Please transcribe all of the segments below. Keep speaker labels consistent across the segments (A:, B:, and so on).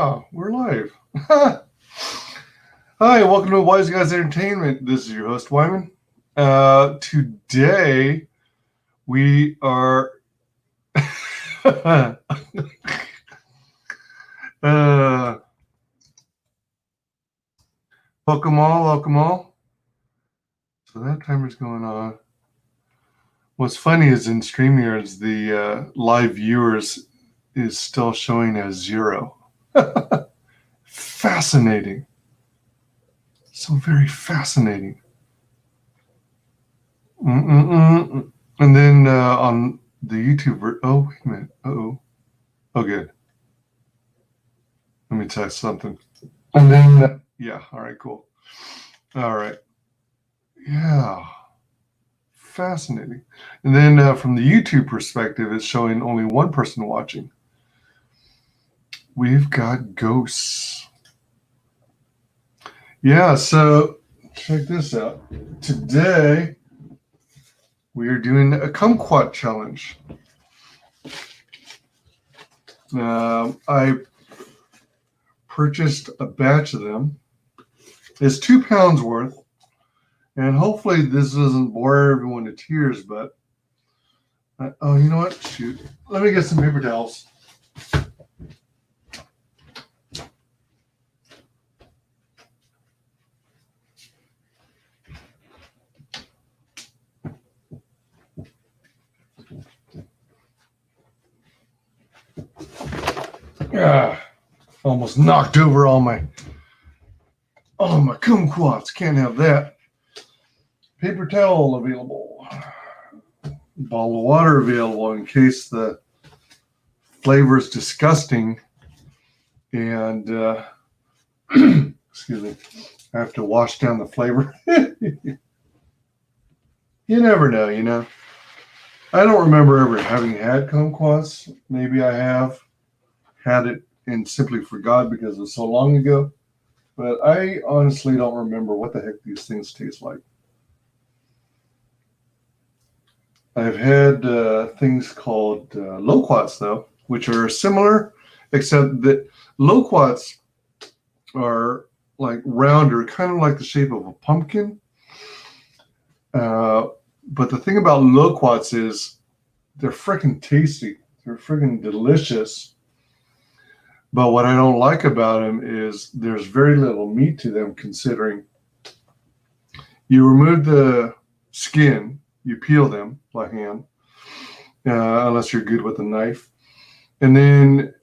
A: Yeah, we're live. Hi, welcome to WyzGyz Entertainment. This is your host, Wyman. Today, we are... welcome all. So that timer's going on. What's funny is in StreamYards, the live viewers is still showing as 0. Fascinating. So very fascinating. And then on the YouTube, oh, wait a minute. Oh, good. Let me test something. And then, yeah, all right, cool. All right. Yeah. Fascinating. And then from the YouTube perspective, it's showing only one person watching. We've got ghosts. Yeah, so check this out. Today, we are doing a Kumquat challenge. I purchased a batch of them. It's 2 pounds worth. And hopefully this doesn't bore everyone to tears, but... oh, you know what? Shoot. Let me get some paper towels. Almost knocked over all my kumquats. Can't have that. Paper towel available. Bottle of water available in case the flavor is disgusting and excuse me, I have to wash down the flavor. You never know, you know. I don't remember ever having had kumquats. Maybe I have had it and simply forgot because it was so long ago. But I honestly don't remember what the heck these things taste like. I've had things called loquats, though, which are similar, except that loquats are like rounder, kind of like the shape of a pumpkin. But the thing about loquats is they're freaking tasty. They're freaking delicious. But what I don't like about them is there's very little meat to them, considering you remove the skin, you peel them by hand, unless you're good with a knife. And then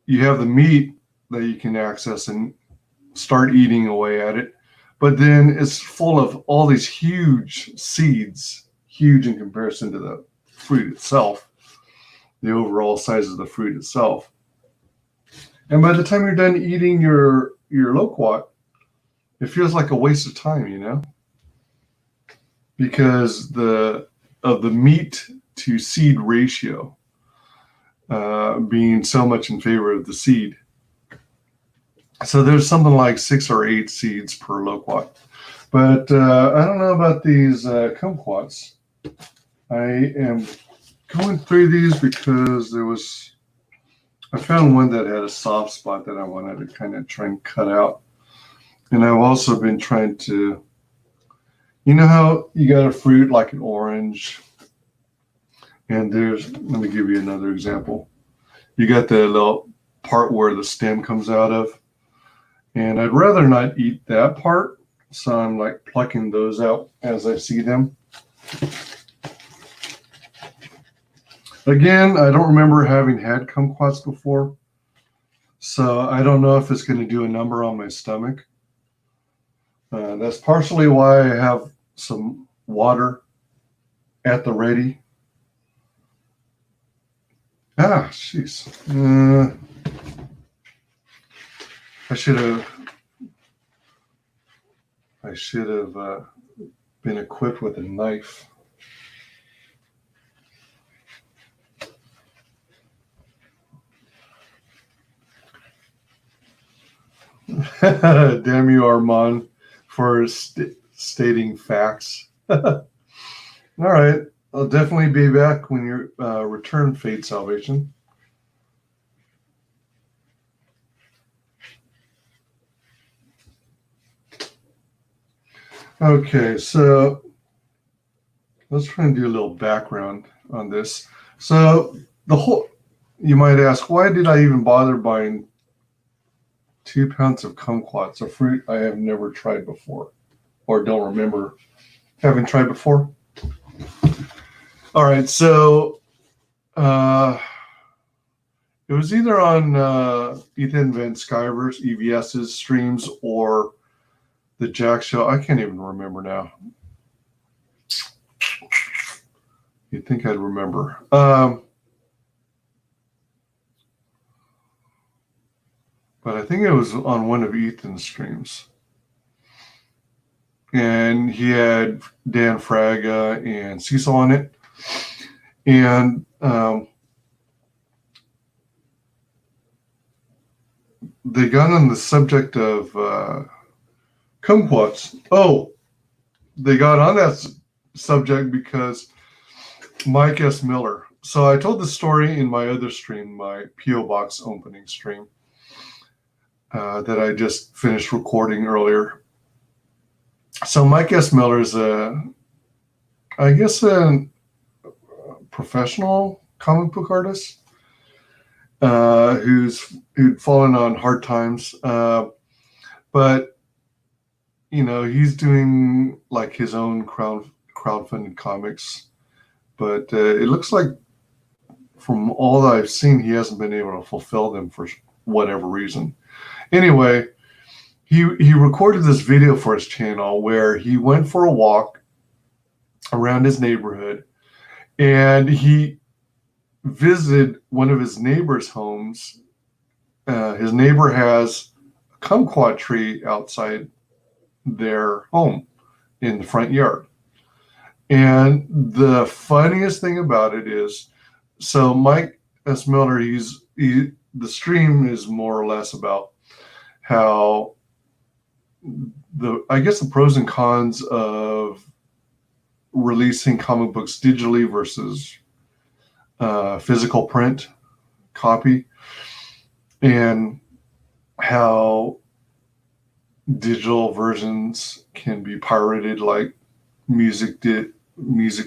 A: you have the meat that you can access and start eating away at it. But then it's full of all these huge seeds, huge in comparison to the fruit itself, the overall size of the fruit itself. And by the time you're done eating your loquat, it feels like a waste of time, you know? Because of the meat to seed ratio being so much in favor of the seed. So there's something like 6 or 8 seeds per loquat. But I don't know about these kumquats. I am going through these because I found one that had a soft spot that I wanted to kind of try and cut out. And I've also been trying to, you know how you got a fruit like an orange, and let me give you another example. You got the little part where the stem comes out of, and I'd rather not eat that part, so I'm like plucking those out as I see them. Again, I don't remember having had kumquats before, so I don't know if it's going to do a number on my stomach. That's partially why I have some water at the ready. Jeez. I should have been equipped with a knife. Damn you, Armand, for stating facts. All right. I'll definitely be back when you return Fate Salvation. Okay, so let's try and do a little background on this. So you might ask, why did I even bother buying 2 pounds of kumquats, a fruit I have never tried before, or don't remember having tried before? All right, so it was either on Ethan Van Sciver's EVS's streams or the Jack Show. I can't even remember now. You'd think I'd remember. But I think it was on one of Ethan's streams. And he had Dan Fraga and Cecil on it. And they got on the subject of kumquats. Oh, they got on that subject because Mike S. Miller. So I told the story in my other stream, my P.O. Box opening stream, that I just finished recording earlier. So Mike S. Miller is I guess a professional comic book artist who'd fallen on hard times. But, you know, he's doing like his own crowdfunded comics. But it looks like from all that I've seen, he hasn't been able to fulfill them for whatever reason. Anyway, he recorded this video for his channel where he went for a walk around his neighborhood and he visited one of his neighbor's homes. His neighbor has a kumquat tree outside their home in the front yard. And the funniest thing about it is, so Mike S. Miller, the stream is more or less about how I guess the pros and cons of releasing comic books digitally versus physical print copy, and how digital versions can be pirated like music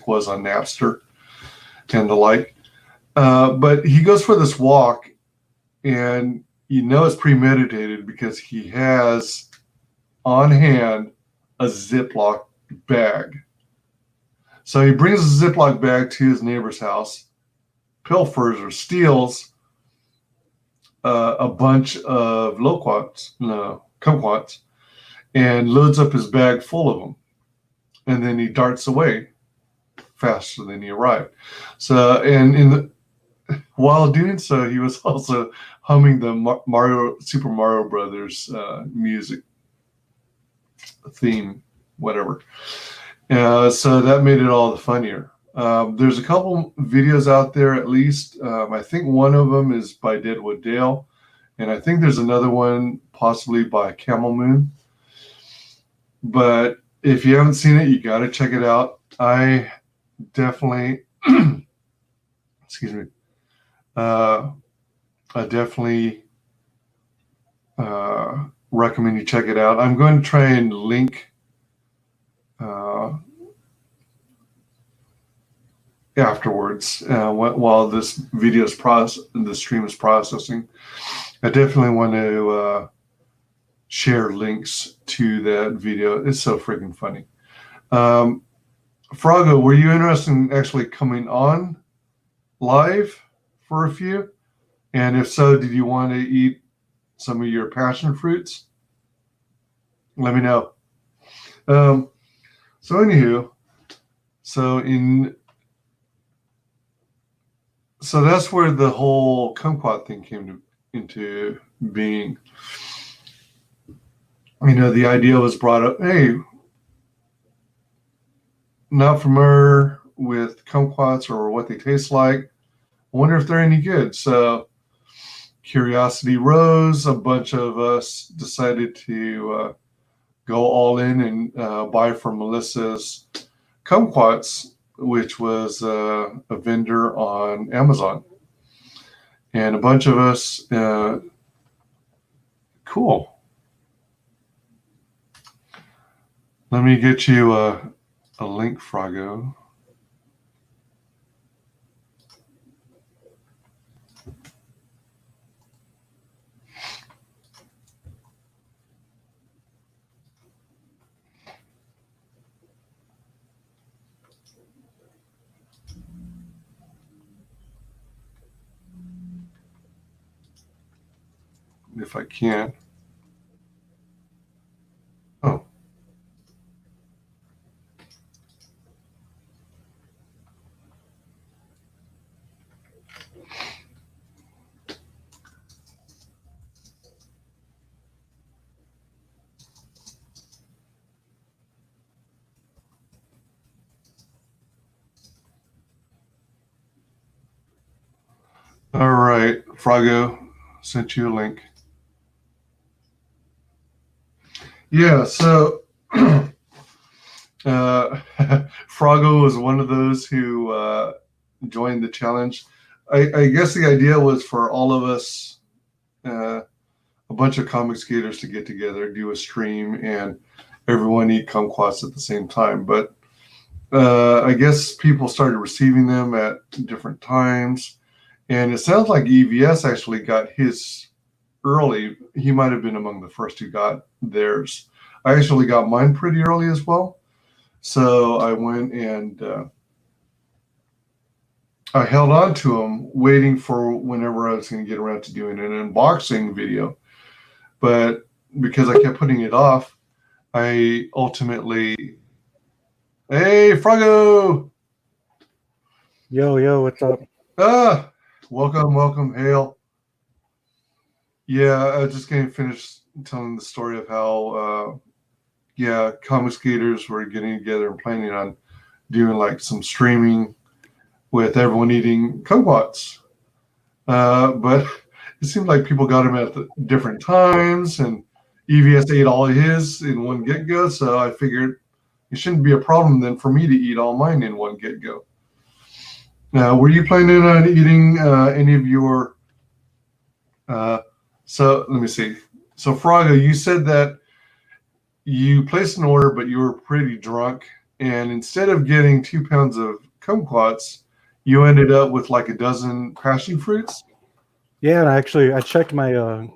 A: was on Napster and the like. But he goes for this walk, and you know it's premeditated because he has on hand a Ziploc bag. So he brings a Ziploc bag to his neighbor's house, pilfers or steals a bunch of kumquats, and loads up his bag full of them. And then he darts away faster than he arrived. So, and while doing so, he was also humming the Super Mario Brothers music theme, whatever. So that made it all the funnier. There's a couple videos out there, at least. I think one of them is by Deadwood Dale, and I think there's another one possibly by Camel Moon. But if you haven't seen it, you got to check it out. I definitely, excuse me, I definitely recommend you check it out. I'm going to try and link afterwards while this the stream is processing. I definitely want to share links to that video. It's so freaking funny. Frago, were you interested in actually coming on live for a few? And if so, did you want to eat some of your passion fruits? Let me know. So anywho, so that's where the whole kumquat thing came into being. You know, the idea was brought up, hey, not familiar with kumquats or what they taste like. I wonder if they're any good. So curiosity rose. A bunch of us decided to go all in and buy from Melissa's Kumquats, which was a vendor on Amazon. And a bunch of us, cool. Let me get you a link, Frago. If I can. Oh. All right, Frago, sent you a link. Yeah, so Frago was one of those who joined the challenge. I guess the idea was for all of us, a bunch of comic skaters to get together, do a stream, and everyone eat kumquats at the same time. But I guess people started receiving them at different times. And it sounds like EVS actually got his early. He might have been among the first who got theirs. I actually got mine pretty early as well. So I went and I held on to them, waiting for whenever I was going to get around to doing an unboxing video. But because I kept putting it off, I ultimately... Hey, Frago!
B: Yo, what's up?
A: Welcome, hail. Yeah, I was just going to finish telling the story of how, comic skaters were getting together and planning on doing like some streaming with everyone eating kumquats. But it seemed like people got them at different times, and EVS ate all of his in one get-go, so I figured it shouldn't be a problem then for me to eat all mine in one get-go. Now, were you planning on eating any of your... so let me see. So Frago, you said that you placed an order, but you were pretty drunk, and instead of getting 2 pounds of kumquats, you ended up with like a dozen passion fruits?
B: Yeah, and I checked my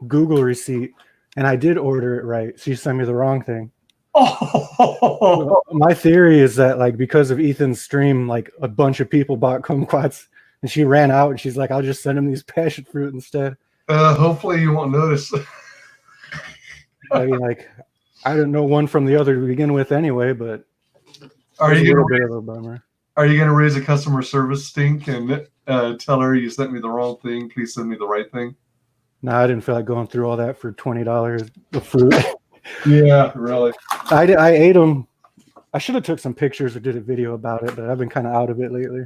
B: Google receipt, and I did order it right. She sent me the wrong thing.
A: Oh!
B: My theory is that, like, because of Ethan's stream, like, a bunch of people bought kumquats, and she ran out, and she's like, I'll just send him these passion fruit instead.
A: Hopefully you won't notice.
B: I mean, like, I didn't know one from the other to begin with anyway, but
A: Are you
B: a little bit of a bummer.
A: Are you going to raise a customer service stink and tell her you sent me the wrong thing? Please send me the right thing.
B: No, I didn't feel like going through all that for $20 of fruit.
A: Yeah, really.
B: I ate them. I should have took some pictures or did a video about it, but I've been kind of out of it lately.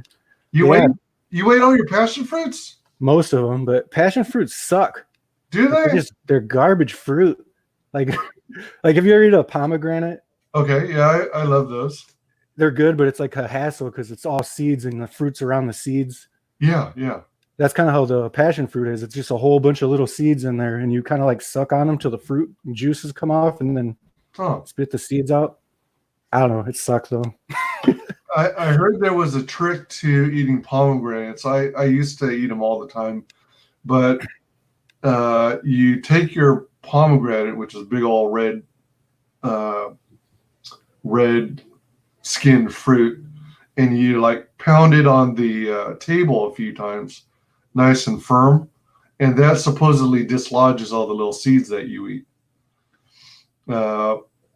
A: You ate all your passion fruits?
B: Most of them, but passion fruits suck.
A: Do they?
B: They're garbage fruit. Like, like if you ever eat a pomegranate.
A: Okay, yeah, I love those.
B: They're good, but it's like a hassle because it's all seeds and the fruit's around the seeds.
A: Yeah.
B: That's kind of how the passion fruit is. It's just a whole bunch of little seeds in there, and you kind of like suck on them till the fruit juices come off and then spit the seeds out. I don't know. It sucks though.
A: I heard there was a trick to eating pomegranates. I used to eat them all the time, but you take your pomegranate, which is big old red skinned fruit, and you like pound it on the table a few times, nice and firm, and that supposedly dislodges all the little seeds that you eat.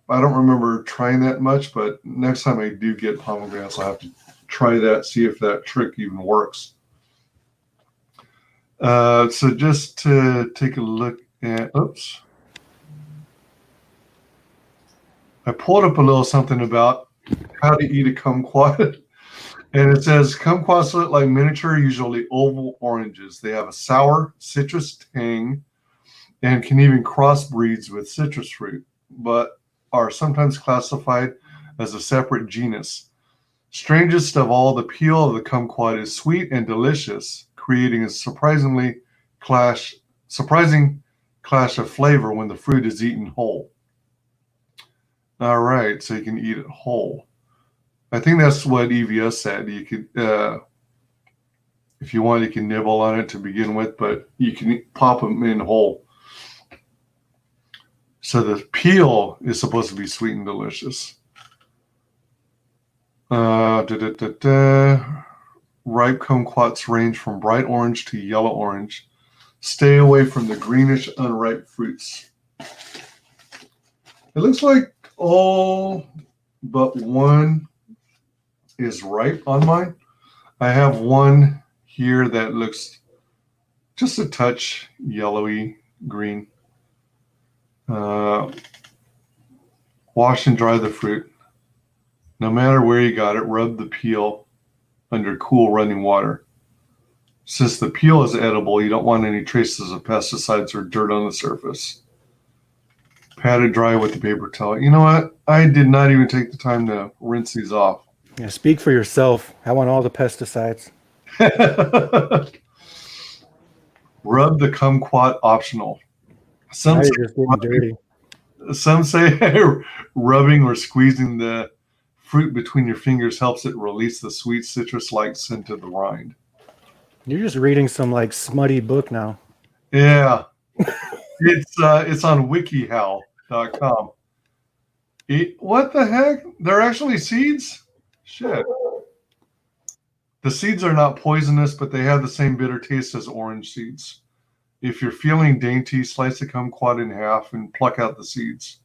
A: I don't remember trying that much, but next time I do get pomegranates, I'll have to try that, see if that trick even works. So just to take a look at, I pulled up a little something about how to eat a kumquat. And it says kumquats look like miniature, usually oval oranges. They have a sour citrus tang and can even crossbreeds with citrus fruit, but are sometimes classified as a separate genus. Strangest of all, the peel of the kumquat is sweet and delicious, creating a surprising clash of flavor when the fruit is eaten whole. All right, so you can eat it whole. I think that's what EVS said. You could, if you want, you can nibble on it to begin with, but you can pop them in whole. So the peel is supposed to be sweet and delicious. Ripe kumquats range from bright orange to yellow orange. Stay away from the greenish, unripe fruits. It looks like all but one is ripe on mine. I have one here that looks just a touch yellowy green. Wash and dry the fruit. No matter where you got it, rub the peel under cool running water. Since the peel is edible, you don't want any traces of pesticides or dirt on the surface. Pat it dry with a paper towel. You know what? I did not even take the time to rinse these off.
B: Yeah, speak for yourself. I want all the pesticides.
A: Rub the kumquat optional.
B: Now you're just getting dirty.
A: Some say rubbing or squeezing the fruit between your fingers helps it release the sweet citrus-like scent of the rind.
B: You're just reading some like smutty book now.
A: Yeah. It's on wikihow.com. What the heck? They're actually seeds? Shit. The seeds are not poisonous, but they have the same bitter taste as orange seeds. If you're feeling dainty, slice a kumquat in half and pluck out the seeds.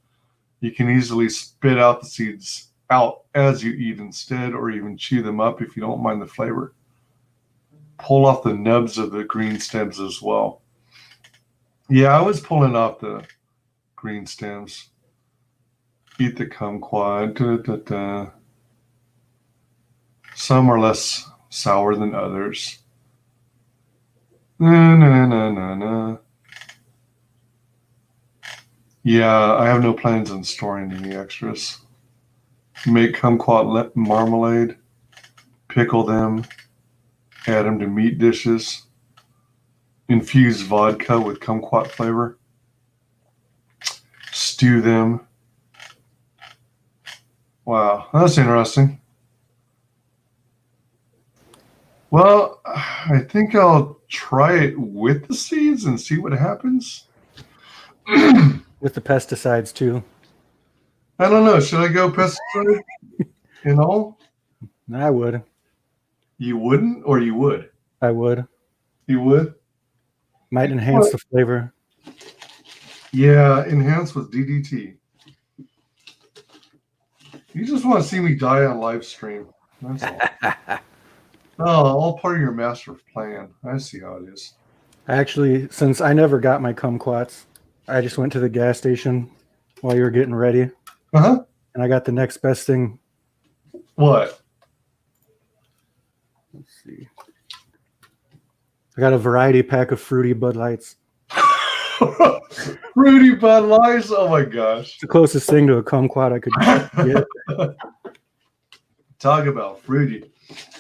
A: You can easily spit out the seeds out as you eat instead, or even chew them up if you don't mind the flavor. Pull off the nubs of the green stems as well. Yeah, I was pulling off the green stems. Eat the kumquat. Some are less sour than others. Yeah, I have no plans on storing any extras. Make kumquat marmalade, pickle them, add them to meat dishes, infuse vodka with kumquat flavor, stew them. Wow, that's interesting. Well, I think I'll try it with the seeds and see what happens.
B: With the pesticides too.
A: I don't know. Should I go pesticide and all?
B: I would.
A: You wouldn't, or you would?
B: I would.
A: You would?
B: Might enhance the flavor.
A: Yeah, enhance with DDT. You just want to see me die on live stream. That's all. Oh, all part of your master plan. I see how it is.
B: Actually, since I never got my kumquats, I just went to the gas station while you were getting ready.
A: Uh-huh.
B: And I got the next best thing.
A: What?
B: Let's see. I got a variety pack of fruity Bud Lights.
A: Fruity Bud Lights? Oh my gosh.
B: It's the closest thing to a kumquat I could get.
A: Talk about fruity.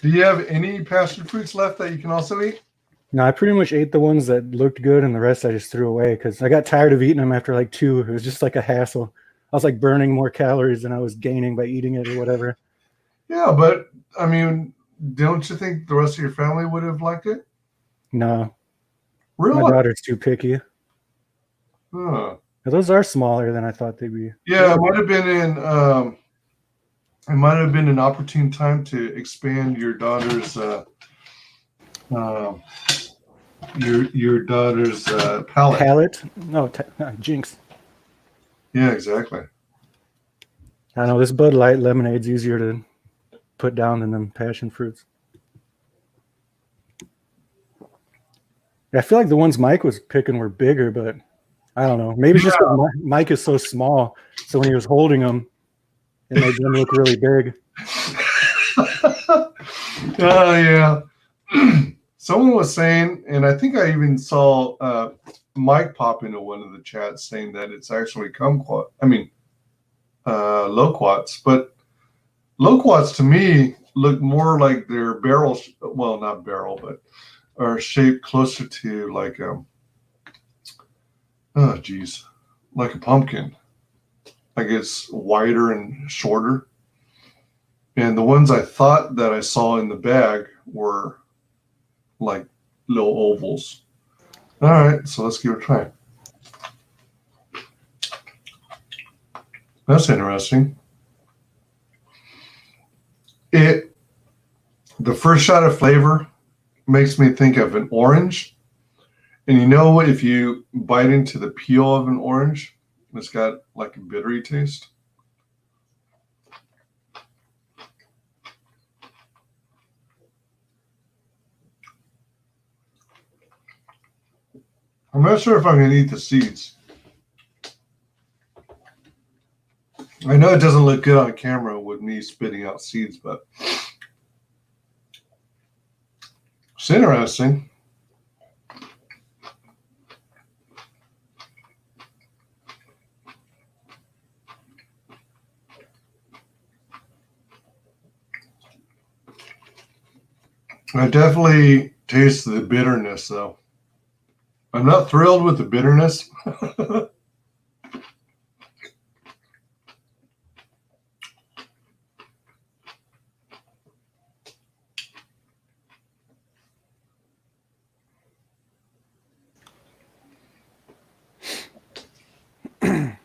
A: Do you have any passion fruits left that you can also eat?
B: No, I pretty much ate the ones that looked good, and the rest I just threw away because I got tired of eating them after like 2. It was just like a hassle. I was like burning more calories than I was gaining by eating it or whatever.
A: Yeah, but I mean, don't you think the rest of your family would have liked it?
B: No.
A: Really?
B: My daughter's too picky.
A: Huh.
B: Those are smaller than I thought they'd be.
A: Yeah, it might have been an opportune time to expand your daughter's palate.
B: Palate? No, jinx.
A: Yeah, exactly.
B: I know this Bud Light lemonade's easier to put down than them passion fruits. I feel like the ones Mike was picking were bigger, but I don't know. Maybe just Mike is so small, so when he was holding them, it made them look really big.
A: Oh, yeah. Someone was saying, and I think I even saw Mike pop into one of the chats saying that it's actually loquats. But loquats to me look more like they're barrels. Well, not barrel, but are shaped closer to like like a pumpkin. Like it's wider and shorter. And the ones I thought that I saw in the bag were like little ovals. All right, so let's give it a try. That's interesting. The first shot of flavor makes me think of an orange. And you know, if you bite into the peel of an orange, it's got like a bittery taste. I'm not sure if I'm going to eat the seeds. I know it doesn't look good on camera with me spitting out seeds, but it's interesting. I definitely taste the bitterness, though. I'm not thrilled with the bitterness.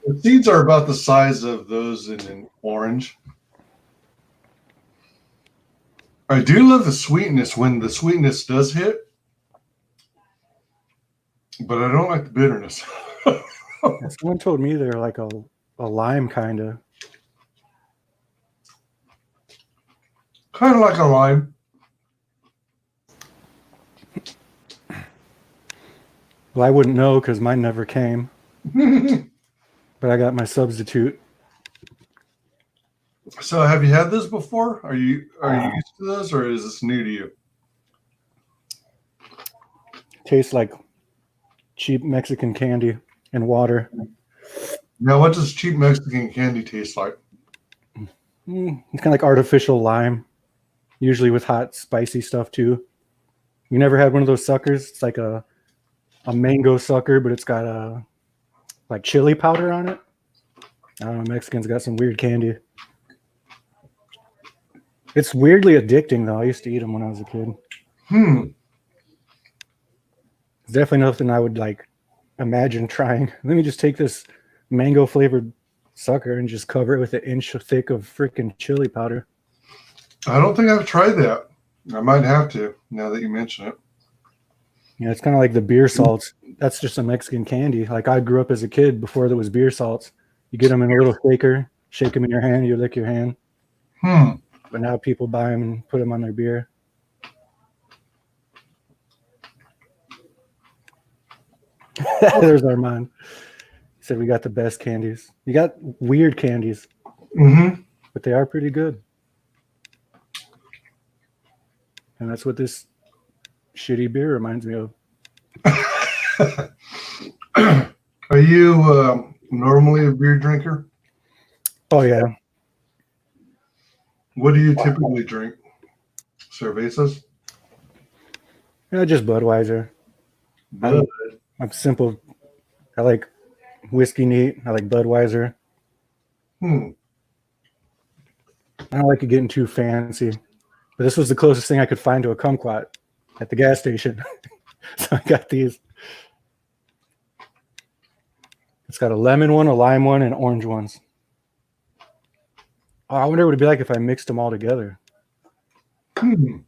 A: The seeds are about the size of those in an orange. I do love the sweetness when the sweetness does hit, but I don't like the bitterness.
B: Someone told me they're like a lime kind of.
A: Kind of like a lime.
B: Well, I wouldn't know because mine never came. But I got my substitute.
A: So have you had this before? Are you used to this, or is this new to you?
B: Tastes like cheap Mexican candy and water.
A: Now, what does cheap Mexican candy taste like?
B: It's kind of like artificial lime, usually with hot, spicy stuff too. You never had one of those suckers? It's like a mango sucker, but it's got a like chili powder on it. I don't know. Mexicans got some weird candy. It's weirdly addicting, though. I used to eat them when I was a kid. It's definitely nothing I would like imagine trying. Let me just take this mango flavored sucker and just cover it with an inch thick of freaking chili powder.
A: I don't think I've tried that. I might have to now that you mention it.
B: Yeah, it's kind of like the beer salts. That's just a Mexican candy. Like I grew up as a kid before there was beer salts. You get them in a little shaker, shake them in your hand, you lick your hand. But now people buy them and put them on their beer. There's Armand. He said we got the best candies. You got weird candies, but they are pretty good. And that's what this shitty beer reminds me of.
A: Are you normally a beer drinker?
B: Oh, yeah.
A: What do you typically drink? Cervezas?
B: Yeah, just Budweiser. I'm simple. I like whiskey neat. I like Budweiser. I don't like it getting too fancy. But this was the closest thing I could find to a kumquat at the gas station. So I got these. It's got a lemon one, a lime one, and orange ones. Oh, I wonder what it'd be like if I mixed them all together. I'm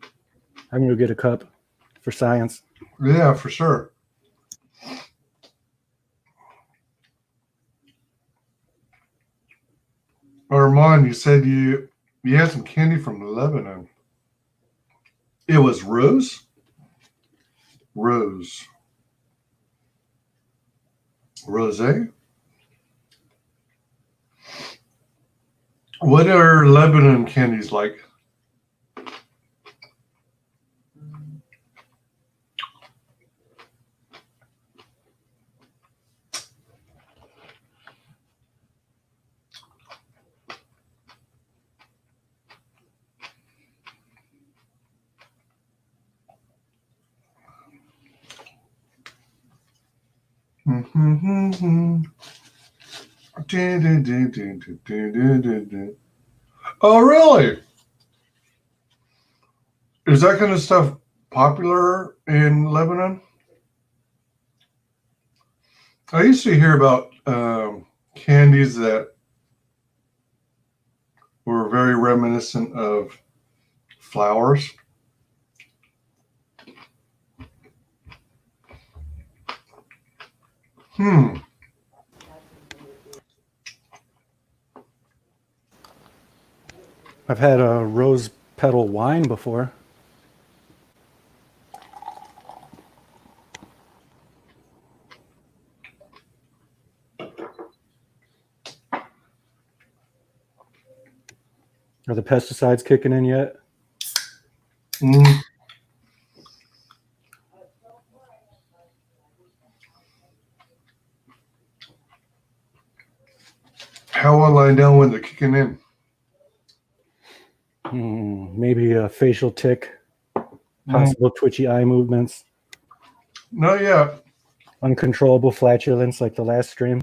B: going to get a cup for science.
A: Yeah, for sure. Armand, you said you had some candy from Lebanon. It was rose? Rose. Rosé? What are Lebanon candies like? Oh, really? Is that kind of stuff popular in Lebanon? I used to hear about candies that were very reminiscent of flowers.
B: I've had a rose petal wine before. Are the pesticides kicking in yet?
A: How will I know when they're kicking in?
B: Maybe a facial tick, possible twitchy eye movements,
A: Not yet.
B: uncontrollable flatulence like the last stream.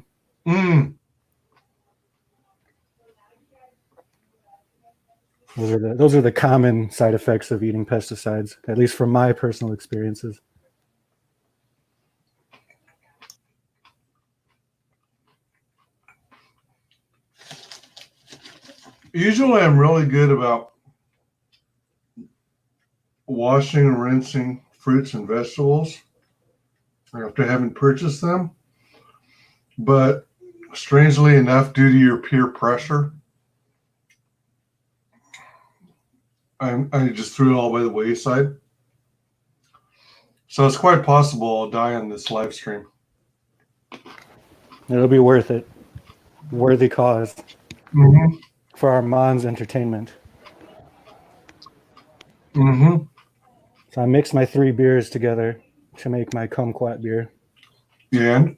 B: Those are the common side effects of eating pesticides, at least from my personal experiences.
A: Usually I'm really good about washing and rinsing fruits and vegetables after having purchased them. But strangely enough, due to your peer pressure, I just threw it all by the wayside. So it's quite possible I'll die on this live stream.
B: It'll be worth it. Worthy cause for our WyzGyz Entertainment. So I mixed my 3 beers together to make my Kumquat beer.
A: And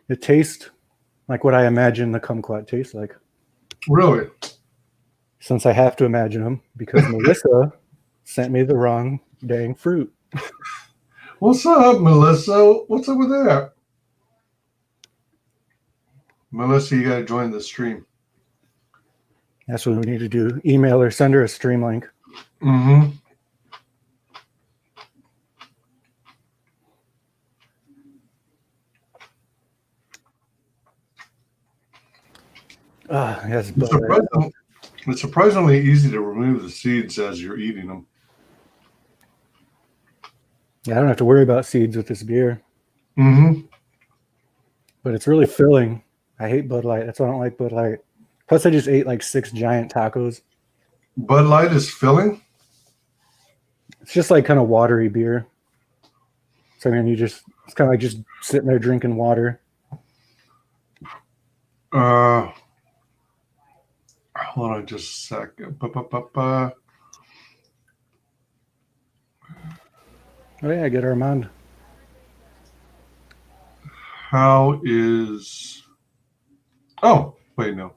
B: it tastes like what I imagine the Kumquat tastes like.
A: really?
B: Since I have to imagine them, because Melissa sent me the wrong dang fruit.
A: What's up, Melissa? What's up with that? Melissa, you got to join the stream.
B: That's what we need to do. Email her, send her a stream link. Yes,
A: it's surprisingly easy to remove the seeds as you're eating them.
B: Yeah, I don't have to worry about seeds with this beer. But it's really filling. I hate Bud Light. That's why I don't like Bud Light. Plus, I just ate like 6 giant tacos.
A: Bud Light is filling?
B: It's just like kind of watery beer. So, I mean, it's kind of like just sitting there drinking water.
A: Hold on just a second.
B: Oh, yeah, get Armand.
A: How is... Oh, wait, no.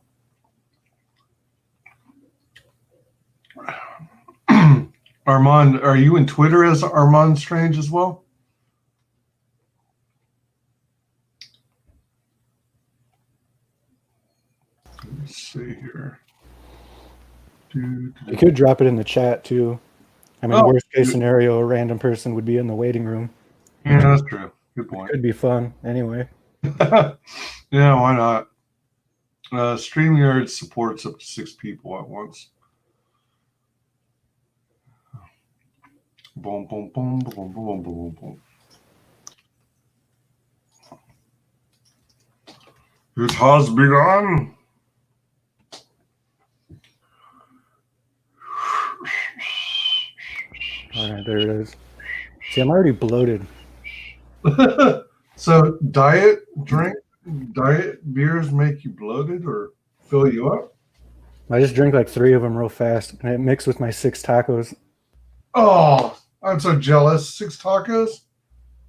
A: Armand, are you in Twitter as Armand Strange as well? Let's see here.
B: You could drop it in the chat too. I mean, worst case scenario, a random person would be in the waiting room.
A: Yeah, that's true. Good point.
B: It could be fun anyway.
A: Yeah, why not? StreamYard supports up to 6 people at once. Boom, boom, boom, boom, boom, boom, boom. It has begun.
B: All right, there it is. See, I'm already bloated.
A: So diet beers make you bloated or fill you up?
B: I just drink like 3 of them real fast, and it mixed with my 6 tacos.
A: Oh, I'm so jealous. 6 tacos?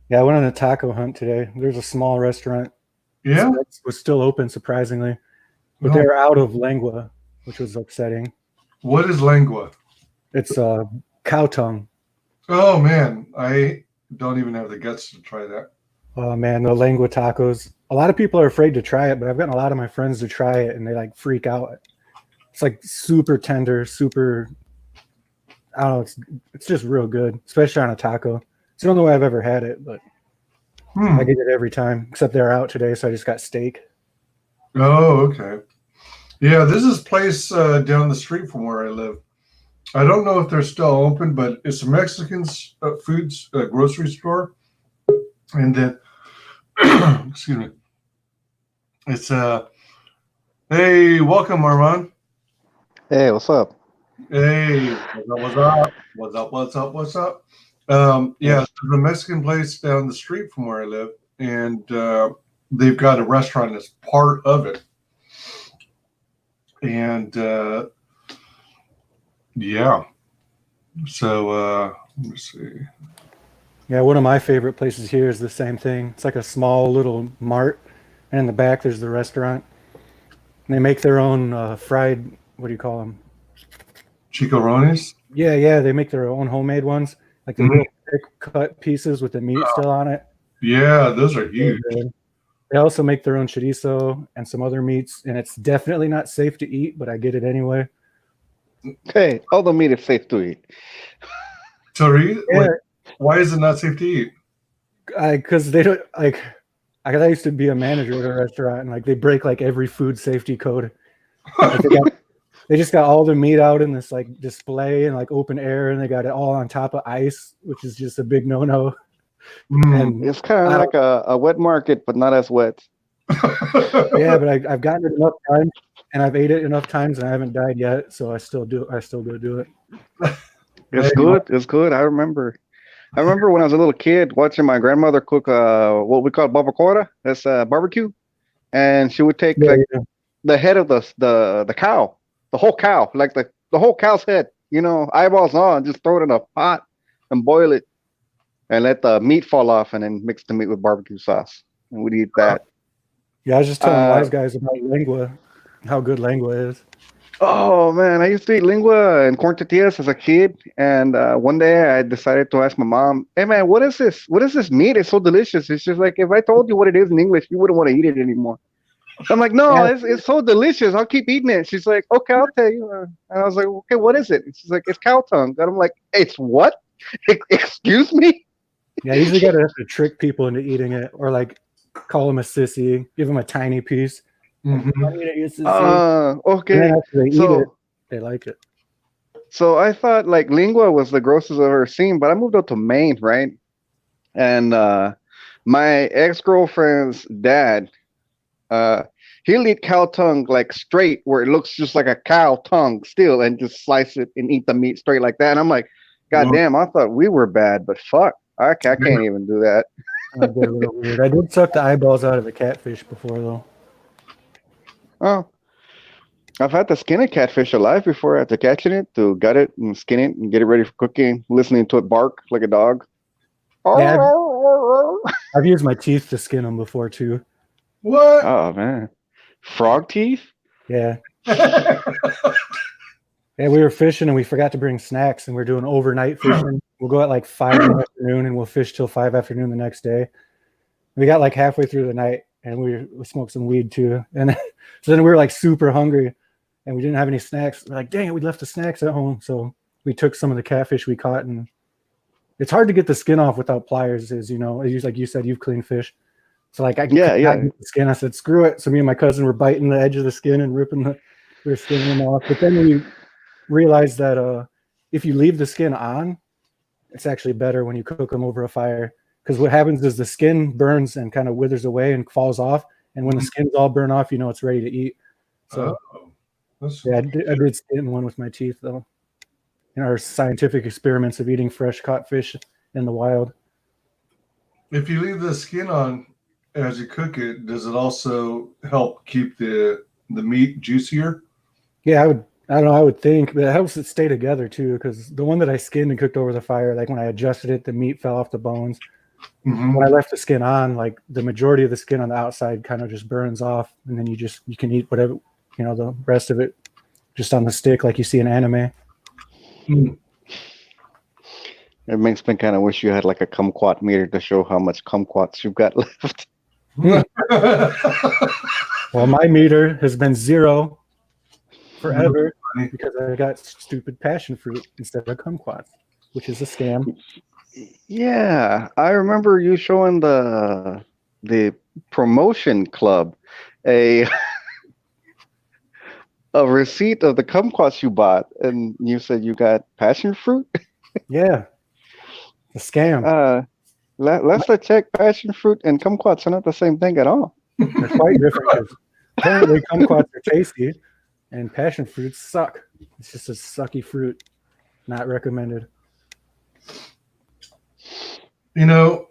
B: Yeah, I went on a taco hunt today. There's a small restaurant.
A: Yeah?
B: It was still open, surprisingly. But they're out of lengua, which was upsetting.
A: What is lengua?
B: It's cow tongue.
A: Oh, man. I don't even have the guts to try that.
B: Oh man, the lengua tacos. A lot of people are afraid to try it, but I've gotten a lot of my friends to try it, and they like freak out. It's like super tender, super. I don't know. It's just real good, especially on a taco. It's the only way I've ever had it, but I get it every time. Except they're out today, so I just got steak.
A: Oh, okay. Yeah, this is a place down the street from where I live. I don't know if they're still open, but it's a Mexican foods grocery store, and then excuse me, it's hey, welcome, Armand.
C: Hey, what's up?
A: Hey, what's up? What's up? What's up? What's up? Yeah, there's a Mexican place down the street from where I live, and they've got a restaurant that's part of it, and yeah. So let me see.
B: Yeah, one of my favorite places here is the same thing. It's like a small little mart, and in the back there's the restaurant. And they make their own fried. What do you call them?
A: Chicharrones?
B: Yeah, they make their own homemade ones, like the real thick cut pieces with the meat still on it.
A: Yeah, those are huge.
B: They also make their own chorizo and some other meats, and it's definitely not safe to eat, but I get it anyway.
C: Hey, all the meat is safe to eat.
A: Chorizo?
B: Yeah.
A: Like, why is it not safe to eat?
B: Because they don't like. I used to be a manager at a restaurant, and like they break like every food safety code. Like, they just got all the meat out in this like display and like open air, and they got it all on top of ice, which is just a big no-no. And
C: it's kind of like a wet market, but not as wet.
B: Yeah, but I've gotten it enough times, and I've ate it enough times, and I haven't died yet, so I still go do it.
C: It's good. It's good. I remember when I was a little kid watching my grandmother cook what we call barbacoa. That's barbecue, and she would take the head of the cow, the whole cow, like the whole cow's head, eyeballs on, just throw it in a pot and boil it, and let the meat fall off, and then mix the meat with barbecue sauce, and we'd eat that.
B: Yeah, I was just telling WyzGyz about lengua, how good lengua is.
C: Oh man, I used to eat lengua and corn tortillas as a kid, and one day I decided to ask my mom, "Hey man, what is this? What is this meat? It's so delicious." It's just like, if I told you what it is in English, you wouldn't want to eat it anymore. I'm like, "No, it's so delicious. I'll keep eating it." She's like, "Okay, I'll tell you." And I was like, "Okay, what is it?" And she's like, "It's cow tongue." And I'm like, "It's what? Excuse me?"
B: Yeah, you usually gotta have to trick people into eating it, or like call them a sissy, give them a tiny piece.
C: Okay.
B: And then after they eat it, they like it.
C: So I thought like lingua was the grossest I've ever seen, but I moved up to Maine, right? And my ex-girlfriend's dad, he'll eat cow tongue like straight, where it looks just like a cow tongue still, and just slice it and eat the meat straight like that. And I'm like, God damn, I thought we were bad, but fuck, I can't even do that.
B: I did suck the eyeballs out of a catfish before, though.
C: Oh, I've had to skin a catfish alive before after catching it, to gut it and skin it and get it ready for cooking, listening to it bark like a dog.
B: Yeah, I've used my teeth to skin them before, too.
A: What?
C: Oh, man. Frog teeth?
B: Yeah. Yeah, we were fishing and we forgot to bring snacks, and we're doing overnight fishing. We'll go at like 5 in the afternoon and we'll fish till 5 afternoon the next day. We got like halfway through the night and we smoked some weed too. And so then we were like super hungry and we didn't have any snacks. We're like, dang it, we left the snacks at home. So we took some of the catfish we caught, and it's hard to get the skin off without pliers, as you know, like you said, you've cleaned fish. So like I get the skin. I said, screw it. So me and my cousin were biting the edge of the skin and we were skinning them off. But then we realized that if you leave the skin on, it's actually better when you cook them over a fire, because what happens is the skin burns and kind of withers away and falls off, and when the skin's all burned off, you know it's ready to eat. So yeah, I did skin one with my teeth, though, in our scientific experiments of eating fresh caught fish in the wild.
A: If you leave the skin on as you cook it, does it also help keep the meat juicier?
B: Yeah, I don't know, I would think, but it helps it stay together too, because the one that I skinned and cooked over the fire, like when I adjusted it, the meat fell off the bones. When I left the skin on, like the majority of the skin on the outside kind of just burns off, and then you can eat whatever, the rest of it just on the stick like you see in anime.
C: It makes me kind of wish you had like a kumquat meter to show how much kumquats you've got left.
B: Well, my meter has been 0 forever because I got stupid passion fruit instead of kumquats, which is a scam.
C: Yeah, I remember you showing the promotion club a a receipt of the kumquats you bought, and you said you got passion fruit.
B: Yeah, a scam.
C: Last I checked, passion fruit and kumquats are not the same thing at all.
B: They're quite different. 'Cause apparently, kumquats are tasty, and passion fruits suck. It's just a sucky fruit. Not recommended.
A: You know,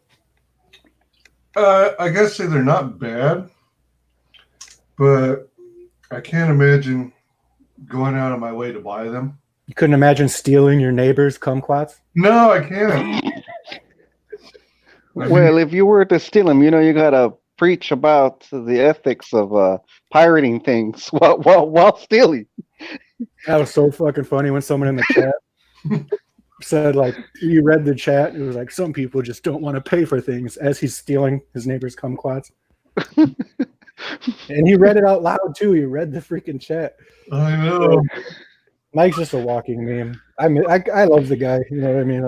A: I guess say they're not bad, but I can't imagine going out of my way to buy them.
B: You couldn't imagine stealing your neighbor's kumquats?
A: No, I can't.
C: Well, if you were to steal them, you gotta preach about the ethics of pirating things while stealing.
B: That was so fucking funny when someone in the chat said, like, you read the chat. It was like, some people just don't want to pay for things as he's stealing his neighbor's kumquats. And he read it out loud, too. He read the freaking chat.
A: I know.
B: Mike's just a walking meme. I love the guy. You know what I mean?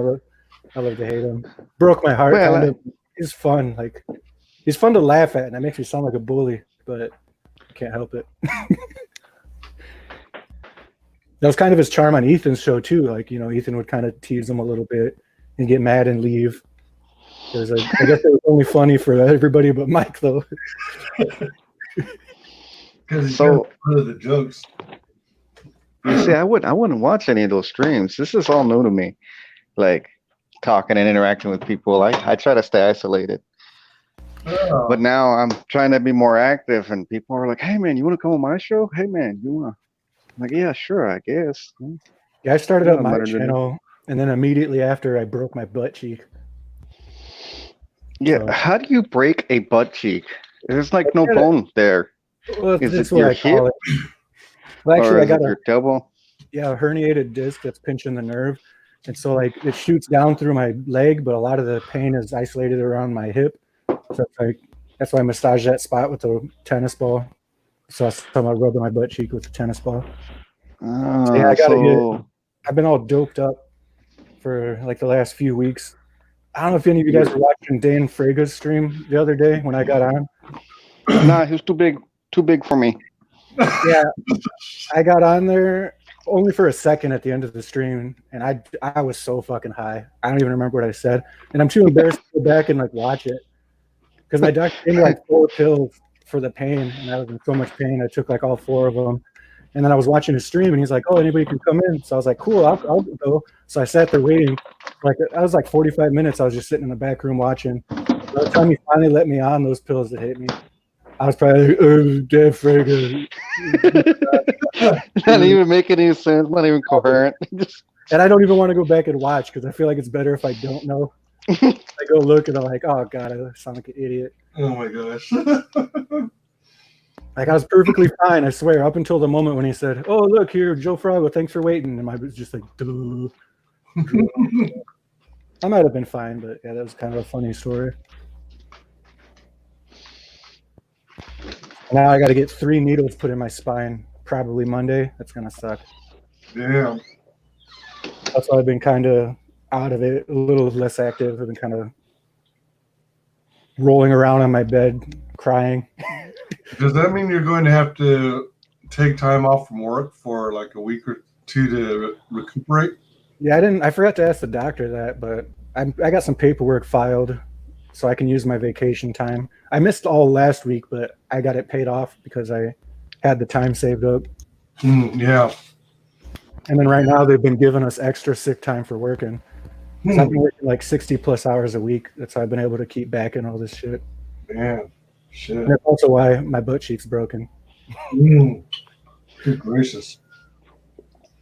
B: I love to hate him. Broke my heart.
C: Well,
B: He's fun. Like, he's fun to laugh at, and it makes me sound like a bully, but I can't help it. That was kind of his charm on Ethan's show too. Like, Ethan would kind of tease him a little bit and get mad and leave. I guess it was only funny for everybody but Mike, though.
A: Because he's one of the jokes.
C: You see, I wouldn't watch any of those streams. This is all new to me. Like talking and interacting with people. I try to stay isolated.
A: Oh.
C: But now I'm trying to be more active, and people are like, "Hey man, you want to come on my show? Hey man, you want?" I'm like, yeah, sure, I guess.
B: Yeah, I started up my channel, and then immediately after, I broke my butt cheek.
C: Yeah, so, how do you break a butt cheek? There's like no bone there.
B: Well, is it your hip? Well, actually, I got
C: your elbow.
B: Yeah, a herniated disc that's pinching the nerve, and so like it shoots down through my leg, but a lot of the pain is isolated around my hip. So that's why I massage that spot with a tennis ball. So I'm rubbing my butt cheek with the tennis ball. So yeah, I've been all doped up for like the last few weeks. I don't know if any of you guys were watching Dan Frega's stream the other day when I got on.
C: Nah, he was too big for me.
B: Yeah, I got on there only for a second at the end of the stream, and I was so fucking high. I don't even remember what I said, and I'm too embarrassed to go back and like watch it because my doctor gave me like 4 pills for the pain, and I was in so much pain. I took like all 4 of them, and then I was watching his stream, and he's like, "Oh, anybody can come in." So I was like, "Cool, I'll go." So I sat there waiting. Like I was like 45 minutes. I was just sitting in the back room watching. By the time he finally let me on those pills that hit me, I was probably like, "Oh, dead Frega."
C: Not even making any sense. Not even coherent.
B: And I don't even want to go back and watch because I feel like it's better if I don't know. I go look and I'm like, "Oh God, I sound like an idiot."
A: Oh my gosh.
B: Like I was perfectly fine, I swear, up until the moment when he said, "Oh, look here, Joe Froggo, thanks for waiting." And I was just like, duh. I might have been fine, but yeah, that was kind of a funny story. Now I got to get 3 needles put in my spine, probably Monday. That's going to suck.
A: Yeah.
B: That's why I've been kind of out of it, a little less active. I've been kind of rolling around on my bed, crying.
A: Does that mean you're going to have to take time off from work for like a week or 2 to recuperate?
B: Yeah, I forgot to ask the doctor that, but I got some paperwork filed so I can use my vacation time. I missed all last week, but I got it paid off because I had the time saved up.
A: Yeah.
B: And then right now they've been giving us extra sick time for working. So I've been working like 60 plus hours a week. That's how I've been able to keep back in all this shit.
A: Man, shit.
B: And that's also why my butt cheek's broken.
A: Good gracious.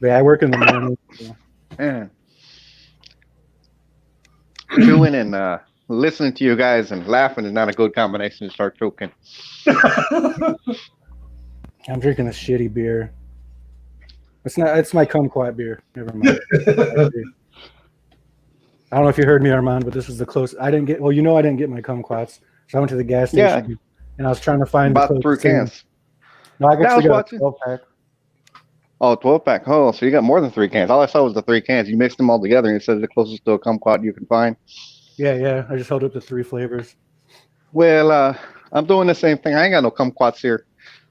B: But yeah, I work in the morning. So.
C: Man. Chewing and listening to you guys and laughing is not a good combination to start choking.
B: I'm drinking a shitty beer. It's my kumquat beer. Never mind. I don't know if you heard me, Armand, but this is the closest. I didn't get. Well, I didn't get my kumquats, so I went to the gas station
C: Yeah,
B: and I was trying to find
C: about
B: the
C: 3
B: closest thing.
C: cans.
B: No, I
C: Yeah, I
B: actually
C: was
B: got
C: watching.
B: a 12-pack.
C: Oh, 12 pack. Oh, so you got more than 3 cans. All I saw was the 3 cans. You mixed them all together and it says the closest to a kumquat you can find.
B: Yeah. I just held up the 3 flavors.
C: Well, I'm doing the same thing. I ain't got no kumquats here.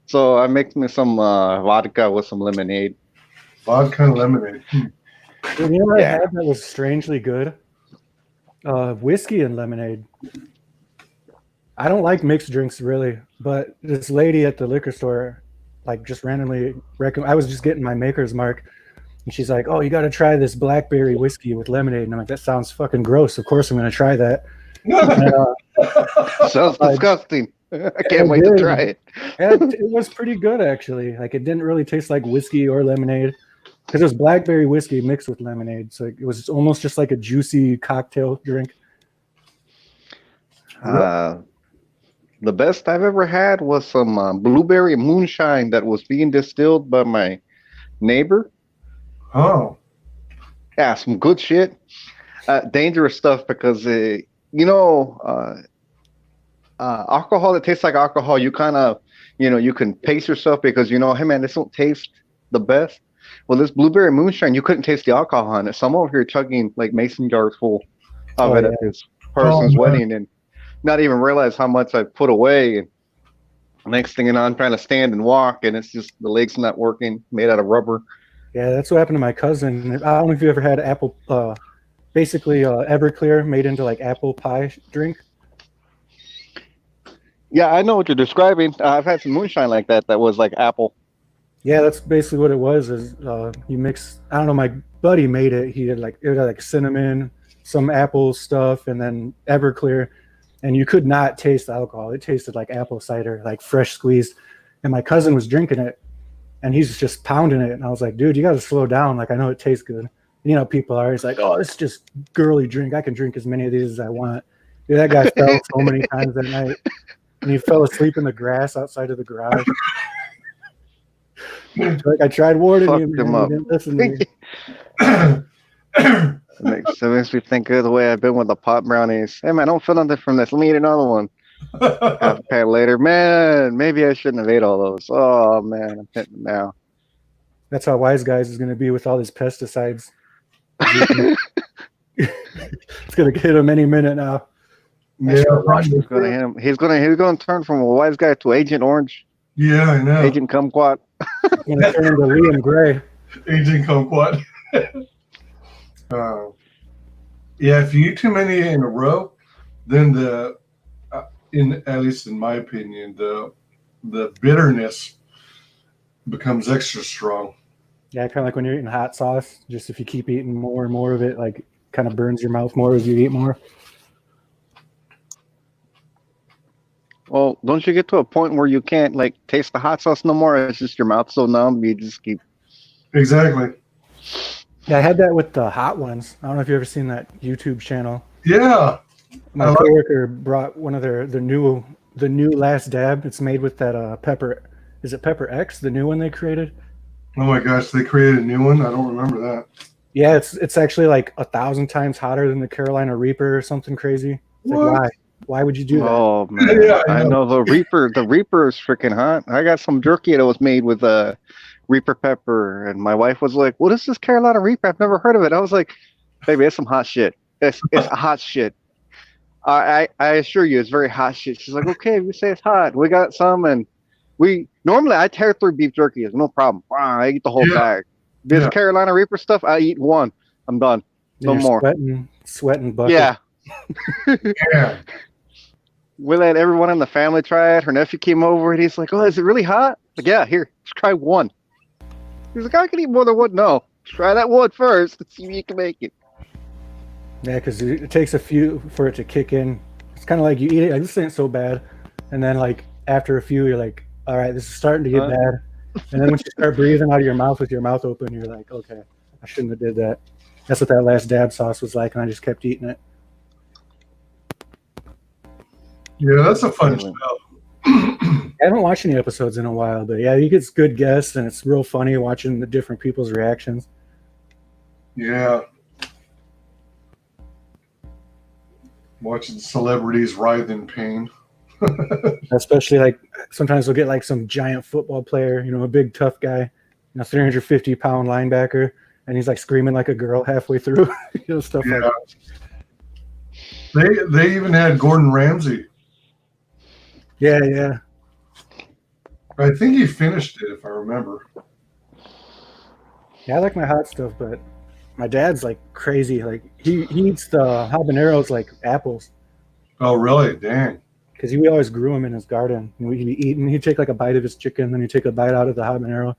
C: So I mixed me some vodka with some lemonade.
A: Vodka and lemonade.
B: You know what I
C: Yeah.
B: had that was strangely good? Whiskey and lemonade. I don't like mixed drinks really, but this lady at the liquor store, like, just randomly I was just getting my maker's mark, and she's like, "Oh, you got to try this blackberry whiskey with lemonade." And I'm like, "That sounds fucking gross. Of course I'm going to try that." And,
C: Sounds disgusting. I can't wait to try it.
B: it was pretty good actually. Like, it didn't really taste like whiskey or lemonade because it was blackberry whiskey mixed with lemonade, so it was almost just like a juicy cocktail drink.
C: The best I've ever had was some blueberry moonshine that was being distilled by my neighbor.
A: Oh,
C: Yeah, some good shit. Dangerous stuff because alcohol that tastes like alcohol. You kind of, you can pace yourself because hey man, this don't taste the best. Well, this blueberry moonshine, you couldn't taste the alcohol in it. So I'm over here chugging like mason jars full of it at this person's wedding and not even realize how much I put away. And next thing you know, I'm trying to stand and walk, and it's just the legs not working, made out of rubber.
B: Yeah, that's what happened to my cousin. I don't know if you ever had apple, basically Everclear made into like apple pie drink.
C: Yeah, I know what you're describing. I've had some moonshine like that was like apple.
B: Yeah, that's basically what it was. Is you mix? I don't know. My buddy made it. He had it had like cinnamon, some apple stuff, and then Everclear, and you could not taste the alcohol. It tasted like apple cider, like fresh squeezed. And my cousin was drinking it, and he's just pounding it. And I was like, dude, you got to slow down. Like, I know it tastes good. And, people are. He's like, oh, it's just girly drink. I can drink as many of these as I want. Dude, that guy fell so many times that night, and he fell asleep in the grass outside of the garage. Like, I tried warning you, man. You didn't listen to me.
C: It makes me think of the way I've been with the pot brownies. Hey man, I don't feel nothing from this. Let me eat another one. Half a pack later, man, maybe I shouldn't have ate all those. Oh man, I'm hitting now.
B: That's how WyzGyz is going to be with all these pesticides. It's going to hit him any minute now.
A: yeah,
C: He's gonna hit him. He's gonna turn from a wise guy to Agent Orange.
A: yeah, I know.
C: Agent Kumquat.
B: He's going to turn into Liam Gray.
A: Agent Kumquat. Yeah, if you eat too many in a row, then at least in my opinion, the bitterness becomes extra strong.
B: Yeah, kind of like when you're eating hot sauce. Just if you keep eating more and more of it, like, kind of burns your mouth more as you eat more.
C: Well, don't you get to a point where you can't like taste the hot sauce no more? It's just your mouth so numb, you just keep.
B: Yeah,
A: Exactly.
B: I had that with the hot ones. I don't know if you've ever seen that YouTube channel.
A: Yeah.
B: My coworker brought one of the new Last Dab. It's made with that pepper. Is it Pepper X, the new one they created?
A: Oh my gosh, they created a new one. I don't remember that.
B: Yeah, it's actually like 1,000 times hotter than the Carolina Reaper or something crazy. It's like, why? Why would you do that?
C: Oh man,
A: Yeah,
C: I know the Reaper. The Reaper is freaking hot. I got some jerky that was made with Reaper pepper, and my wife was like, "What is this Carolina Reaper? I've never heard of it." I was like, "Baby, it's some hot shit. It's hot shit. I assure you, it's very hot shit." She's like, "Okay, we say it's hot. We got some, and normally I tear through beef jerky. It's no problem. I eat the whole bag. This Carolina Reaper stuff, I eat one. I'm done. No more.
B: Sweating buckets.
C: Yeah."
A: Yeah.
C: We let everyone in the family try it. Her nephew came over and he's like, "Oh, is it really hot?" Like, "Yeah, here, let's try one." He's like, "I can eat more than one." No, try that one first. Let's see if you can make it.
B: Yeah, because it takes a few for it to kick in. It's kind of like you eat it, like, this ain't so bad. And then, like, after a few, you're like, all right, this is starting to get bad. And then once you start breathing out of your mouth with your mouth open, you're like, okay, I shouldn't have did that. That's what that Last Dab sauce was like, and I just kept eating it.
A: Yeah, that's a fun show.
B: I haven't watched any episodes in a while, but yeah, he gets good guests, and it's real funny watching the different people's reactions.
A: Yeah. watching celebrities writhe in pain.
B: Especially like sometimes we'll get like some giant football player, you know, a big tough guy, 350-pound linebacker, and he's like screaming like a girl halfway through, stuff like
A: that. They even had Gordon Ramsay.
B: Yeah.
A: I think he finished it, if I remember.
B: Yeah, I like my hot stuff, but my dad's like crazy. Like he eats the habaneros like apples.
A: Oh, really? Dang.
B: Because we always grew them in his garden. And we'd be eating. He'd take like a bite of his chicken, then he'd take a bite out of the habanero.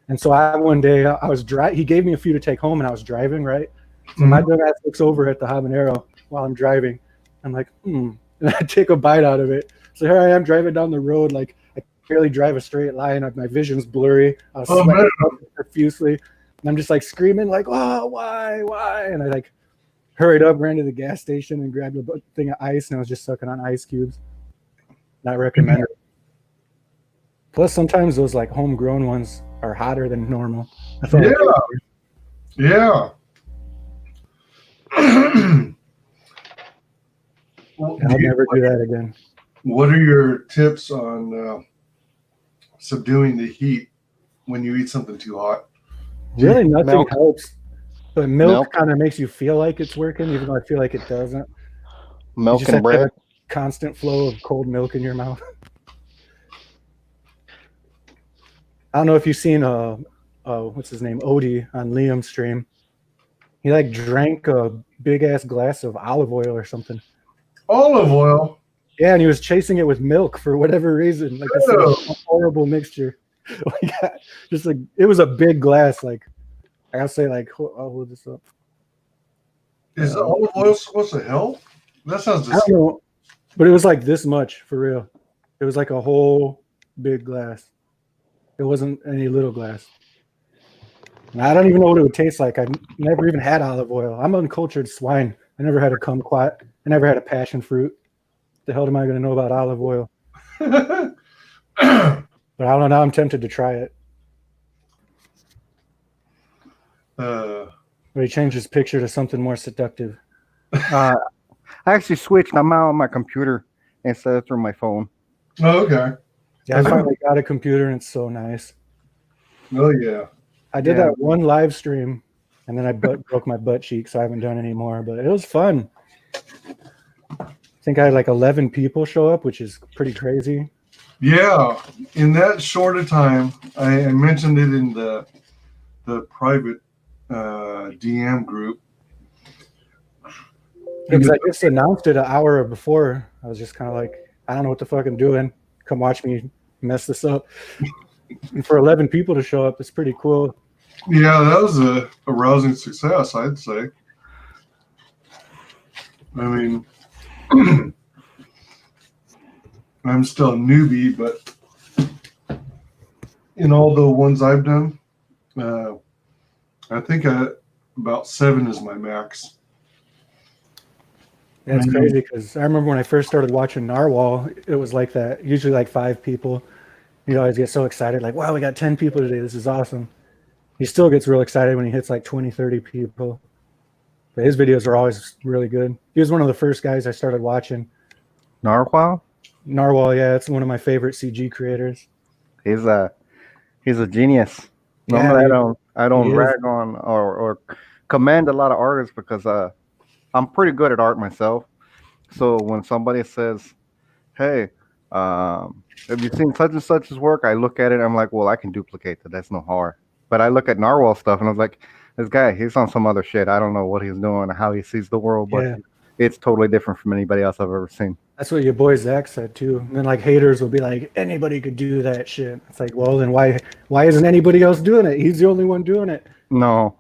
B: And so one day I was he gave me a few to take home, and I was driving, right? So my dumb ass looks over at the habanero while I'm driving. I'm like, and I take a bite out of it. So here I am driving down the road, like I barely drive a straight line. My vision's blurry. I was sweating profusely. And I'm just like screaming, like, oh, why? And I like hurried up, ran to the gas station and grabbed a thing of ice, and I was just sucking on ice cubes. Not recommended. Plus, sometimes those like homegrown ones are hotter than normal.
A: Yeah.
B: I'll never do that again.
A: What are your tips on subduing the heat when you eat something too hot?
B: Really, nothing helps. But milk kind of makes you feel like it's working, even though I feel like it doesn't.
C: Milk and bread.
B: Constant flow of cold milk in your mouth. I don't know if you've seen what's his name, Odie, on Liam's stream. He like drank a big ass glass of olive oil or something.
A: Olive oil?
B: Yeah, and he was chasing it with milk for whatever reason. Like it's a horrible mixture. Just like it was a big glass. Like I gotta say, like I'll hold this up.
A: Is olive oil supposed to help? That sounds
B: I don't know, but it was like this much for real. It was like a whole big glass. It wasn't any little glass. And I don't even know what it would taste like. I never even had olive oil. I'm uncultured swine. I never had a kumquat. I never had a passion fruit. The hell am I going to know about olive oil? But I don't know. Now I'm tempted to try it. But he changed his picture to something more seductive.
C: I actually switched. I'm out on my computer instead of through my phone.
A: Oh, okay.
B: Yeah, I finally got a computer, and it's so nice.
A: Oh, yeah.
B: I did that one live stream, and then I broke my butt cheek, so I haven't done any more. But it was fun. I think I had like 11 people show up, which is pretty crazy.
A: Yeah. In that short a time, I mentioned it in the private DM group.
B: Because I just announced it an hour before. I was just kind of like, I don't know what the fuck I'm doing. Come watch me mess this up. And for 11 people to show up, it's pretty cool.
A: Yeah, that was a rousing success, I'd say. I mean, I'm still a newbie, but in all the ones I've done, I think about 7 is my max.
B: Yeah, it's crazy because I remember when I first started watching Narwhal, it was like that. Usually like 5 people. You'd always get so excited, like, wow, we got 10 people today. This is awesome. He still gets real excited when he hits like 20, 30 people. But his videos are always really good. He was one of the first guys I started watching.
C: Narwhal?
B: Narwhal, yeah, it's one of my favorite CG creators.
C: He's a genius. Normally, I don't rag on or commend a lot of artists because I'm pretty good at art myself. So when somebody says, hey, have you seen such and such's work? I look at it, I'm like, well, I can duplicate that. That's no hard. But I look at Narwhal stuff and I was like, this guy, he's on some other shit. I don't know what he's doing or how he sees the world, but it's totally different from anybody else I've ever seen.
B: That's what your boy Zach said too. And then like haters will be like, anybody could do that shit. It's like, well, then why isn't anybody else doing it? He's the only one doing it.
C: No,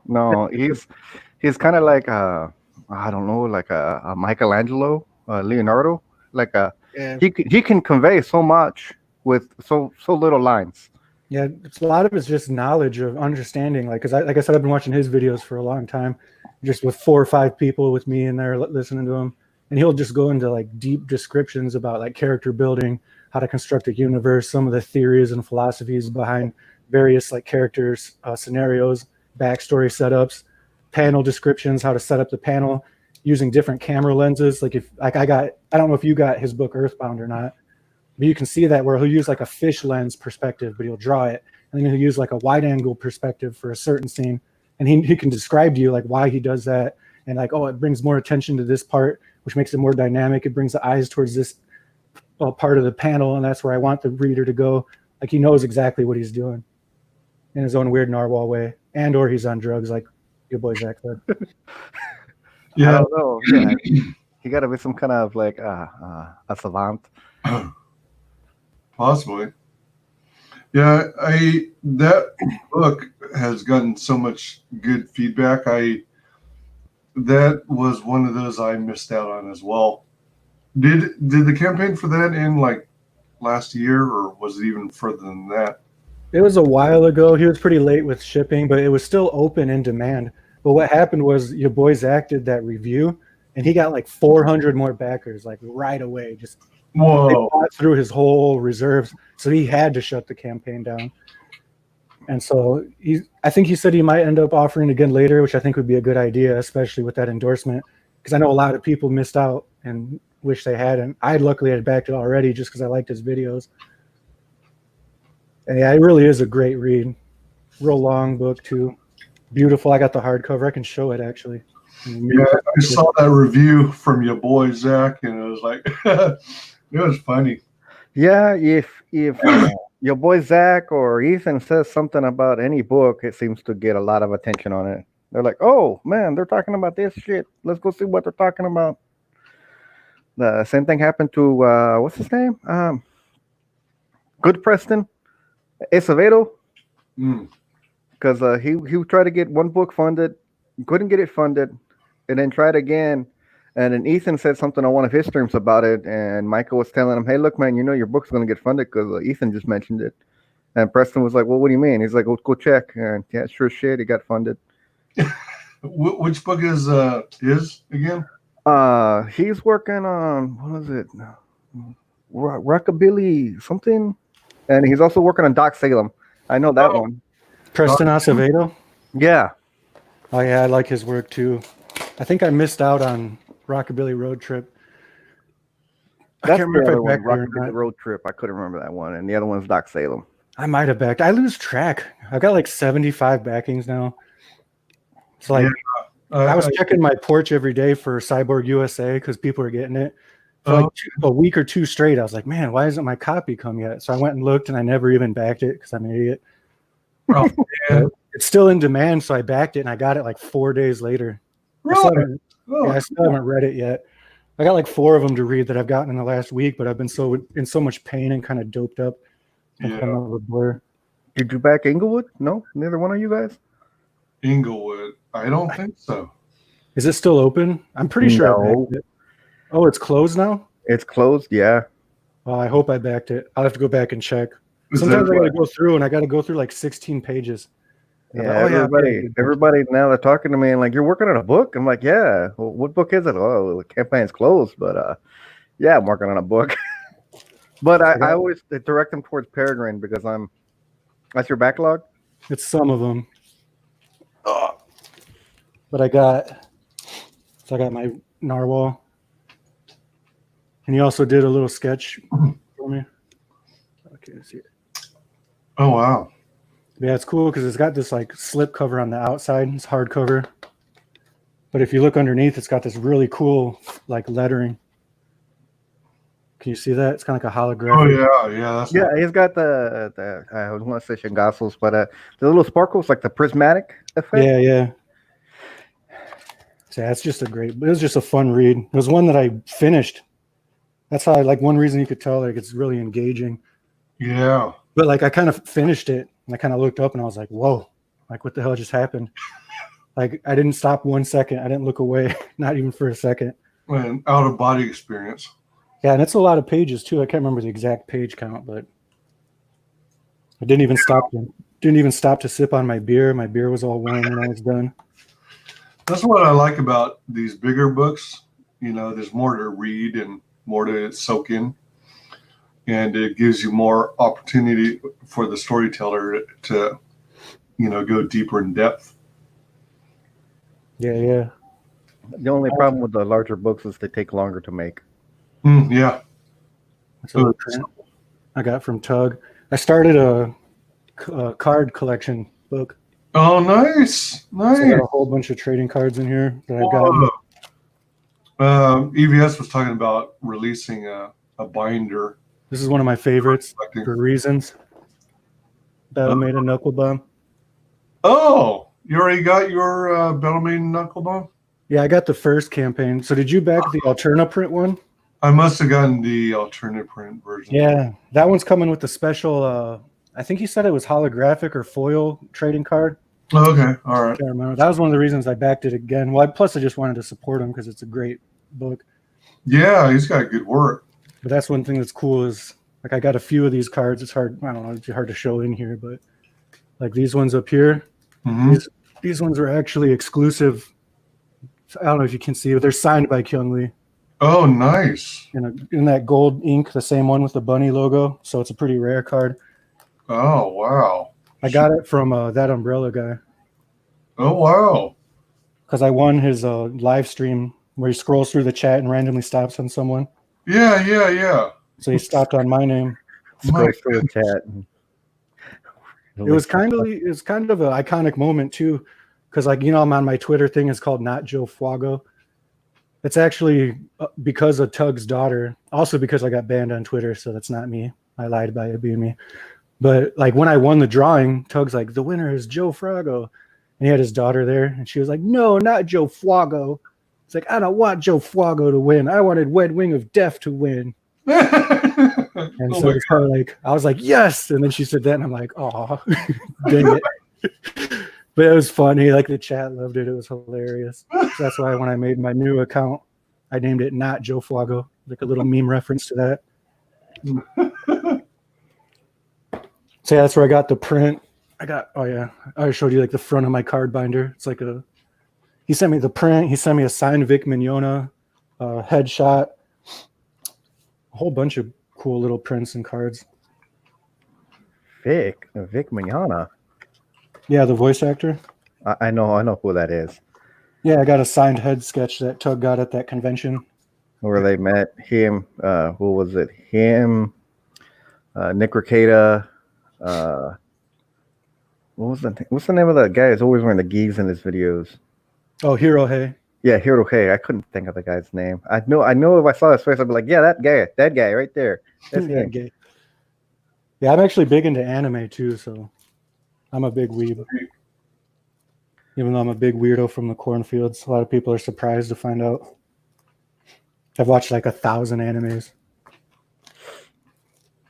C: he's kind of like I don't know, like a Michelangelo, Leonardo. Like he can convey so much with so little lines.
B: Yeah, a lot of it's just knowledge of understanding. Like, because like I said, I've been watching his videos for a long time, just with 4 or 5 people with me in there listening to him, and he'll just go into like deep descriptions about like character building, how to construct a universe, some of the theories and philosophies behind various like characters, scenarios, backstory setups, panel descriptions, how to set up the panel. using different camera lenses. Like I don't know if you got his book Earthbound or not, but you can see that where he'll use like a fish lens perspective, but he'll draw it, and then he'll use like a wide angle perspective for a certain scene, and he can describe to you like why he does that, and like, oh, it brings more attention to this part, which makes it more dynamic. It brings the eyes towards this part of the panel, and that's where I want the reader to go. Like he knows exactly what he's doing in his own weird narwhal way, and or he's on drugs, like your boy Zach said.
C: I don't know. Yeah, he got to be some kind of like a savant.
A: Possibly. Yeah, that book has gotten so much good feedback. That was one of those I missed out on as well. Did the campaign for that end like last year, or was it even further than that?
B: It was a while ago. He was pretty late with shipping, but it was still open in demand. But what happened was your boy Zach did that review, and he got like 400 more backers like right away. Just
A: Whoa!
B: they bought through his whole reserves, so he had to shut the campaign down. And so I think he said he might end up offering again later, which I think would be a good idea, especially with that endorsement, because I know a lot of people missed out and wish they hadn't. I luckily had backed it already just because I liked his videos. And yeah, it really is a great read. Real long book too. Beautiful. I got the hardcover. I can show it actually.
A: Yeah, I saw that review from your boy Zach, and it was like, it was funny.
C: Yeah, if your boy Zach or Ethan says something about any book, it seems to get a lot of attention on it. They're like, oh man, they're talking about this shit. Let's go see what they're talking about. The same thing happened to what's his name? Good Preston Acevedo. Because he tried to get one book funded, couldn't get it funded, and then tried again. And then Ethan said something on one of his streams about it, and Michael was telling him, hey, look, man, you know your book's going to get funded because Ethan just mentioned it. And Preston was like, well, what do you mean? He's like, well, go check. And yeah, sure shit, it got funded.
A: Which book is his again?
C: He's working on, what is it? Rockabilly something. And he's also working on Doc Salem. I know that one.
B: Preston Acevedo?
C: Yeah.
B: Oh, yeah, I like his work too. I think I missed out on Rockabilly Road Trip.
C: That's the other one, Rockabilly Road Trip. I couldn't remember that one. And the other one's Doc Salem.
B: I might have backed. I lose track. I've got like 75 backings now. It's like, I was checking my porch every day for Cyborg USA because people are getting it. For like a week or two straight, I was like, man, why hasn't my copy come yet? So I went and looked, and I never even backed it because I'm an idiot.
A: Oh, yeah.
B: It's still in demand, so I backed it, and I got it like 4 days later.
A: Really?
B: I still haven't read it yet. I got like 4 of them to read that I've gotten in the last week, but I've been in so much pain and kind of doped up.
A: Yeah.
C: Did you back Inglewood? No, neither one of you guys.
A: Inglewood? I don't think so.
B: Is it still open? I'm pretty sure I backed it. Oh, it's closed now?
C: It's closed, yeah.
B: Well, I hope I backed it. I'll have to go back and check. Sometimes I got to go through, and I got to go through like 16 pages.
C: Yeah, everybody now they're talking to me and like, you're working on a book? I'm like, yeah. Well, what book is it? Oh, the campaign's closed, but yeah, I'm working on a book. But I always direct them towards Peregrine because that's your backlog?
B: It's some of them. But I got my narwhal. And he also did a little sketch for me. Okay, let's see it.
A: Oh, wow.
B: Yeah, it's cool because it's got this like slip cover on the outside. It's hardcover. But if you look underneath, it's got this really cool like lettering. Can you see that? It's kind of like a holographic.
A: Oh, yeah.
C: He's got the I was going to say Shingasos, but the little sparkles, like the prismatic effect.
B: Yeah. So yeah, it's just it was just a fun read. It was one that I finished. That's how one reason you could tell like it's really engaging.
A: Yeah.
B: But like I kind of finished it and I kind of looked up and I was like, whoa, like what the hell just happened? Like I didn't stop 1 second. I didn't look away, not even for a second.
A: An out of body experience.
B: Yeah, and it's a lot of pages too. I can't remember the exact page count, but I didn't even stop to sip on my beer. My beer was all warm when I was done.
A: That's what I like about these bigger books. You know, there's more to read and more to soak in. And it gives you more opportunity for the storyteller to, go deeper in depth.
B: Yeah.
C: The only problem with the larger books is they take longer to make.
A: Yeah.
B: That's a print I got from Tug. I started a card collection book.
A: Oh, nice.
B: So I
A: Nice.
B: got a whole bunch of trading cards in here that I've gotten.
A: EVS was talking about releasing a binder.
B: This is one of my favorites for reasons. Battle Maiden Knuckle Bomb.
A: Oh, you already got your Battle Maiden Knuckle Bomb?
B: Yeah, I got the first campaign. So did you back the Alterna print one?
A: I must have gotten the alternate print version.
B: Yeah, that one's coming with the special. I think he said it was holographic or foil trading card.
A: Okay, all right.
B: I can't remember. That was one of the reasons I backed it again. Well, plus I just wanted to support him because it's a great book.
A: Yeah, he's got good work.
B: But that's one thing that's cool is like I got a few of these cards. It's hard. I don't know. It's hard to show in here, but like these ones up here, these ones are actually exclusive. I don't know if you can see, but they're signed by Kyung Lee.
A: Oh, nice.
B: In that gold ink, the same one with the bunny logo. So it's a pretty rare card.
A: Oh, wow.
B: I got it from that umbrella guy.
A: Oh, wow.
B: Because I won his live stream where he scrolls through the chat and randomly stops on someone.
A: Yeah.
B: So he stopped on my name.
C: Scroll through the chat.
B: It was kind of an iconic moment too, because like I'm on my Twitter thing. It's called Not Joe Fuago. It's actually because of Tug's daughter. Also because I got banned on Twitter, so that's not me. I lied by it being me. But like when I won the drawing, Tug's like, the winner is Joe Fuago, and he had his daughter there, and she was like, no, not Joe Fuago. It's like, I don't want Joe Fuago to win. I wanted Wed Wing of Death to win. And so it's kind of like, I was like, yes. And then she said that, and I'm like, oh, dang it. But it was funny. Like the chat loved it. It was hilarious. So that's why when I made my new account, I named it Not Joe Fuago, like a little meme reference to that. So yeah, that's where I got the print. I showed you like the front of my card binder. It's like he sent me the print. He sent me a signed Vic Mignogna headshot, a whole bunch of cool little prints and cards.
C: Vic Mignogna.
B: Yeah, the voice actor.
C: I know who that is.
B: Yeah, I got a signed head sketch that Tug got at that convention.
C: Where they met him, who was it? Him, Nick Ricada, what's the name of that guy who's always wearing the geese in his videos? Oh,
B: Hiro Hey.
C: Yeah, Hiro Hey. I couldn't think of the guy's name. I know if I saw his face, I'd be like, yeah, that guy right there. That's him.
B: Yeah, I'm actually big into anime too, so I'm a big weeb. Even though I'm a big weirdo from the cornfields, a lot of people are surprised to find out. I've watched like 1,000 animes.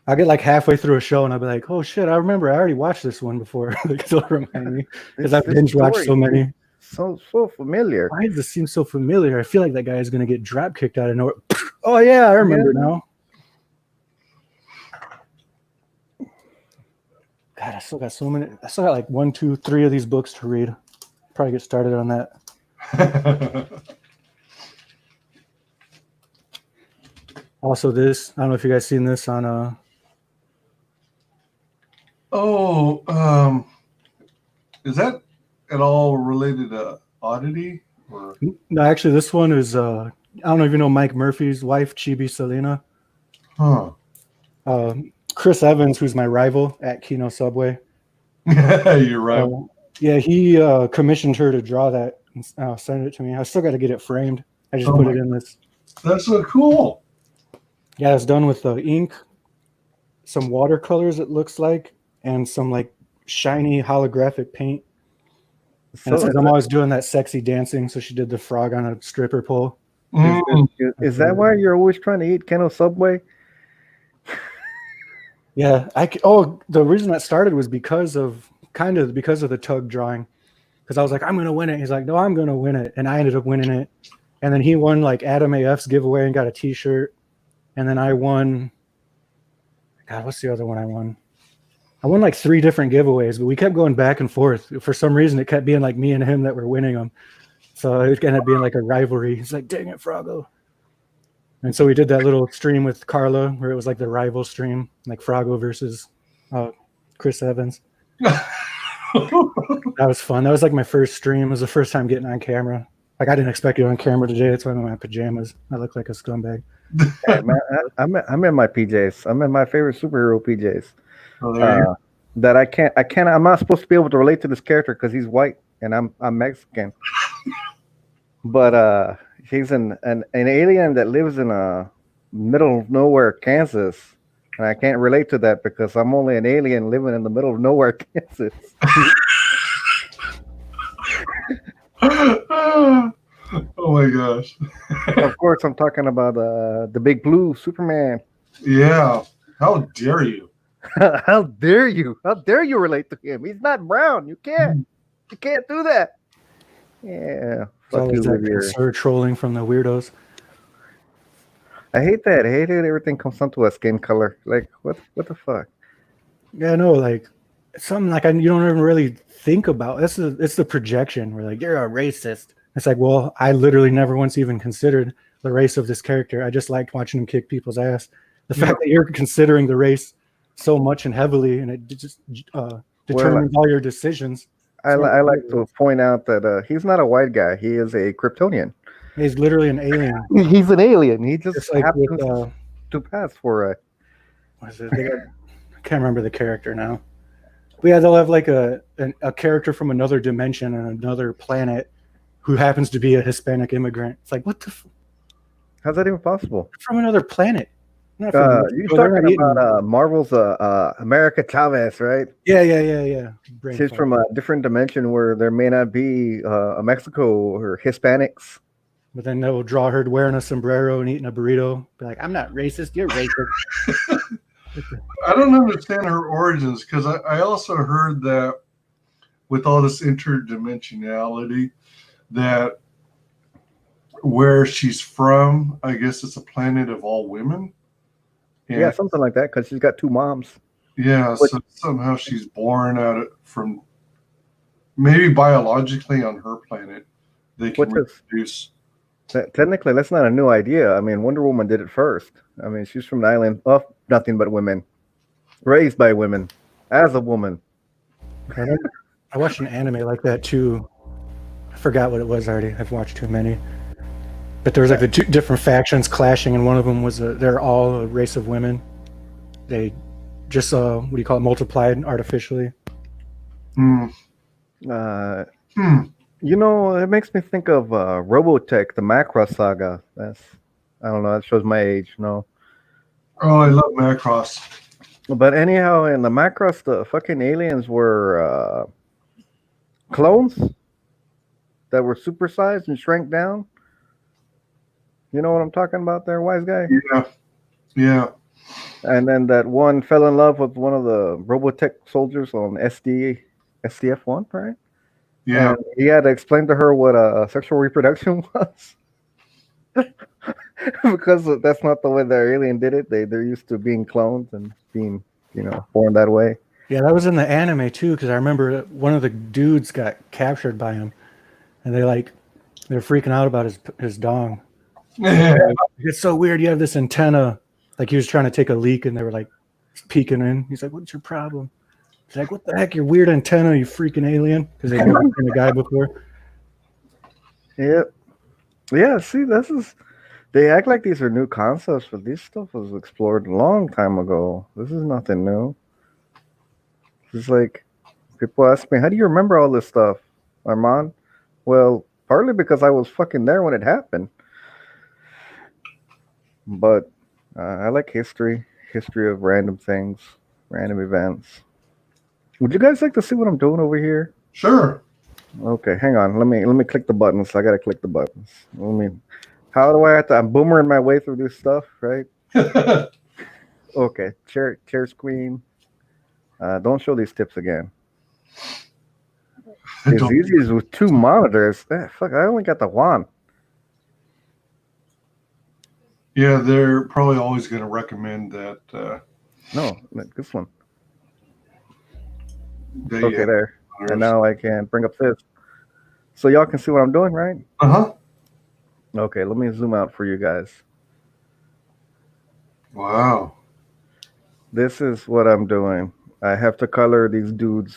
B: I'll get like halfway through a show and I'll be like, oh shit, I remember I already watched this one before. Like, it'll remind me. Because I've binge watched so many.
C: So familiar.
B: Why does this seem so familiar? I feel like that guy is going to get drop kicked out of nowhere. Oh yeah, I remember now. God, I still got so many. I still got like 1, 2, 3 of these books to read. Probably get started on that. Also, this, I don't know if you guys seen this on
A: is that at all related to Oddity? Or?
B: No, actually, this one is I don't know if you know Mike Murphy's wife, Chibi Selena. Chris Evans, who's my rival at Kino Subway.
A: You're right.
B: Yeah, he commissioned her to draw that and send it to me. I still got to get it framed. I just put it in this.
A: That's so cool.
B: Yeah, it's done with ink, some watercolors, it looks like, and some like shiny holographic paint. And it says I'm always doing that sexy dancing, so she did the frog on a stripper pole.
C: Is that why you're always trying to eat Keno Subway?
B: Yeah, the reason that started was because of the Tug drawing. Because I was like, I'm gonna win it. He's like, no, I'm gonna win it, and I ended up winning it. And then he won like Adam AF's giveaway and got a T-shirt. And then I won. God, what's the other one I won? I won like 3 different giveaways, but we kept going back and forth. For some reason, it kept being like me and him that were winning them. So it ended up being like a rivalry. He's like, dang it, Froggo. And so we did that little stream with Carla where it was like the rival stream, like Froggo versus Chris Evans. That was fun. That was like my first stream. It was the first time getting on camera. Like I didn't expect you on camera today. That's why I'm in my pajamas. I look like a scumbag.
C: Hey, man, I'm in my PJs. I'm in my favorite superhero PJs.
A: Oh, there you go.
C: That I can't. I'm not supposed to be able to relate to this character because he's white and I'm Mexican. But he's an alien that lives in a middle of nowhere, Kansas, and I can't relate to that because I'm only an alien living in the middle of nowhere, Kansas.
A: Oh my gosh.
C: Of course, I'm talking about the Big Blue Superman.
A: Yeah. How dare you?
C: How dare you? How dare you relate to him? He's not brown. You can't. You can't do that. Yeah.
B: It's always that absurd trolling from the weirdos.
C: I hate that. I hate it. Everything comes down to a skin color. Like what the fuck?
B: Yeah, no, like it's something like you don't even really think about. It's the projection. We're like, you're a racist. It's like, well, I literally never once even considered the race of this character. I just liked watching him kick people's ass. The fact that you're considering the race so much and heavily, and it just determines all your decisions.
C: I like to point out that he's not a white guy. He is a Kryptonian.
B: He's literally an alien.
C: He's an alien. He just
B: like
C: happens to pass for a.
B: What is it? I can't remember the character now. But yeah, they'll have like a character from another dimension and another planet who happens to be a Hispanic immigrant. It's like, what the?
C: How's that even possible?
B: From another planet.
C: You're talking about Marvel's America Chavez, right?
B: Yeah.
C: She's from a different dimension where there may not be a Mexico or Hispanics.
B: But then they'll draw her wearing a sombrero and eating a burrito. Be like, I'm not racist. You're racist.
A: I don't understand her origins because I also heard that with all this interdimensionality, that where she's from, I guess it's a planet of all women.
C: And yeah, something like that, because she's got two moms.
A: Yeah, so somehow she's born from maybe biologically on her planet. They can reproduce.
C: Technically, that's not a new idea. I mean, Wonder Woman did it first. I mean, she's from an island of nothing but women, raised by women, as a woman.
B: I watched an anime like that too. I forgot what it was already. I've watched too many. But there was like the two different factions clashing, and one of them was they're all a race of women. They just multiplied artificially.
C: You know, it makes me think of Robotech, the Macross saga. I don't know. That shows my age. No.
A: Oh, I love Macross.
C: But anyhow, in the Macross, the fucking aliens were clones that were supersized and shrank down. You know what I'm talking about there, wise guy?
A: Yeah.
C: And then that one fell in love with one of the Robotech soldiers on SDF-1, right?
A: Yeah.
C: And he had to explain to her what a sexual reproduction was. Because that's not the way their alien did it. They're used to being cloned and being, born that way.
B: Yeah, that was in the anime too, because I remember one of the dudes got captured by him, and they're freaking out about his dong. It's so weird. You have this antenna. Like he was trying to take a leak, and they were like peeking in. He's like, "What's your problem?" He's like, "What the heck? Your weird antenna, you freaking alien!" Because they've never seen a guy before.
C: Yeah. See, they act like these are new concepts, but this stuff was explored a long time ago. This is nothing new. It's like people ask me, "How do you remember all this stuff, Armand?" Well, partly because I was fucking there when it happened. But I like history of random things, random events. Would you guys like to see what I'm doing over here?
A: Sure.
C: Okay, hang on. Let me click the buttons. I gotta click the buttons. How do I have to? I'm boomering my way through this stuff, right? Okay, share screen. Don't show these tips again. It's easy with two monitors. Fuck, I only got the one.
A: Yeah, they're probably always going to recommend that.
C: No, this one. Okay, there. And now I can bring up this. So y'all can see what I'm doing, right?
A: Uh-huh.
C: Okay, let me zoom out for you guys.
A: Wow.
C: This is what I'm doing. I have to color these dudes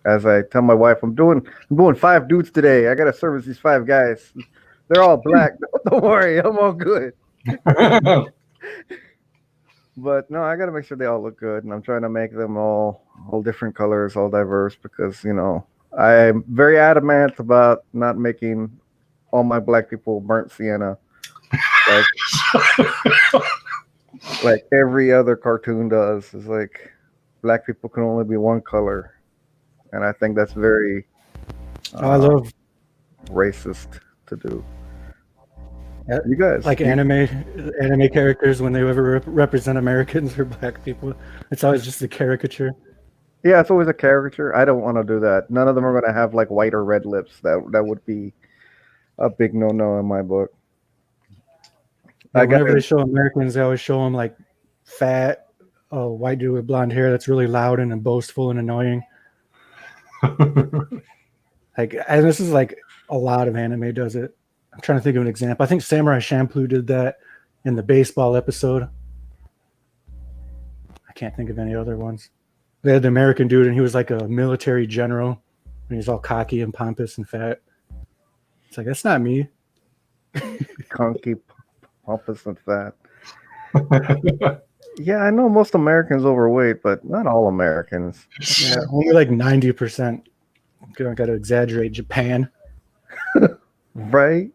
C: As I tell my wife, I'm doing 5 dudes today. I gotta service these 5 guys. They're all black. Don't worry, I'm all good. But no, I gotta make sure they all look good, and I'm trying to make them all different colors, all diverse, because I'm very adamant about not making all my black people burnt sienna, like every other cartoon does. It's like black people can only be one color, and I think that's very
B: I love
C: racist to do.
B: Yeah,
C: You guys
B: like anime characters when they ever represent Americans or black people. It's always just a caricature.
C: Yeah, it's always a caricature. I don't want to do that. None of them are going to have like white or red lips. That would be a big no-no in my book.
B: Yeah, whenever they show Americans, they always show them like fat, white dude with blonde hair that's really loud and boastful and annoying. And this is like a lot of anime does it. I'm trying to think of an example. I think Samurai Champloo did that in the baseball episode. I can't think of any other ones. They had the American dude, and he was like a military general, and he was all cocky and pompous and fat. It's like, that's not me.
C: Conky, pompous, and fat. Yeah, I know most Americans overweight, but not all Americans.
B: Yeah, only like 90%. You got to exaggerate. Japan.
C: Right?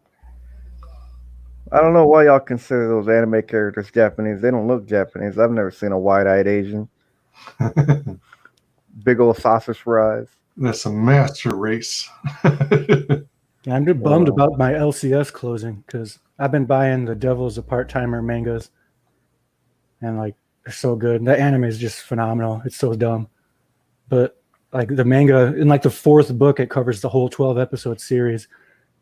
C: I don't know why y'all consider those anime characters Japanese. They don't look Japanese. I've never seen a wide-eyed Asian. Big old sausage fries.
A: That's a master race.
B: Yeah, I'm just bummed about my LCS closing because I've been buying the Devil's a Part-Timer mangas, and like they're so good. The anime is just phenomenal. It's so dumb, but like the manga in like the 4th book, it covers the whole 12-episode series.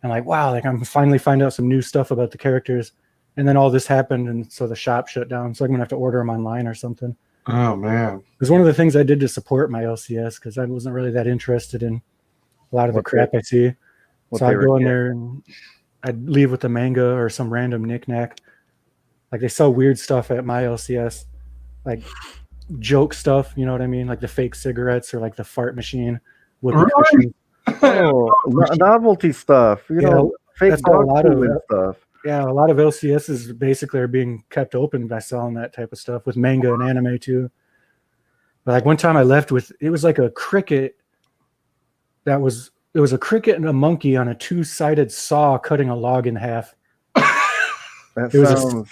B: And like, wow, like I'm finally finding out some new stuff about the characters, and then all this happened, and so the shop shut down. So I'm gonna have to order them online or something.
A: Oh man,
B: it was one of the things I did to support my LCS because I wasn't really that interested in a lot of the crap I see. So I'd go in there and I'd leave with the manga or some random knickknack. Like they sell weird stuff at my LCS, like joke stuff. You know what I mean? Like the fake cigarettes or like the fart machine with the cushions.
C: Oh, novelty stuff. You know, fake
B: that's a lot of
C: stuff.
B: Yeah, a lot of LCSs basically are being kept open by selling that type of stuff with manga and anime too. But like one time I left with, it was like a cricket it was a cricket and a monkey on a 2-sided saw cutting a log in half.
C: That sounds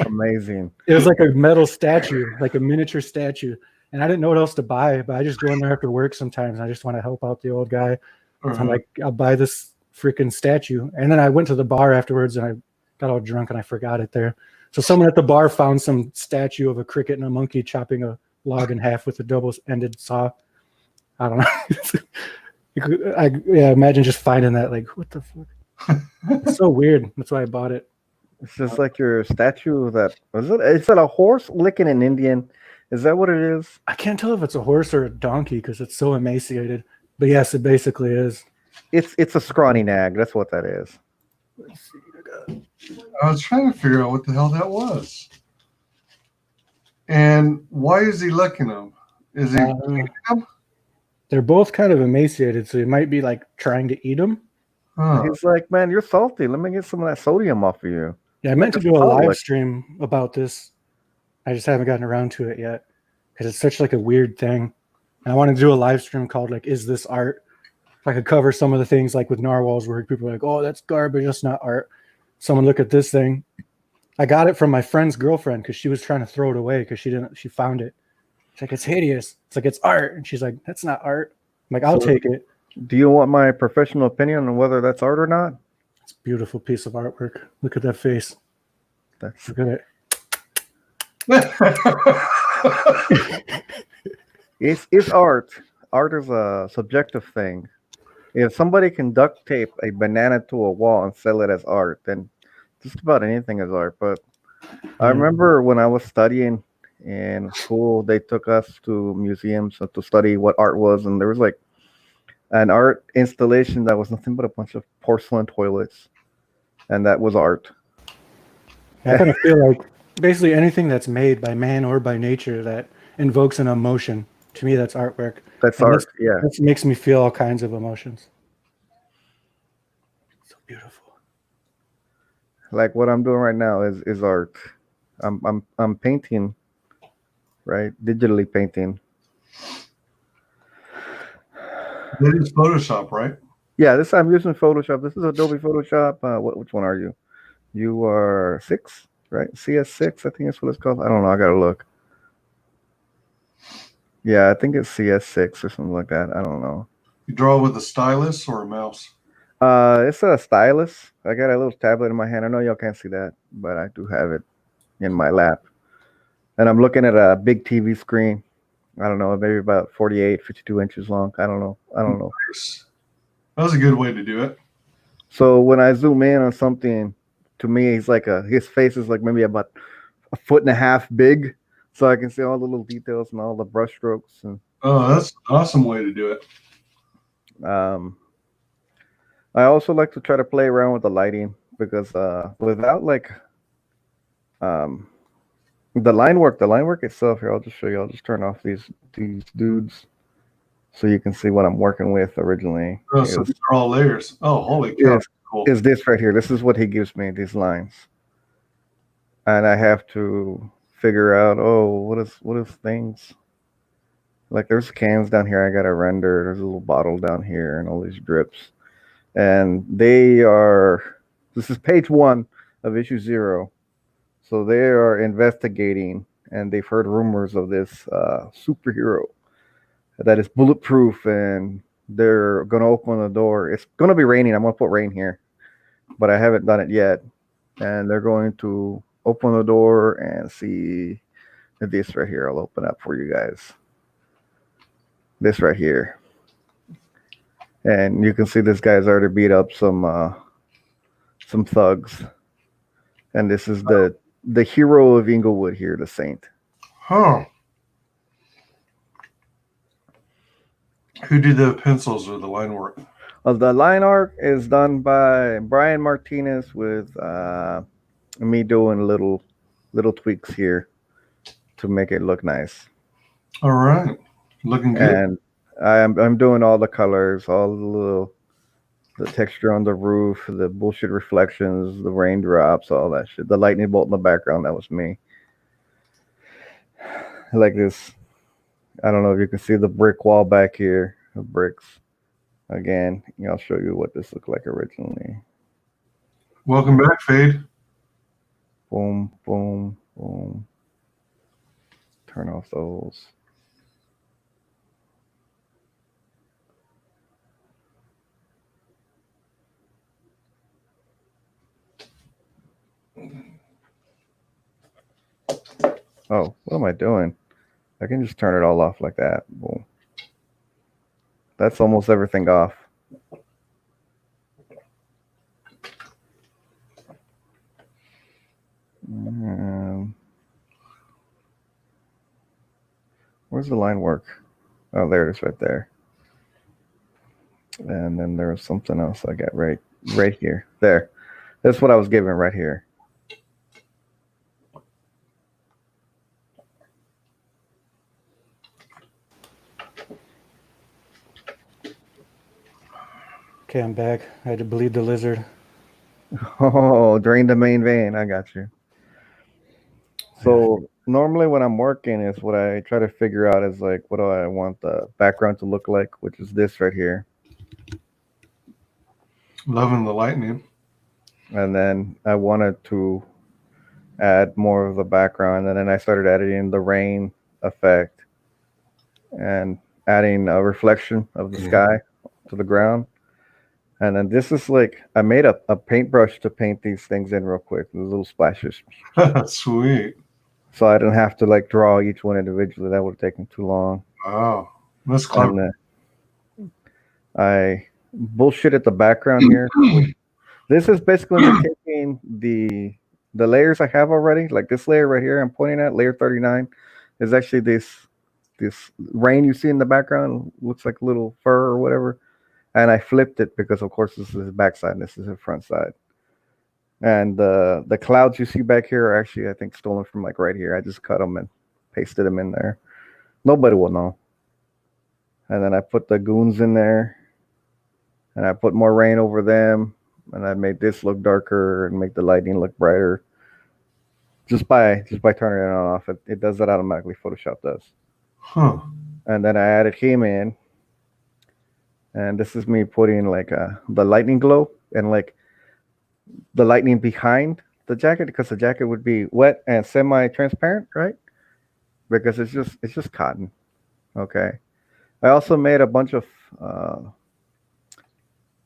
C: amazing. It
B: was like a metal statue, like a miniature statue. And I didn't know what else to buy, but I just go in there after work sometimes. And I just want to help out the old guy. So I'm like, I'll buy this freaking statue. And then I went to the bar afterwards and I got all drunk and I forgot it there. So someone at the bar found some statue of a cricket and a monkey chopping a log in half with a double-ended saw. I don't know. Imagine just finding that. Like, what the fuck? It's so weird. That's why I bought it.
C: It's just like your statue that was it? Is it a horse licking an Indian? Is that what it is?
B: I can't tell if it's a horse or a donkey because it's so emaciated. But yes, it basically is.
C: It's a scrawny nag. That's what that is.
A: I was trying to figure out what the hell that was. And why is he licking them? Is he licking them?
B: They're both kind of emaciated, so he might be like trying to eat them.
C: He's like, man, you're salty. Let me get some of that sodium off of you.
B: Yeah, I meant to do a live stream about this. I just haven't gotten around to it yet because it's such like a weird thing. And I want to do a live stream called like, "Is this art?" If I could cover some of the things like with narwhals where people are like, "Oh, that's garbage. That's not art." Someone look at this thing. I got it from my friend's girlfriend because she was trying to throw it away because she found it. She's like, "It's hideous." It's like, "It's art." And she's like, "That's not art." I'm like, "I'll take it."
C: Do you want my professional opinion on whether that's art or not?
B: It's a beautiful piece of artwork. Look at that face. Look at it.
C: It's art. Art is a subjective thing. If somebody can duct tape a banana to a wall and sell it as art, then just about anything is art. But I remember when I was studying in school, they took us to museums to study what art was, and there was like an art installation that was nothing but a bunch of porcelain toilets, and that was art.
B: I kind of feel like basically anything that's made by man or by nature that invokes an emotion, to me, that's artwork.
C: That's
B: And
C: art. Yeah.
B: this makes me feel all kinds of emotions. So beautiful.
C: Like what I'm doing right now is art. I'm painting, right? Digitally painting.
A: That is Photoshop, right?
C: Yeah, this I'm using Photoshop. This is Adobe Photoshop. Which one are you? You are 6, right? CS6, I think that's what it's called. I don't know. I gotta look. Yeah, I think it's CS6 or something like that. I don't know.
A: You draw with a stylus or a mouse?
C: It's a stylus. I got a little tablet in my hand. I know y'all can't see that, but I do have it in my lap. And I'm looking at a big TV screen. I don't know, maybe about 48, 52 inches long. I don't know.
A: Nice. That was a good way to do it.
C: So when I zoom in on something, to me, his face is like maybe about a foot and a half big, so I can see all the little details and all the brush strokes. And
A: Oh, that's an awesome way to do it.
C: I also like to try to play around with the lighting because without um, the line work itself, here I'll just show you. I'll just turn off these dudes so you can see what I'm working with originally.
A: Oh, so these are all layers. Oh, holy cow! Cool.
C: Is this right here? This is what he gives me, these lines, and I have to figure out. Oh, what is things like? There's cans down here I gotta render. There's a little bottle down here, and all these drips, and they are. This is page 1 of issue 0. So they are investigating, and they've heard rumors of this superhero that is bulletproof, and they're gonna open the door. It's gonna be raining. I'm gonna put rain here, but I haven't done it yet. And they're going to open the door and see this right here. I'll open up for you guys. This right here, and you can see this guy's already beat up some thugs, and this is the hero of Inglewood here, the Saint.
A: Huh. Who did the pencils or the line work?
C: The line art is done by Brian Martinez with me doing little tweaks here to make it look nice.
A: All right, looking good.
C: And I'm doing all the colors, the texture on the roof, the bullshit reflections, the raindrops, all that shit. The lightning bolt in the background, that was me. Like this. I don't know if you can see the brick wall back here, the bricks. Again, I'll show you what this looked like originally.
A: Welcome back, Fade.
C: Boom, boom, boom. Turn off those. Oh, what am I doing? I can just turn it all off like that. Boom. That's almost everything off. Where's the line work? Oh, there it is right there. And then there was something else I got right here. There. That's what I was given right here.
B: Okay, I'm back. I had to bleed the lizard.
C: Oh, drain the main vein. I got you. So normally when I'm working is what I try to figure out is like, what do I want the background to look like, which is this right here.
A: Loving the lightning.
C: And then I wanted to add more of the background, and then I started adding the rain effect and adding a reflection of the sky to the ground. And then this is like, I made a paintbrush to paint these things in real quick, these little splashes.
A: Sweet.
C: So I didn't have to like draw each one individually. That would have taken too long.
A: Wow. That's clever.
C: And, I bullshit at the background here. This is basically taking the layers I have already, like this layer right here I'm pointing at, layer 39, is actually this rain you see in the background. Looks like a little fur or whatever. And I flipped it because, of course, this is his backside and this is his front side. And the clouds you see back here are actually, I think, stolen from like right here. I just cut them and pasted them in there. Nobody will know. And then I put the goons in there, and I put more rain over them, and I made this look darker and make the lighting look brighter. Just by turning it on and off, it does that automatically. Photoshop does.
A: Huh.
C: And then I added him in, and this is me putting like the lightning glow and like the lightning behind the jacket, because the jacket would be wet and semi-transparent, right? Because it's just cotton. Okay. I also made a bunch of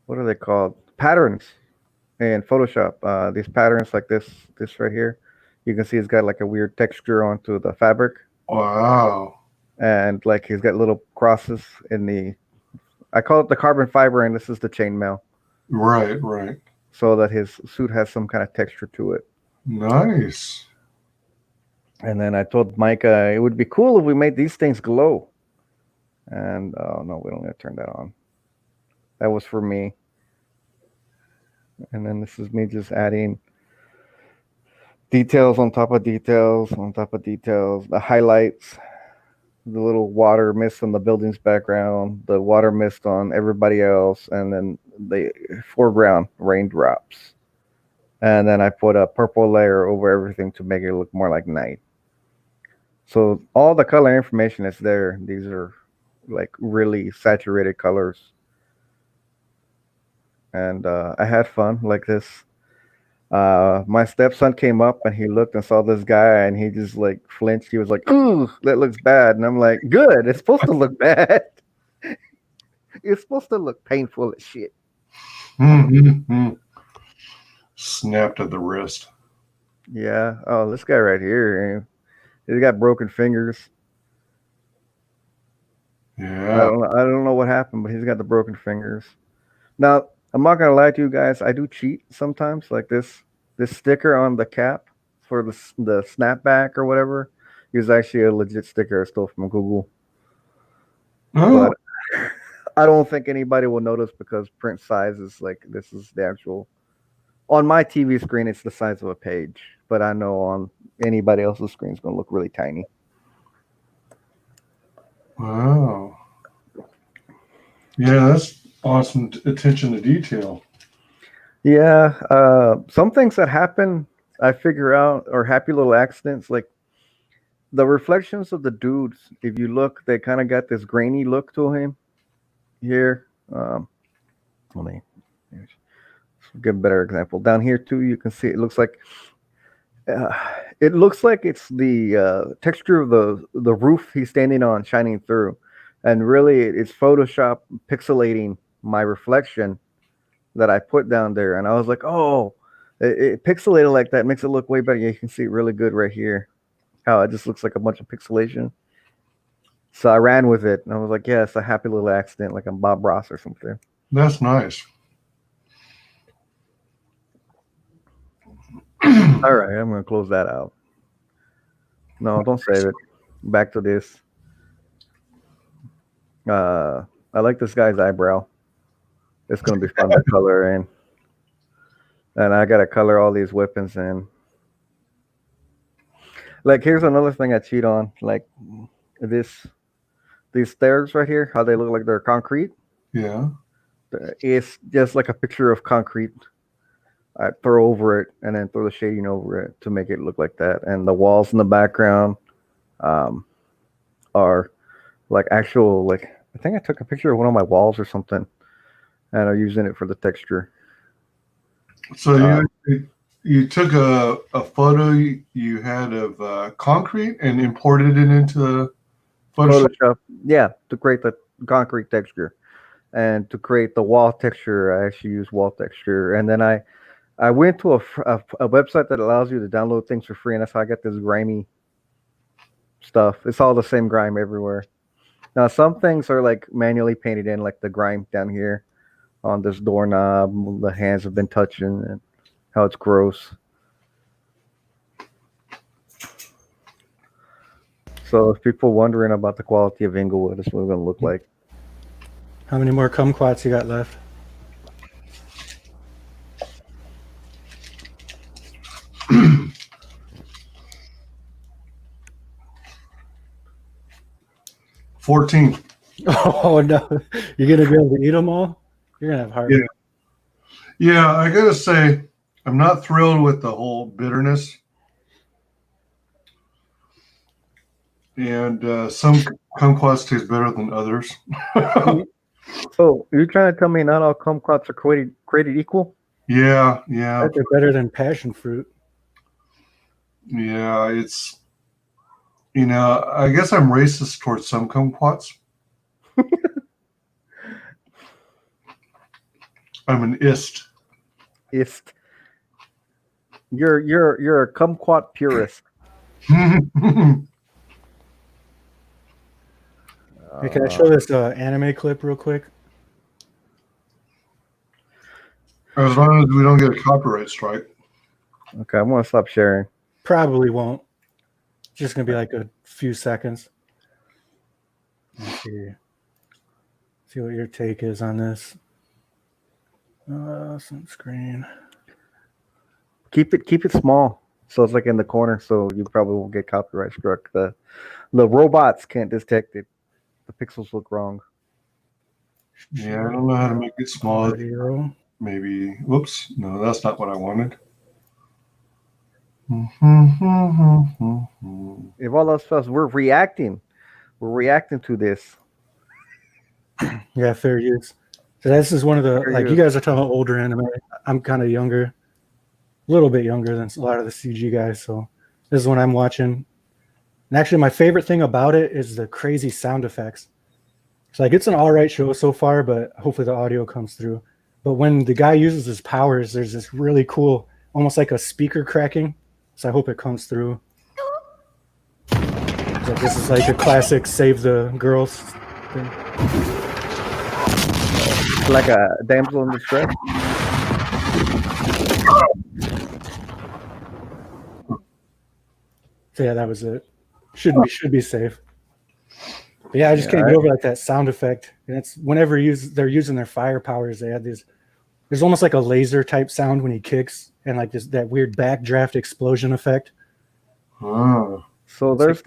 C: what are they called? Patterns in Photoshop. These patterns like this right here. You can see it's got like a weird texture onto the fabric.
A: Wow.
C: And like he's got little crosses in the, I call it the carbon fiber, and this is the chainmail.
A: Right, right.
C: So that his suit has some kind of texture to it.
A: Nice.
C: And then I told Micah it would be cool if we made these things glow. And oh no, we don't need to turn that on. That was for me. And then this is me just adding details on top of details on top of details. The highlights, the little water mist on the building's background, the water mist on everybody else, and then the foreground raindrops. And then I put a purple layer over everything to make it look more like night. So all the color information is there. These are like really saturated colors. And I had fun like this. My stepson came up and he looked and saw this guy and he just like flinched. He was like, "Ooh, that looks bad." And I'm like, "Good. It's supposed to look bad. It's supposed to look painful as shit."
A: Mm-hmm. Snapped at the wrist.
C: Yeah. Oh, this guy right here, he's got broken fingers.
A: Yeah.
C: I don't know what happened, but he's got the broken fingers. Now, I'm not gonna lie to you guys. I do cheat sometimes. Like this sticker on the cap for the snapback or whatever is actually a legit sticker I stole from Google.
A: Oh.
C: But I don't think anybody will notice because print size is like this is the actual. On my TV screen, it's the size of a page, but I know on anybody else's screen, it's gonna look really tiny.
A: Wow. Yeah, that's awesome attention to detail.
C: Yeah, some things that happen, I figure out, are happy little accidents. Like the reflections of the dudes, if you look, they kind of got this grainy look to him here. Let me give a better example. Down here too, you can see it looks like it's the texture of the roof he's standing on shining through, and really it's Photoshop pixelating my reflection that I put down there. And I was like, oh, it pixelated like that makes it look way better. Yeah, you can see it really good right here. How it just looks like a bunch of pixelation. So I ran with it, and I was like, yeah, it's a happy little accident, like I'm Bob Ross or something.
A: That's nice.
C: All right, I'm gonna close that out. No, don't save it. Back to this. I like this guy's eyebrow. It's gonna be fun to color in. And I gotta color all these weapons in. Like here's another thing I cheat on. Like these stairs right here, how they look like they're concrete.
A: Yeah.
C: It's just like a picture of concrete. I throw over it and then throw the shading over it to make it look like that. And the walls in the background are like actual, like I think I took a picture of one of my walls or something, and I'm using it for the texture.
A: So you took a photo you had of concrete and imported it into Photoshop.
C: Yeah, to create the concrete texture. And to create the wall texture, I actually use wall texture. And then I went to a website that allows you to download things for free, and that's how I got this grimy stuff. It's all the same grime everywhere. Now, some things are like manually painted in, like the grime down here on this doorknob. The hands have been touching, and how it's gross. So if people wondering about the quality of Inglewood, that's what it's going to look like.
B: How many more kumquats you got left?
A: $14.
B: Oh no, you're gonna be able to eat them all? You're gonna have heartburn.
A: Yeah, I gotta say, I'm not thrilled with the whole bitterness. And some kumquats taste better than others.
C: So you're trying to tell me not all kumquats are created equal?
A: Yeah,
B: Bet they're better than passion fruit.
A: yeah. It's I guess I'm racist towards some kumquats. I'm an ist.
C: Ist. You're a kumquat purist.
B: Hey, can I show this anime clip real quick?
A: As long as we don't get a copyright strike.
C: Okay, I'm gonna stop sharing.
B: Probably won't. It's just gonna be like a few seconds. Let's see what your take is on this. Some screen.
C: Keep it small, so it's like in the corner, so you probably won't get copyright struck. The robots can't detect it. The pixels look wrong.
A: Yeah, I don't know how to make it smaller.
B: Audio.
A: Maybe. Whoops. No, that's not what I wanted.
C: If all else fails, we're reacting. We're reacting to this.
B: Yeah, fair use. So this is one of the you guys are talking about older anime. I'm kind of younger, a little bit younger than a lot of the CG guys. So this is what I'm watching. And actually, my favorite thing about it is the crazy sound effects. It's like it's an all right show so far, but hopefully the audio comes through. But when the guy uses his powers, there's this really cool, almost like a speaker cracking. So I hope it comes through. So this is like a classic save the girls thing.
C: Like a damsel in distress.
B: So yeah, that was it. Should be safe. But yeah, I just can't get over like that sound effect. And it's whenever they're using their fire powers, they had these. There's almost like a laser type sound when he kicks, and like that weird backdraft explosion effect.
A: Oh.
C: So there's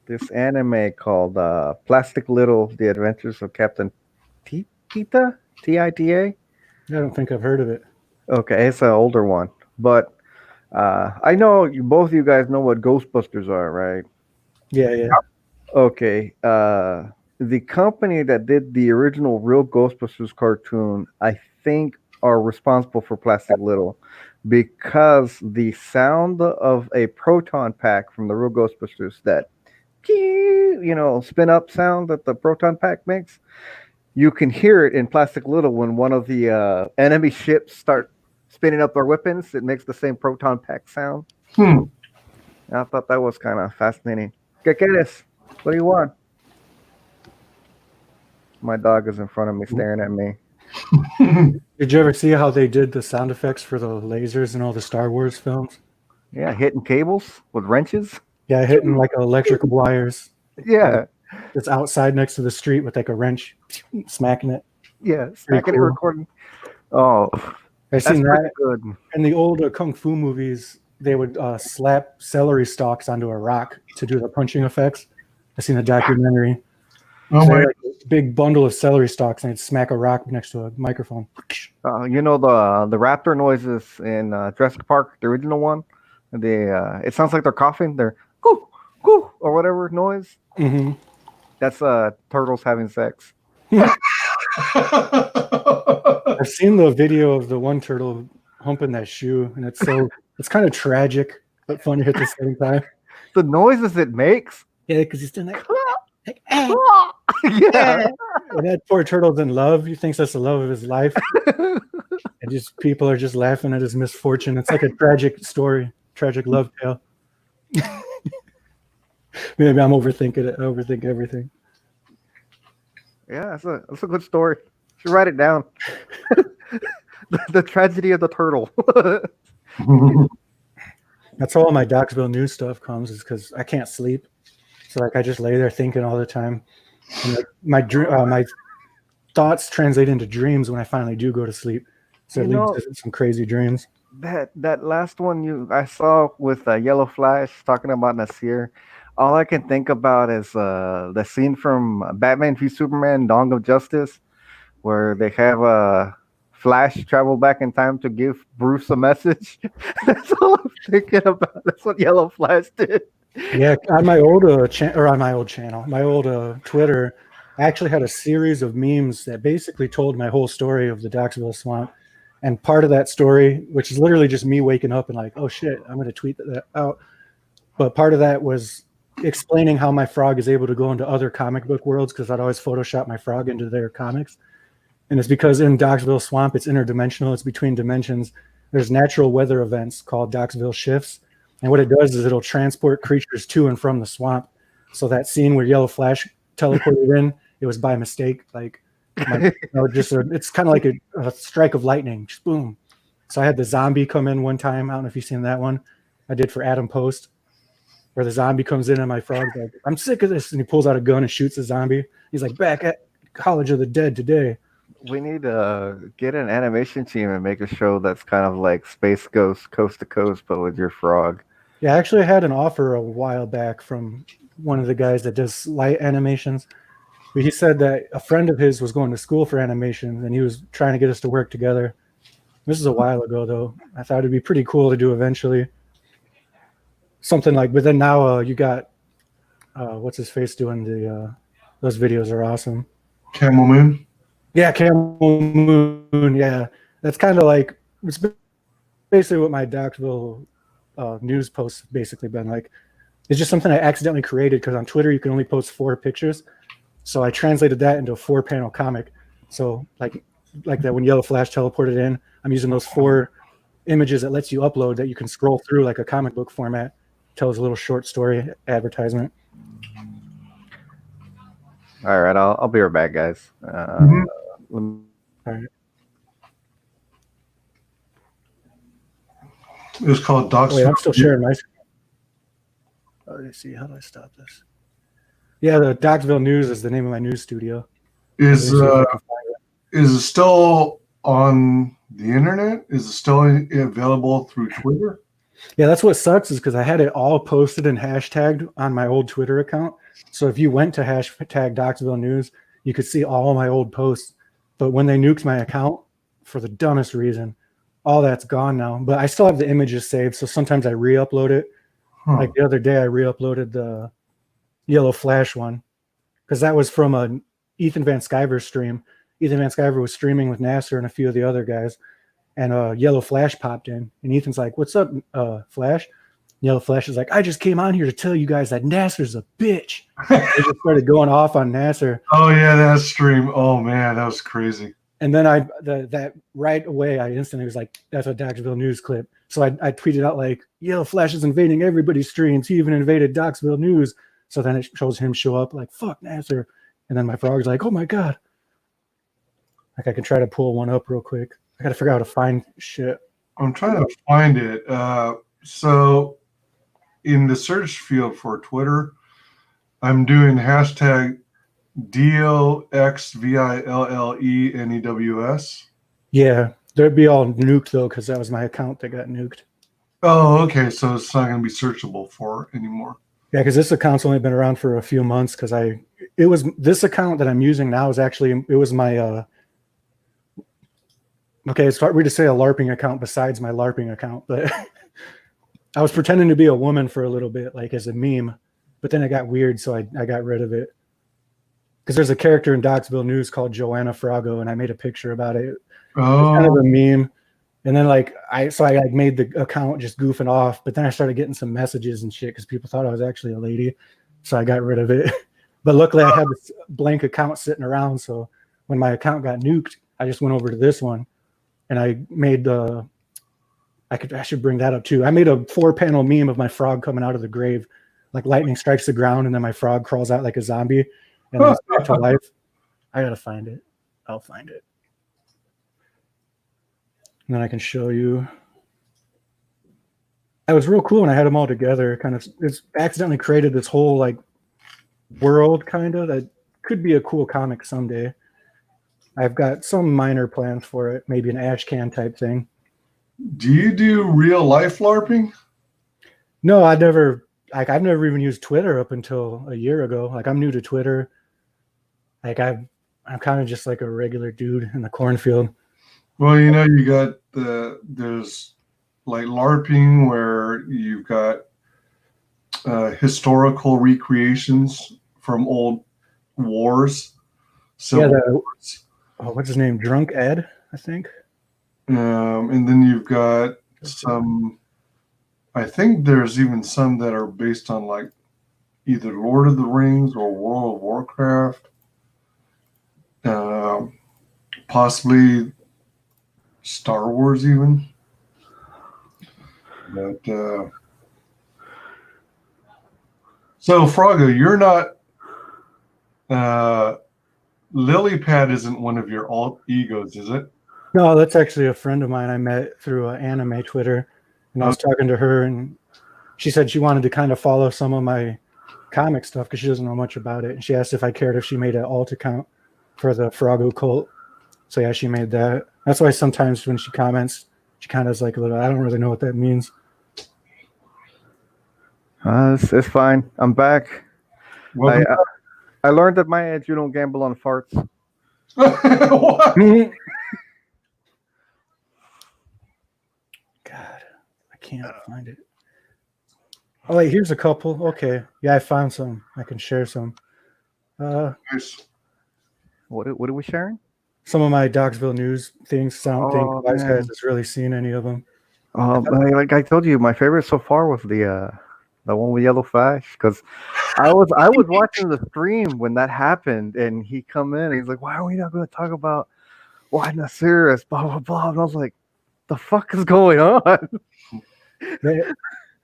C: this anime called Plastic Little: The Adventures of Captain Tita, Tita.
B: I don't think I've heard of it.
C: Okay, it's an older one, but I know both of you guys know what Ghostbusters are, right?
B: Yeah.
C: Okay. The company that did the original real Ghostbusters cartoon, I think, are responsible for Plastic Little because the sound of a proton pack from the real Ghostbusters, that spin up sound that the proton pack makes, you can hear it in Plastic Little when one of the enemy ships start spinning up their weapons. It makes the same proton pack sound. I thought that was kind of fascinating. ¿Qué quieres? What do you want? My dog is in front of me staring at me.
B: Did you ever see how they did the sound effects for the lasers in all the Star Wars films?
C: Yeah, hitting cables with wrenches.
B: Yeah, hitting like electrical wires.
C: Yeah.
B: It's outside next to the street with like a wrench, smacking it.
C: Yeah, smacking it, recording. Oh,
B: I've seen that.
C: Good.
B: In the old kung fu movies, they would slap celery stalks onto a rock to do the punching effects. I've seen a documentary.
A: Oh,
B: so like a big bundle of celery stalks, and they'd smack a rock next to a microphone.
C: You know the raptor noises in Jurassic Park, the original one. It sounds like they're coughing. They're goo goo or whatever noise.
B: Mm-hmm.
C: That's turtles having sex.
B: I've seen the video of the one turtle humping that shoe, and it's kind of tragic but funny at the same time.
C: The noises it makes.
B: Yeah, because he's doing that.
C: Yeah.
B: And that poor turtle's in love. He thinks that's the love of his life. And just people are just laughing at his misfortune. It's like a tragic story, tragic love tale. Maybe I'm overthinking it. I overthink everything.
C: Yeah, that's a good story. You should write it down. the tragedy of the turtle.
B: That's how all my Docsville news stuff comes, is because I can't sleep. So like I just lay there thinking all the time. And like, my thoughts translate into dreams when I finally do go to sleep. So it leads to some crazy dreams.
C: That last one I saw with Yellow Flash talking about Nasir, all I can think about is the scene from Batman v Superman: Dawn of Justice, where they have Flash travel back in time to give Bruce a message. That's all I'm thinking about. That's what Yellow Flash did.
B: Yeah, on my old on my old channel, my old Twitter, I actually had a series of memes that basically told my whole story of the Doxville Swamp. And part of that story, which is literally just me waking up and like, oh shit, I'm going to tweet that out. But part of that was explaining how my frog is able to go into other comic book worlds, because I'd always Photoshop my frog into their comics. And it's because in Doxville Swamp, it's interdimensional, it's between dimensions. There's natural weather events called Doxville shifts. And what it does is it'll transport creatures to and from the swamp. So that scene where Yellow Flash teleported in, it was by mistake. Like, it's kind of like a strike of lightning. Just boom. So I had the zombie come in one time. I don't know if you've seen that one. I did for Adam Post, where the zombie comes in and my frog's like, I'm sick of this. And he pulls out a gun and shoots the zombie. He's like, back at College of the Dead today.
C: We need to get an animation team and make a show that's kind of like Space Ghost Coast to Coast, but with your frog.
B: Yeah, I actually had an offer a while back from one of the guys that does light animations. But he said that a friend of his was going to school for animation and he was trying to get us to work together. This is a while ago, though. I thought it'd be pretty cool to do eventually. Something like, but then now you got, what's his face doing those videos are awesome.
A: Camel Moon?
B: Yeah, Camel Moon. Yeah, that's kind of like, it's basically what my Doxville news posts basically been like. It's just something I accidentally created because on Twitter you can only post 4 pictures. So I translated that into a 4-panel comic. So like that when Yellow Flash teleported in, I'm using those 4 images that lets you upload that you can scroll through like a comic book format. Tells a little short story advertisement.
C: All right, I'll be right back, guys.
B: All right.
A: It was called Docs.
B: Wait, I'm still sharing my screen. Let me see. How do I stop this? Yeah, the Doxville News is the name of my news studio.
A: Is it still on the internet? Is it still available through Twitter?
B: Yeah, that's what sucks is because I had it all posted and hashtagged on my old Twitter account. So if you went to hashtag Doxville News, you could see all my old posts. But when they nuked my account, for the dumbest reason, all that's gone now. But I still have the images saved, so sometimes I re-upload it. Like the other day, I re-uploaded the Yellow Flash one because that was from a Ethan Van Sciver stream. Ethan Van Sciver was streaming with Nasser and a few of the other guys. And Yellow Flash popped in, and Ethan's like, "What's up, Flash?" Yellow Flash is like, "I just came on here to tell you guys that Nasser's a bitch." They just started going off on Nasser.
A: Oh yeah, that stream. Oh man, that was crazy.
B: And then that right away, I instantly was like, "That's a Doxville News clip." So I tweeted out like, "Yellow Flash is invading everybody's streams. He even invaded Doxville News." So then it shows him show up like, "Fuck Nasser," and then my frog's like, "Oh my god!" Like I can try to pull one up real quick. I gotta figure out how to find shit.
A: I'm trying to find it. So in the search field for Twitter, I'm doing hashtag DOXVILLENEWS.
B: Yeah, they'd be all nuked though, because that was my account that got nuked.
A: Oh, okay. So it's not going to be searchable for anymore.
B: Yeah, because this account's only been around for a few months. Because this account that I'm using now is actually it was my okay, it's weird to say a LARPing account besides my LARPing account, but I was pretending to be a woman for a little bit, like as a meme, but then it got weird, so I got rid of it. Because there's a character in Doxville News called Joanna Frago, and I made a picture about it.
A: Oh.
B: It's kind of a meme. And then I made the account just goofing off, but then I started getting some messages and shit because people thought I was actually a lady, so I got rid of it. But luckily I had this blank account sitting around, so when my account got nuked, I just went over to this one. And I made I should bring that up too. I made a 4-panel meme of my frog coming out of the grave, like lightning strikes the ground, and then my frog crawls out like a zombie, and then it's back to life. I gotta find it. I'll find it, and then I can show you. That was real cool, and I had them all together. It's accidentally created this whole like world, that could be a cool comic someday. I've got some minor plans for it, maybe an ash can type thing.
A: Do you do real life LARPing?
B: No, I never like I've never even used Twitter up until a year ago. Like I'm new to Twitter. Like I'm kind of just like a regular dude in the cornfield.
A: Well, you got there's like LARPing where you've got historical recreations from old wars.
B: Yeah,
A: Wars.
B: what's his name? Drunk Ed, I think.
A: And then you've got some. I think there's even some that are based on like either Lord of the Rings or World of Warcraft. Possibly Star Wars even. But so Froggo, you're not Lilypad isn't one of your alt egos, is it?
B: No, that's actually a friend of mine I met through anime Twitter, and I was talking to her, and she said she wanted to kind of follow some of my comic stuff because she doesn't know much about it, and she asked if I cared if she made an alt account for the Froggo cult. So yeah, she made that. That's why sometimes when she comments, she kind of is like a little, I don't really know what that means.
C: It's fine. I'm back. I learned at my age you don't gamble on farts.
A: What?
B: God, I can't find it. Oh wait, here's a couple. Okay, yeah, I found some. I can share some.
A: Nice.
C: What are we sharing?
B: Some of my Dogsville news things. I don't think WyzGyz has really seen any of them.
C: Like I told you, my favorite so far was the one with yellow flash, because I was watching the stream when that happened, and he come in and he's like, "Why are we not going to talk about why not serious?" Blah blah blah, and I was like, "The fuck is going on?"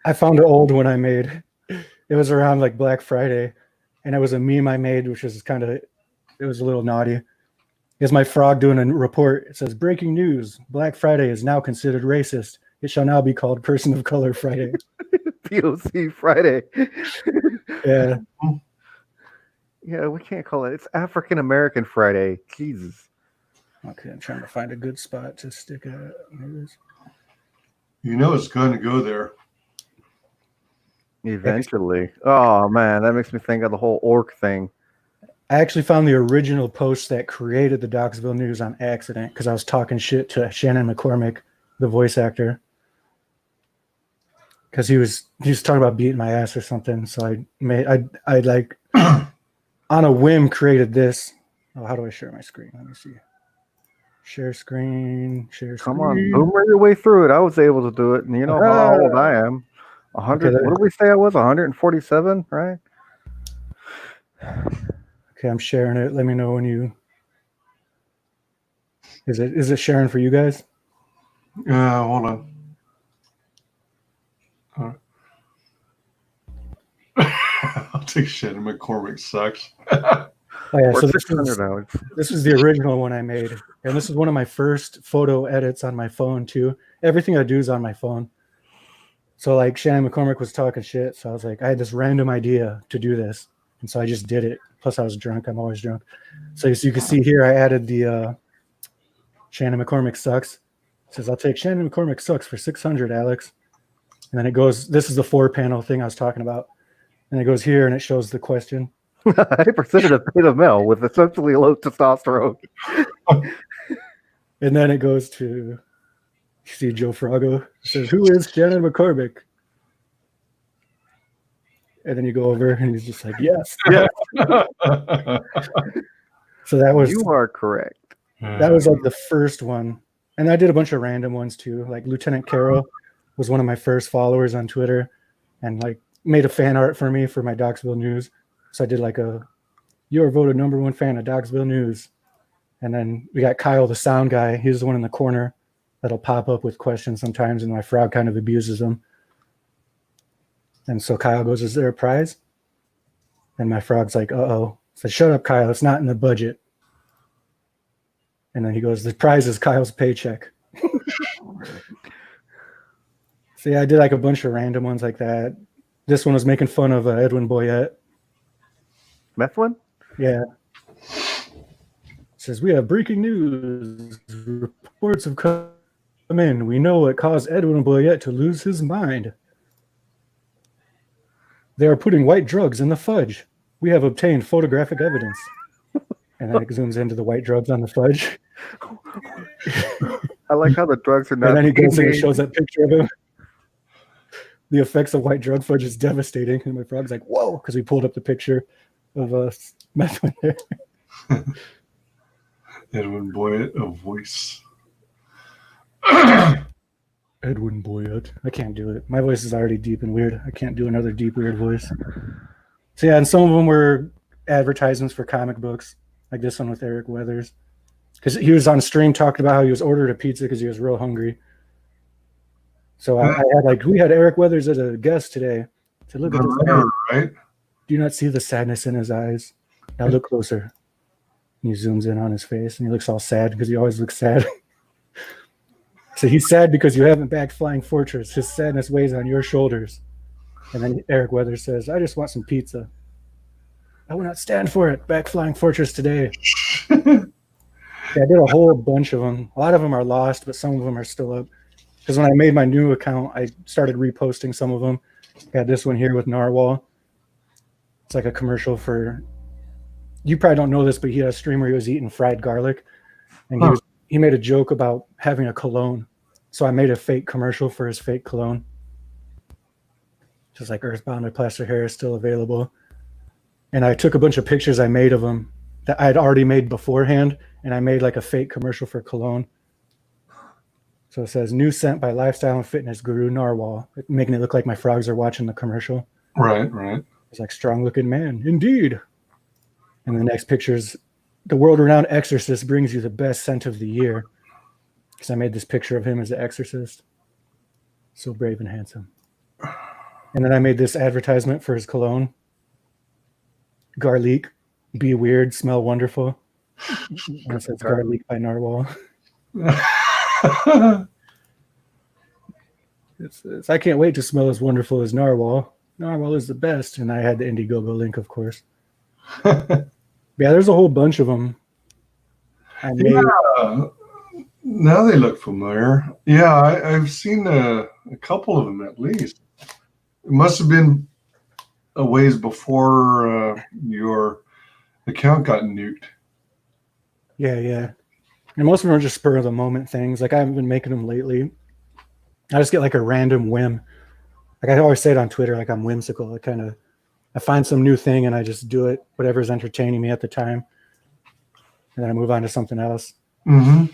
B: I found an old one I made. It was around like Black Friday, and it was a meme I made, which was it was a little naughty. It's my frog doing a report. It says, "Breaking news: Black Friday is now considered racist. It shall now be called Person of Color Friday."
C: POC Friday.
B: Yeah.
C: Yeah, we can't call it. It's African American Friday. Jesus.
B: Okay, I'm trying to find a good spot to stick at.
A: It's going to go there.
C: Eventually. Oh man, that makes me think of the whole orc thing.
B: I actually found the original post that created the Dogsville News on accident because I was talking shit to Shannon McCormick, the voice actor, because he was talking about beating my ass or something. So I like on a whim created this. Oh, how do I share my screen? Let me see. Share screen.
C: Come on, boomer your way through it. I was able to do it, and you know how old I am. 100. Okay, what did we say I was? 147, right?
B: Okay, I'm sharing it. Let me know when you. Is it sharing for you guys?
A: Hold on. I'll take Shannon McCormick sucks.
B: Oh yeah, so this is the original one I made, and this is one of my first photo edits on my phone too. Everything I do is on my phone. So like Shannon McCormick was talking shit, so I was like, I had this random idea to do this, and so I just did it. Plus I was drunk. I'm always drunk. So as you can see here, I added the Shannon McCormick sucks. It says, "I'll take Shannon McCormick sucks for 600, Alex." And then it goes, this is the 4-panel thing I was talking about. And it goes here and it shows the question.
C: 80% of beta male with essentially low testosterone.
B: And then it goes to, you see Joe Froggo. It says, "Who is Shannon McCormick?" And then you go over and he's just like, "Yes."
C: Yeah.
B: So that was.
C: You are correct.
B: That was like the first one. And I did a bunch of random ones too. Like Lieutenant Carroll was one of my first followers on Twitter and like made a fan art for me for my Dogsville News. So I did like "You're voted #1 fan of Dogsville News." And then we got Kyle, the sound guy. He's the one in the corner that'll pop up with questions sometimes, and my frog kind of abuses him. And so Kyle goes, "Is there a prize?" And my frog's like, "Uh-oh." I said, "Shut up, Kyle. It's not in the budget." And then he goes, "The prize is Kyle's paycheck." So yeah, I did like a bunch of random ones like that. This one was making fun of Edwin Boyette.
C: Methlin?
B: Yeah. It says, "We have breaking news. Reports have come in. We know what caused Edwin Boyette to lose his mind." They are putting white drugs in the fudge. We have obtained photographic evidence. And then it zooms into the white drugs on the fudge.
C: I like how the drugs are not.
B: And then he goes and
C: made.
B: shows that picture of him. The effects of white drug fudge is devastating. And my frog's like, whoa, because we pulled up the picture of meth in there.
A: Edwin Boyett, a voice.
B: Edwin Boyett. I can't do it. My voice is already deep and weird. I can't do another deep, weird voice. So yeah, and some of them were advertisements for comic books, like this one with Eric Weathers. Because he was on stream talking about how he was ordered a pizza because he was real hungry. So I had like, we had Eric Weathers as a guest today. I said, look at this guy.
A: Right?
B: Do you not see the sadness in his eyes? Now look closer. And he zooms in on his face and he looks all sad because he always looks sad. So he's sad because you haven't backed Flying Fortress. His sadness weighs on your shoulders. And then Eric Weathers says, I just want some pizza. I will not stand for it. Back Flying Fortress today. Yeah, I did a whole bunch of them. A lot of them are lost, but some of them are still up. Because when I made my new account, I started reposting some of them. Got this one here with Narwhal. It's like a commercial for, you probably don't know this, but he had a stream where he was eating fried garlic. And he made a joke about having a cologne. So I made a fake commercial for his fake cologne. Just like Earthbound by Plaster Hair is still available. And I took a bunch of pictures I made of him that I had already made beforehand. And I made like a fake commercial for cologne. So it says, new scent by lifestyle and fitness guru Narwhal, making it look like my frogs are watching the commercial.
A: Right, right.
B: It's like, strong looking man, indeed. And the next picture's, the world-renowned exorcist brings you the best scent of the year. Because I made this picture of him as the exorcist. So brave and handsome. And then I made this advertisement for his cologne. Garlic, be weird, smell wonderful. And it says Garlic by Narwhal. It's I can't wait to smell as wonderful as Narwhal. Narwhal is the best. And I had the Indiegogo link, of course. Yeah, there's a whole bunch of them.
A: Yeah, now they look familiar. Yeah, I've seen a couple of them at least. It must have been a ways before your account got nuked.
B: Yeah, yeah. And most of them are just spur of the moment things. Like I haven't been making them lately. I just get like a random whim. Like I always say it on Twitter, like I'm whimsical. I find some new thing and I just do it, whatever's entertaining me at the time. And then I move on to something else.
A: Mm-hmm.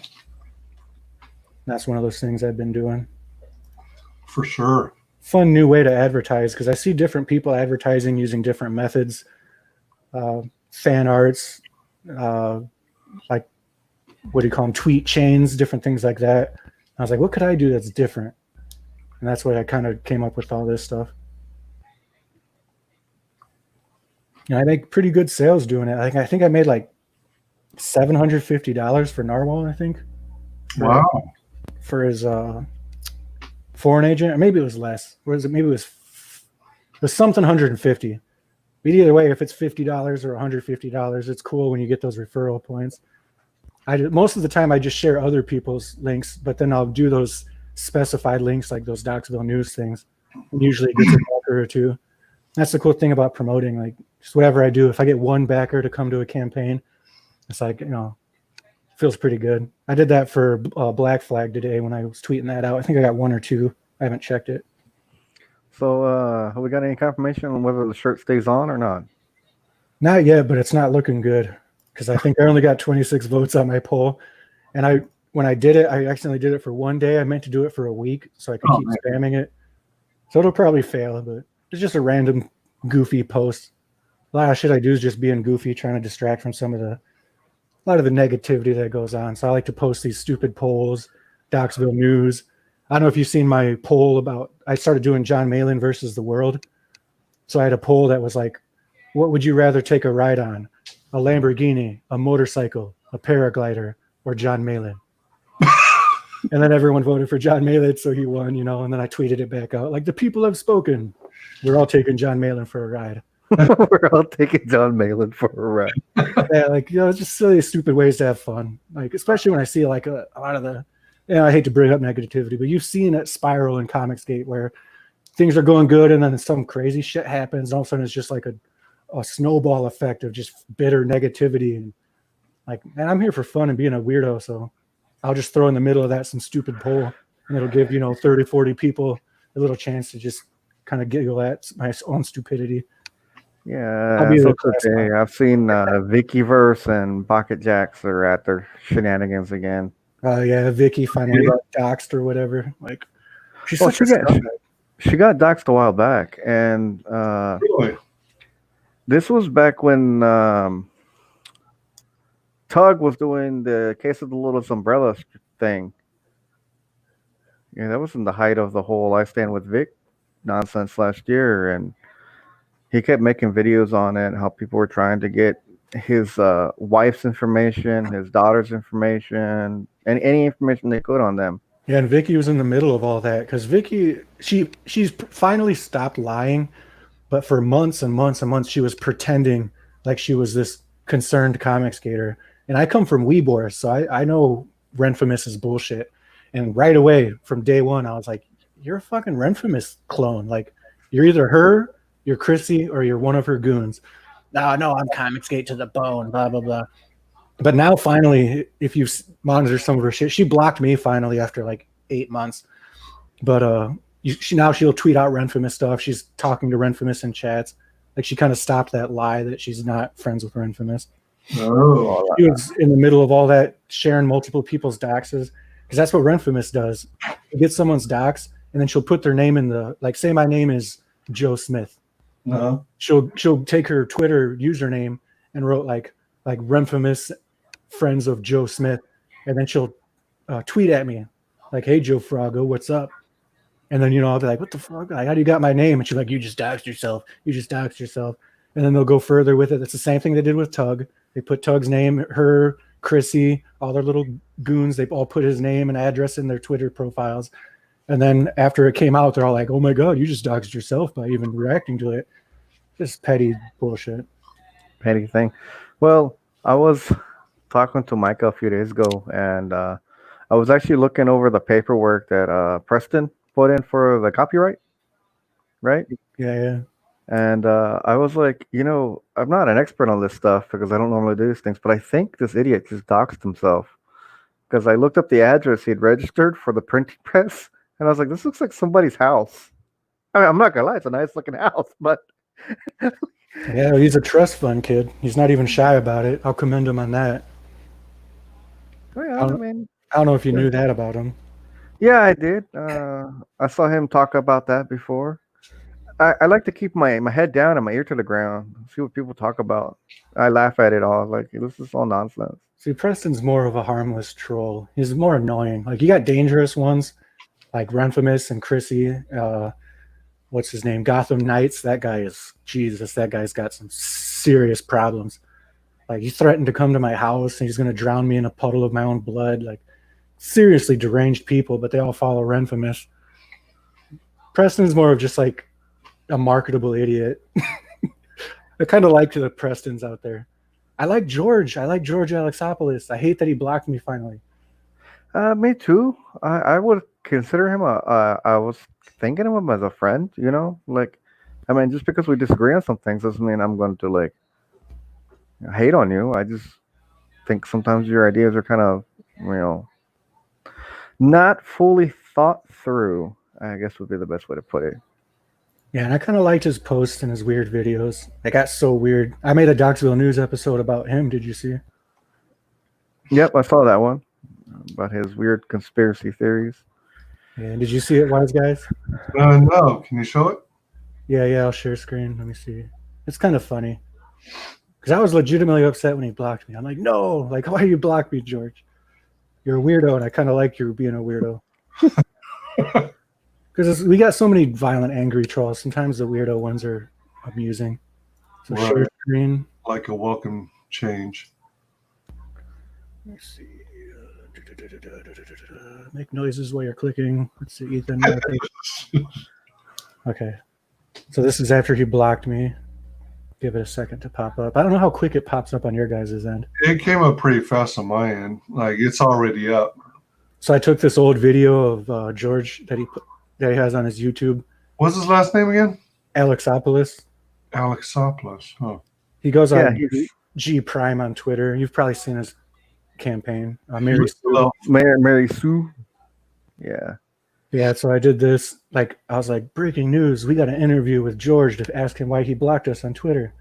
B: That's one of those things I've been doing.
A: For sure.
B: Fun new way to advertise because I see different people advertising using different methods. Fan arts, like what do you call them? Tweet chains, different things like that. I was like, what could I do that's different? And that's why I kind of came up with all this stuff. You know, I make pretty good sales doing it. I think I made like $750 for Narwhal, I think.
A: Wow.
B: For his foreign agent, or maybe it was less. Maybe it was something 150. But either way, if it's $50 or $150, it's cool when you get those referral points. Most of the time I just share other people's links, but then I'll do those specified links like those Doxville News things. And usually it gets a backer or two. That's the cool thing about promoting. Like just whatever I do, if I get one backer to come to a campaign, it's like, you know, feels pretty good. I did that for Black Flag today when I was tweeting that out. I think I got one or two. I haven't checked it.
C: So have we got any confirmation on whether the shirt stays on or not?
B: Not yet, but it's not looking good because I think I only got 26 votes on my poll. And when I did it, I accidentally did it for one day. I meant to do it for a week so I could keep spamming it. So it'll probably fail, but it's just a random goofy post. A lot of shit I do is just being goofy, trying to distract from a lot of the negativity that goes on. So I like to post these stupid polls, Doxville News. I don't know if you've seen my poll about, I started doing John Malin versus the world. So I had a poll that was like, what would you rather take a ride on? A Lamborghini, a motorcycle, a paraglider, or John Malin? And then everyone voted for John Malin, so he won, you know, and then I tweeted it back out. Like, the people have spoken. We're all taking John Malin for a ride.
C: We're all taking John Malin for a ride.
B: Yeah, like, you know, just silly, stupid ways to have fun. Like, especially when I see like a lot of the, you know, I hate to bring up negativity, but you've seen that spiral in Comicsgate where things are going good, and then some crazy shit happens. And all of a sudden, it's just like a snowball effect of just bitter negativity. And like, man, I'm here for fun and being a weirdo, so I'll just throw in the middle of that some stupid poll, and it'll give 30, 40 people a little chance to just kind of giggle at my own stupidity.
C: Yeah, that's okay. I've seen Vickyverse and Pocket Jacks are at their shenanigans again.
B: Yeah, Vicky finally got doxxed or whatever. Like,
C: she got doxxed a while back, and
A: really?
C: This was back when Tug was doing the Case of the Littlest Umbrella thing. Yeah, that was in the height of the whole I Stand with Vic nonsense last year, and he kept making videos on it, how people were trying to get his wife's information, his daughter's information, and any information they could on them.
B: Yeah, and Vicky was in the middle of all that because Vicky, she's finally stopped lying, but for months and months and months, she was pretending like she was this concerned comic skater. And I come from Weebor, so I know Renfamous is bullshit. And right away, from day one, I was like, you're a fucking Renfamous clone. Like, you're either her, you're Chrissy, or you're one of her goons. No, I'm comic skate to the bone, blah, blah, blah. But now, finally, if you monitor some of her shit, she blocked me finally after like 8 months. But she'll tweet out Renfamous stuff. She's talking to Renfamous in chats. Like, she kind of stopped that lie that she's not friends with Renfamous.
A: Oh,
B: she was in the middle of all that, sharing multiple people's doxes, because that's what Renfamous does. She gets someone's dox, and then she'll put their name in the, like, say my name is Joe Smith.
A: No.
B: She'll take her Twitter username and wrote like Renfamous friends of Joe Smith, and then she'll tweet at me like, "Hey Joe Froggo, what's up?" And then I'll be like, "What the fuck? Like, how do you got my name?" And she's like, "You just doxed yourself. You just doxed yourself." And then they'll go further with it. It's the same thing they did with Tug. They put Tug's name, her, Chrissy, all their little goons. They all put his name and address in their Twitter profiles. And then after it came out, they're all like, "Oh my God, you just doxed yourself by even reacting to it." Just petty bullshit.
C: Petty thing. Well, I was talking to Micah a few days ago, and I was actually looking over the paperwork that Preston put in for the copyright, right?
B: Yeah.
C: And I was like, I'm not an expert on this stuff because I don't normally do these things, but I think this idiot just doxed himself because I looked up the address he'd registered for the printing press, and I was like, this looks like somebody's house. I mean, I'm not gonna lie, it's a nice looking house, but
B: yeah, he's a trust fund kid. He's not even shy about it. I'll commend him on that.
C: Oh, yeah,
B: I don't know if you knew that about him.
C: Yeah, I did. I saw him talk about that before. I like to keep my head down and my ear to the ground, see what people talk about. I laugh at it all. Like, this is all nonsense.
B: See, Preston's more of a harmless troll. He's more annoying. Like, you got dangerous ones like Renfamous and Chrissy. What's his name? Gotham Knights. That guy is Jesus. That guy's got some serious problems. Like, he threatened to come to my house and he's going to drown me in a puddle of my own blood. Like, seriously deranged people, but they all follow Renfamous. Preston's more of just like a marketable idiot. I kind of like the Prestons out there. I like George. I like George Alexopoulos. I hate that he blocked me finally.
C: Me too. I would consider him I was thinking of him as a friend, like, I mean, just because we disagree on some things doesn't mean I'm going to like hate on you. I just think sometimes your ideas are kind of, not fully thought through, I guess would be the best way to put it.
B: Yeah, and I kind of liked his posts and his weird videos. They got so weird. I made a Doxville News episode about him. Did you see?
C: Yep, I saw that one about his weird conspiracy theories.
B: Yeah, did you see it, WyzGyz?
A: No. Can you show it?
B: Yeah, I'll share screen. Let me see. It's kind of funny. Because I was legitimately upset when he blocked me. I'm like, no, like, why you block me, George? You're a weirdo, and I kind of like you being a weirdo. Because we got so many violent, angry trolls. Sometimes the weirdo ones are amusing. So
A: right.
B: Share screen.
A: Like a welcome change.
B: Let's see. Make noises while you're clicking. Let's see, Ethan. Okay. So this is after he blocked me. Give it a second to pop up. I don't know how quick it pops up on your guys' end.
A: It came up pretty fast on my end. Like, it's already up.
B: So I took this old video of George that he has on his YouTube,
A: What's his last name again?
B: Alexopoulos.
A: Alexopoulos. Huh.
B: He goes
C: Yeah,
B: on
C: he's
B: G Prime on Twitter. You've probably seen his campaign. Mary Sue.
A: Hello.
C: Mary Sue. Yeah.
B: Yeah, so I did this. Like, I was like, breaking news. We got an interview with George to ask him why he blocked us on Twitter.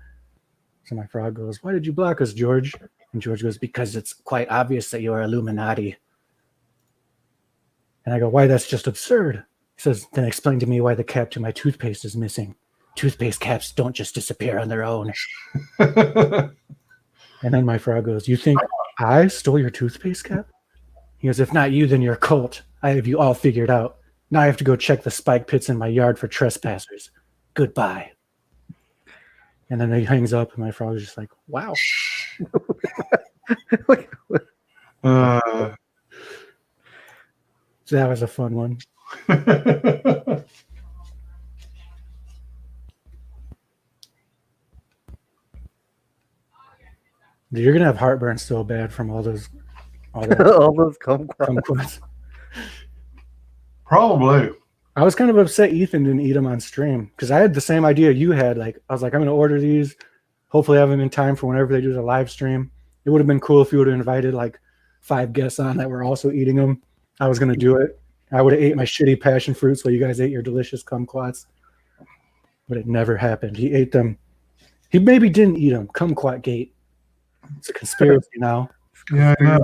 B: So my frog goes, why did you block us, George? And George goes, because it's quite obvious that you're Illuminati. And I go, why? That's just absurd. He says, then explain to me why the cap to my toothpaste is missing. Toothpaste caps don't just disappear on their own. And then my frog goes, you think I stole your toothpaste cap? He goes, if not you, then your cult. I have you all figured out. Now I have to go check the spike pits in my yard for trespassers. Goodbye. And then he hangs up, and my frog is just like, wow. So that was a fun one. You're gonna have heartburn so bad from all those kumquats.
A: Probably.
B: I was kind of upset Ethan didn't eat them on stream because I had the same idea you had. Like, I was like, I'm gonna order these. Hopefully, have them in time for whenever they do the live stream. It would have been cool if you would have invited like 5 guests on that were also eating them. I was gonna do it. I would have ate my shitty passion fruits while you guys ate your delicious kumquats. But it never happened. He ate them. He maybe didn't eat them. Kumquat gate. It's a conspiracy now.
A: Yeah, I know.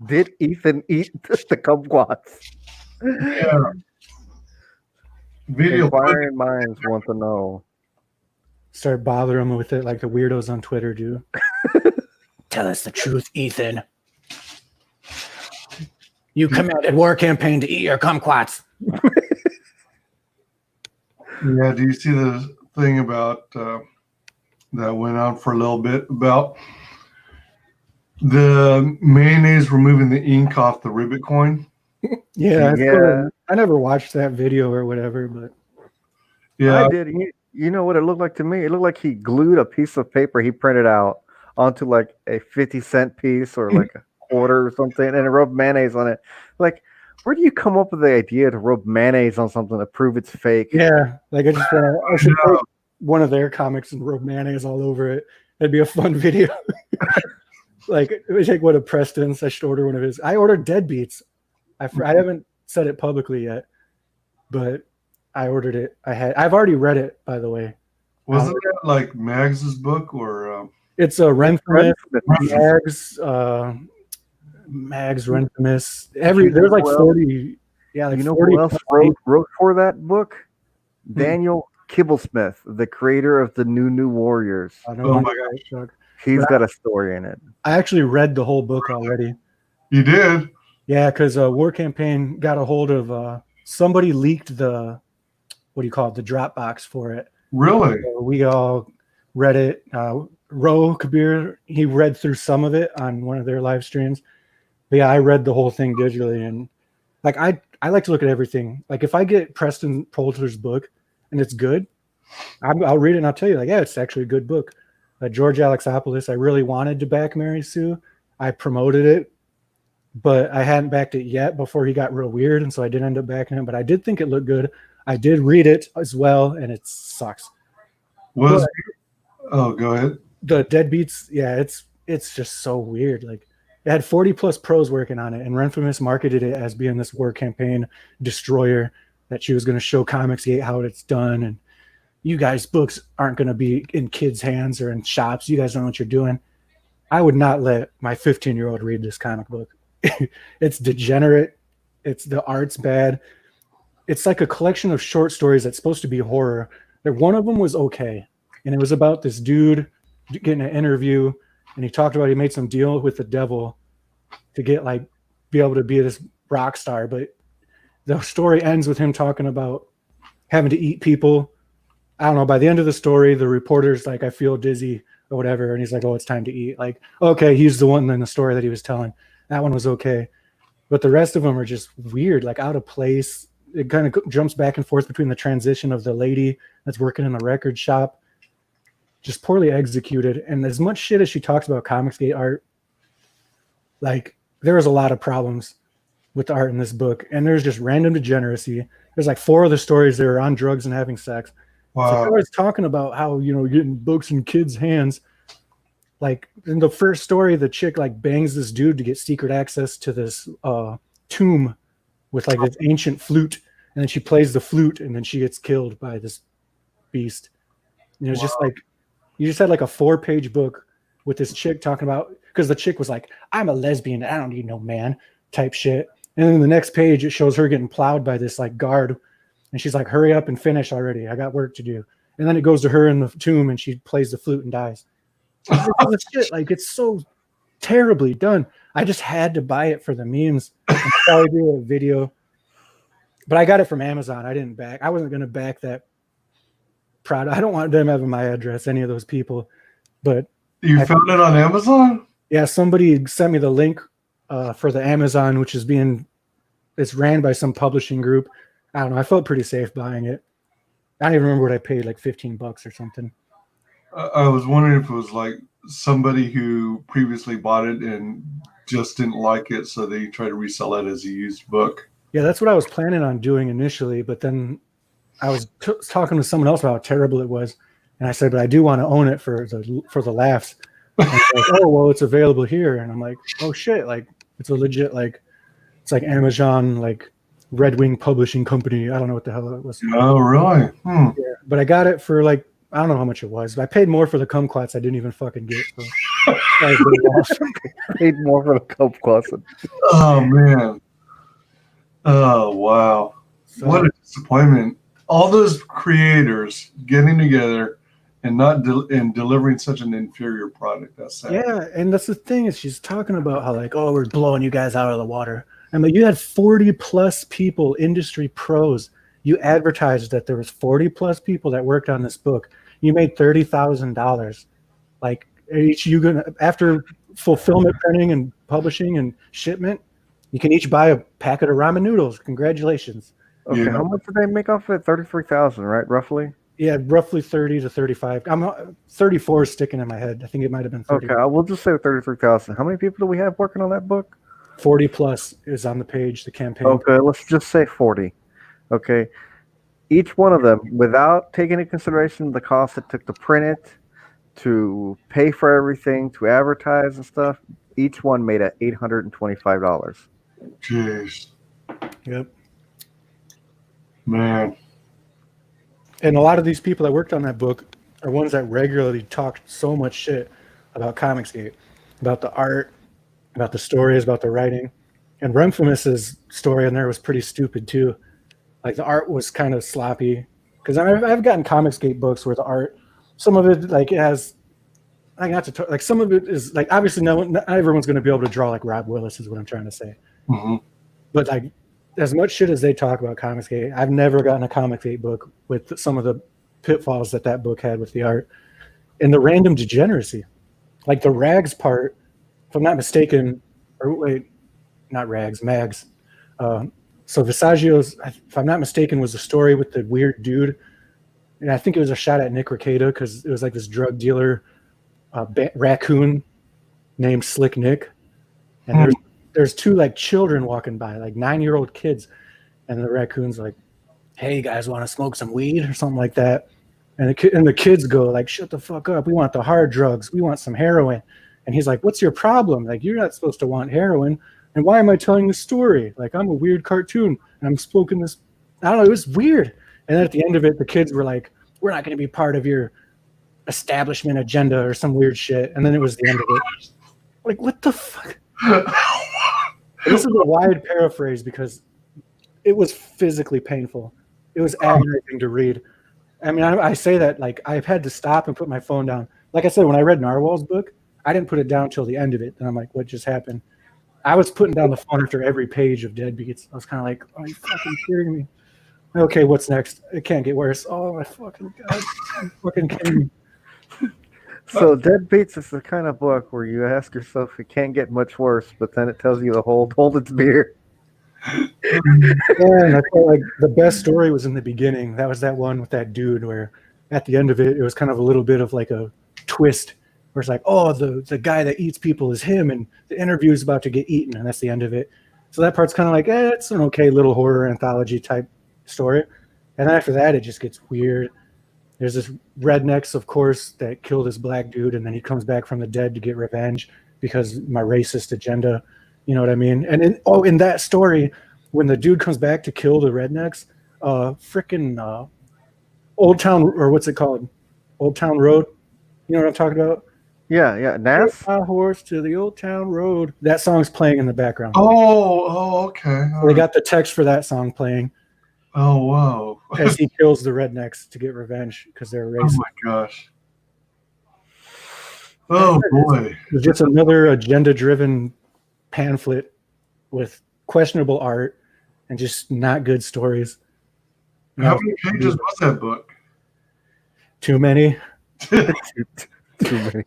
C: Did Ethan eat the kumquats?
A: Yeah. Video
C: Inquiring minds want to know.
B: Start bothering him with it like the weirdos on Twitter do. Tell us the truth, Ethan. You commanded war campaign to eat your kumquats.
A: Yeah, do you see the thing about that went on for a little bit about the mayonnaise removing the ink off the ribbit coin?
B: Yeah,
C: Yeah.
B: I never watched that video or whatever, but
A: Yeah,
C: I did. You know what it looked like to me? It looked like he glued a piece of paper he printed out onto like a 50-cent piece or like a quarter or something, and it rubbed mayonnaise on it. Like, where do you come up with the idea to rub mayonnaise on something to prove it's fake?
B: yeah, like I should take one of their comics and rub mayonnaise all over it. That'd be a fun video. Like, we take one of Preston's. I should order one of his. I ordered Deadbeats. I haven't said it publicly yet, but I ordered it. I've already read it, by the way.
A: wasn't that like Mags's book or?
B: It's a Renfrew, Mags, Renfrew. There's like 40. Yeah, like
C: You know
B: 40
C: who else wrote for that book? Daniel Kibblesmith, the creator of the New Warriors.
A: Oh my
B: gosh.
C: He's got a story in it.
B: I actually read the whole book already.
A: You did?
B: Yeah, because War Campaign got a hold of somebody leaked the the Dropbox for it.
A: Really?
B: So we all read it. Ro Kabir, he read through some of it on one of their live streams. But yeah, I read the whole thing digitally, and like I like to look at everything. Like if I get Preston Poulter's book and it's good, I'll read it and I'll tell you, like, yeah, it's actually a good book. George Alexopoulos, I really wanted to back Mary Sue. I promoted it, but I hadn't backed it yet before he got real weird, and so I didn't end up backing him. But I did think it looked good. I did read it as well, and it sucks.
A: Go ahead.
B: The Deadbeats, yeah, it's just so weird. Like, it had 40 plus pros working on it, and Renfrew marketed it as being this War Campaign destroyer, that she was going to show Comics Gate how it's done, and you guys' books aren't going to be in kids' hands or in shops. You guys don't know what you're doing. I would not let my 15-year-old read this comic book. It's degenerate. The art's bad. It's like a collection of short stories that's supposed to be horror. One of them was okay, and it was about this dude getting an interview, and he talked about he made some deal with the devil to get be able to be this rock star. But the story ends with him talking about having to eat people. I don't know. By the end of the story, the reporter's like, I feel dizzy or whatever. And he's like, oh, it's time to eat. Like, okay, he's the one in the story that he was telling. That one was okay. But the rest of them are just weird, like out of place. It kind of jumps back and forth between the transition of the lady that's working in the record shop. Just poorly executed. And as much shit as she talks about Comicsgate art, like, there was a lot of problems. with the art in this book, and there's just random degeneracy. There's like 4 of the stories that are on drugs and having sex.
A: Wow.
B: So I was talking about how, you know, getting books in kids' hands. Like in the first story, the chick like bangs this dude to get secret access to this tomb with like this ancient flute, and then she plays the flute, and then she gets killed by this beast. And it was just like, you just had like a 4-page book with this chick talking about, because the chick was like, I'm a lesbian, I don't need no man type shit. And then the next page, it shows her getting plowed by this like guard. And she's like, hurry up and finish already. I got work to do. And then it goes to her in the tomb and she plays the flute and dies. Shit, like it's so terribly done. I just had to buy it for the memes and probably do a video. But I got it from Amazon. I wasn't going to back that product. I don't want them having my address, any of those people. But
A: you found it on Amazon?
B: Yeah, somebody sent me the link for the Amazon, which is it's ran by some publishing group. I don't know. I felt pretty safe buying it. I don't even remember what I paid, like $15 or something.
A: I was wondering if it was like somebody who previously bought it and just didn't like it, so they tried to resell it as a used book.
B: Yeah, that's what I was planning on doing initially, but then I was talking to someone else about how terrible it was, and I said, but I do want to own it for the laughs. And like, oh, well, it's available here. And I'm like, oh, shit, like, it's a legit, like, it's like Amazon, like, Red Wing Publishing Company. I don't know what the hell it was.
A: Oh, really?
B: Yeah, but I got it for, like, I don't know how much it was. But I paid more for the Kumquats I didn't even fucking get. So.
C: Paid more for the Kumquats.
A: Oh, man. Oh, wow. So, what a disappointment. All those creators getting together and not delivering such an inferior product. That's sad.
B: Yeah, and that's the thing is she's talking about how like, oh, we're blowing you guys out of the water. I mean, you had 40 plus people, industry pros. You advertised that there was 40 plus people that worked on this book. You made $30,000. Like each you gonna after fulfillment, printing, and publishing and shipment, you can each buy a packet of ramen noodles. Congratulations.
C: Okay, how much did they make off of it? 33,000, right? Roughly.
B: Yeah, roughly 30 to 35. I'm 34 is sticking in my head. I think it might have been 30.
C: Okay, we'll just say 33,000. How many people do we have working on that book?
B: 40 plus is on the page, the campaign.
C: Okay, let's just say 40. Okay. Each one of them, without taking into consideration the cost it took to print it, to pay for everything, to advertise and stuff, each one made at $825.
A: Jeez.
B: Yep.
A: Man.
B: And a lot of these people that worked on that book are ones that regularly talked so much shit about Comicsgate, about the art, about the stories, about the writing. And Remfamous' story in there was pretty stupid too. Like the art was kind of sloppy. Because I've gotten Comicsgate books where the art, some of it like it has, like not to talk, like some of it is like obviously not everyone's going to be able to draw like Rob Willis is what I'm trying to say.
A: Mm-hmm.
B: But like as much shit as they talk about Comicsgate, I've never gotten a Comicsgate book with some of the pitfalls that book had with the art and the random degeneracy. Like the rags part, if I'm not mistaken, or wait, not rags, mags. So Visaggio's, if I'm not mistaken, was the story with the weird dude. And I think it was a shot at Nick Rekieta because it was like this drug dealer raccoon named Slick Nick. And there's 2 like children walking by, like 9-year-old kids. And the raccoon's like, hey, you guys want to smoke some weed or something like that? And the kids go like, shut the fuck up. We want the hard drugs. We want some heroin. And he's like, what's your problem? Like, you're not supposed to want heroin. And why am I telling this story? Like, I'm a weird cartoon and I'm spoken this. I don't know. It was weird. And then at the end of it, the kids were like, we're not going to be part of your establishment agenda or some weird shit. And then it was the end of it. Like, what the fuck? This is a wide paraphrase because it was physically painful. It was aggravating to read. I mean, I say that like I've had to stop and put my phone down. Like I said, when I read Narwhal's book, I didn't put it down till the end of it. And I'm like, what just happened? I was putting down the phone after every page of Deadbeats. I was kind of like, are you fucking kidding me? Okay, what's next? It can't get worse. Oh my fucking god! I'm fucking kidding me.
C: So Deadbeats is the kind of book where you ask yourself, it can't get much worse, but then it tells you to hold its beer.
B: And I felt like the best story was in the beginning. That was that one with that dude where at the end of it, it was kind of a little bit of like a twist where it's like, oh, the guy that eats people is him and the interview is about to get eaten. And that's the end of it. So that part's kind of like, it's an okay little horror anthology type story. And then after that, it just gets weird. There's this rednecks, of course, that killed this black dude, and then he comes back from the dead to get revenge because my racist agenda. You know what I mean? And in that story, when the dude comes back to kill the rednecks, freaking Old Town, or what's it called? Old Town Road. You know what I'm talking about?
C: Yeah. Nas?
B: Take my horse to the Old Town Road. That song's playing in the background.
A: Okay.
B: So they got the text for that song playing.
A: Oh, wow.
B: As he kills the rednecks to get revenge because they're racist.
A: Oh, my gosh. Oh, boy.
B: It's just another agenda-driven pamphlet with questionable art and just not good stories.
A: How many pages was that book?
B: Too many.
C: Too many.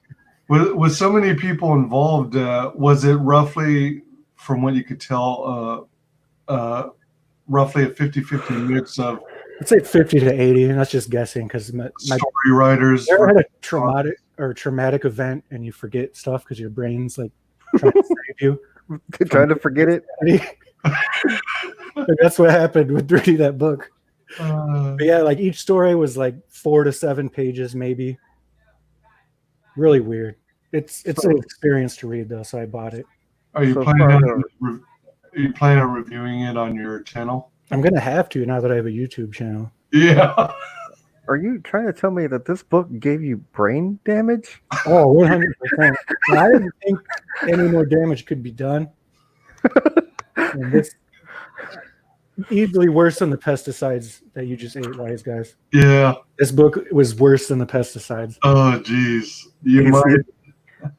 A: With so many people involved, was it roughly, from what you could tell, roughly a 50-50 mix of,
B: I'd say 50 to 80, and that's just guessing because my
A: story writers?
B: You ever had a traumatic event and you forget stuff because your brain's like trying to save you?
C: Trying to forget it.
B: That's what happened with reading that book.
A: Uh,
B: But yeah, like each story was like 4 to 7 pages, maybe. Really weird. It's an experience to read though, so I bought it.
A: Are you
C: So
A: planning on reviewing it on your channel?
B: I'm gonna have to now that I have a YouTube channel.
A: Yeah.
C: Are you trying to tell me that this book gave you brain damage?
B: Oh, 100%. I didn't think any more damage could be done. And this easily worse than the pesticides that you just ate, WyzGyz.
A: Yeah.
B: This book was worse than the pesticides.
A: Oh, geez.
C: He's not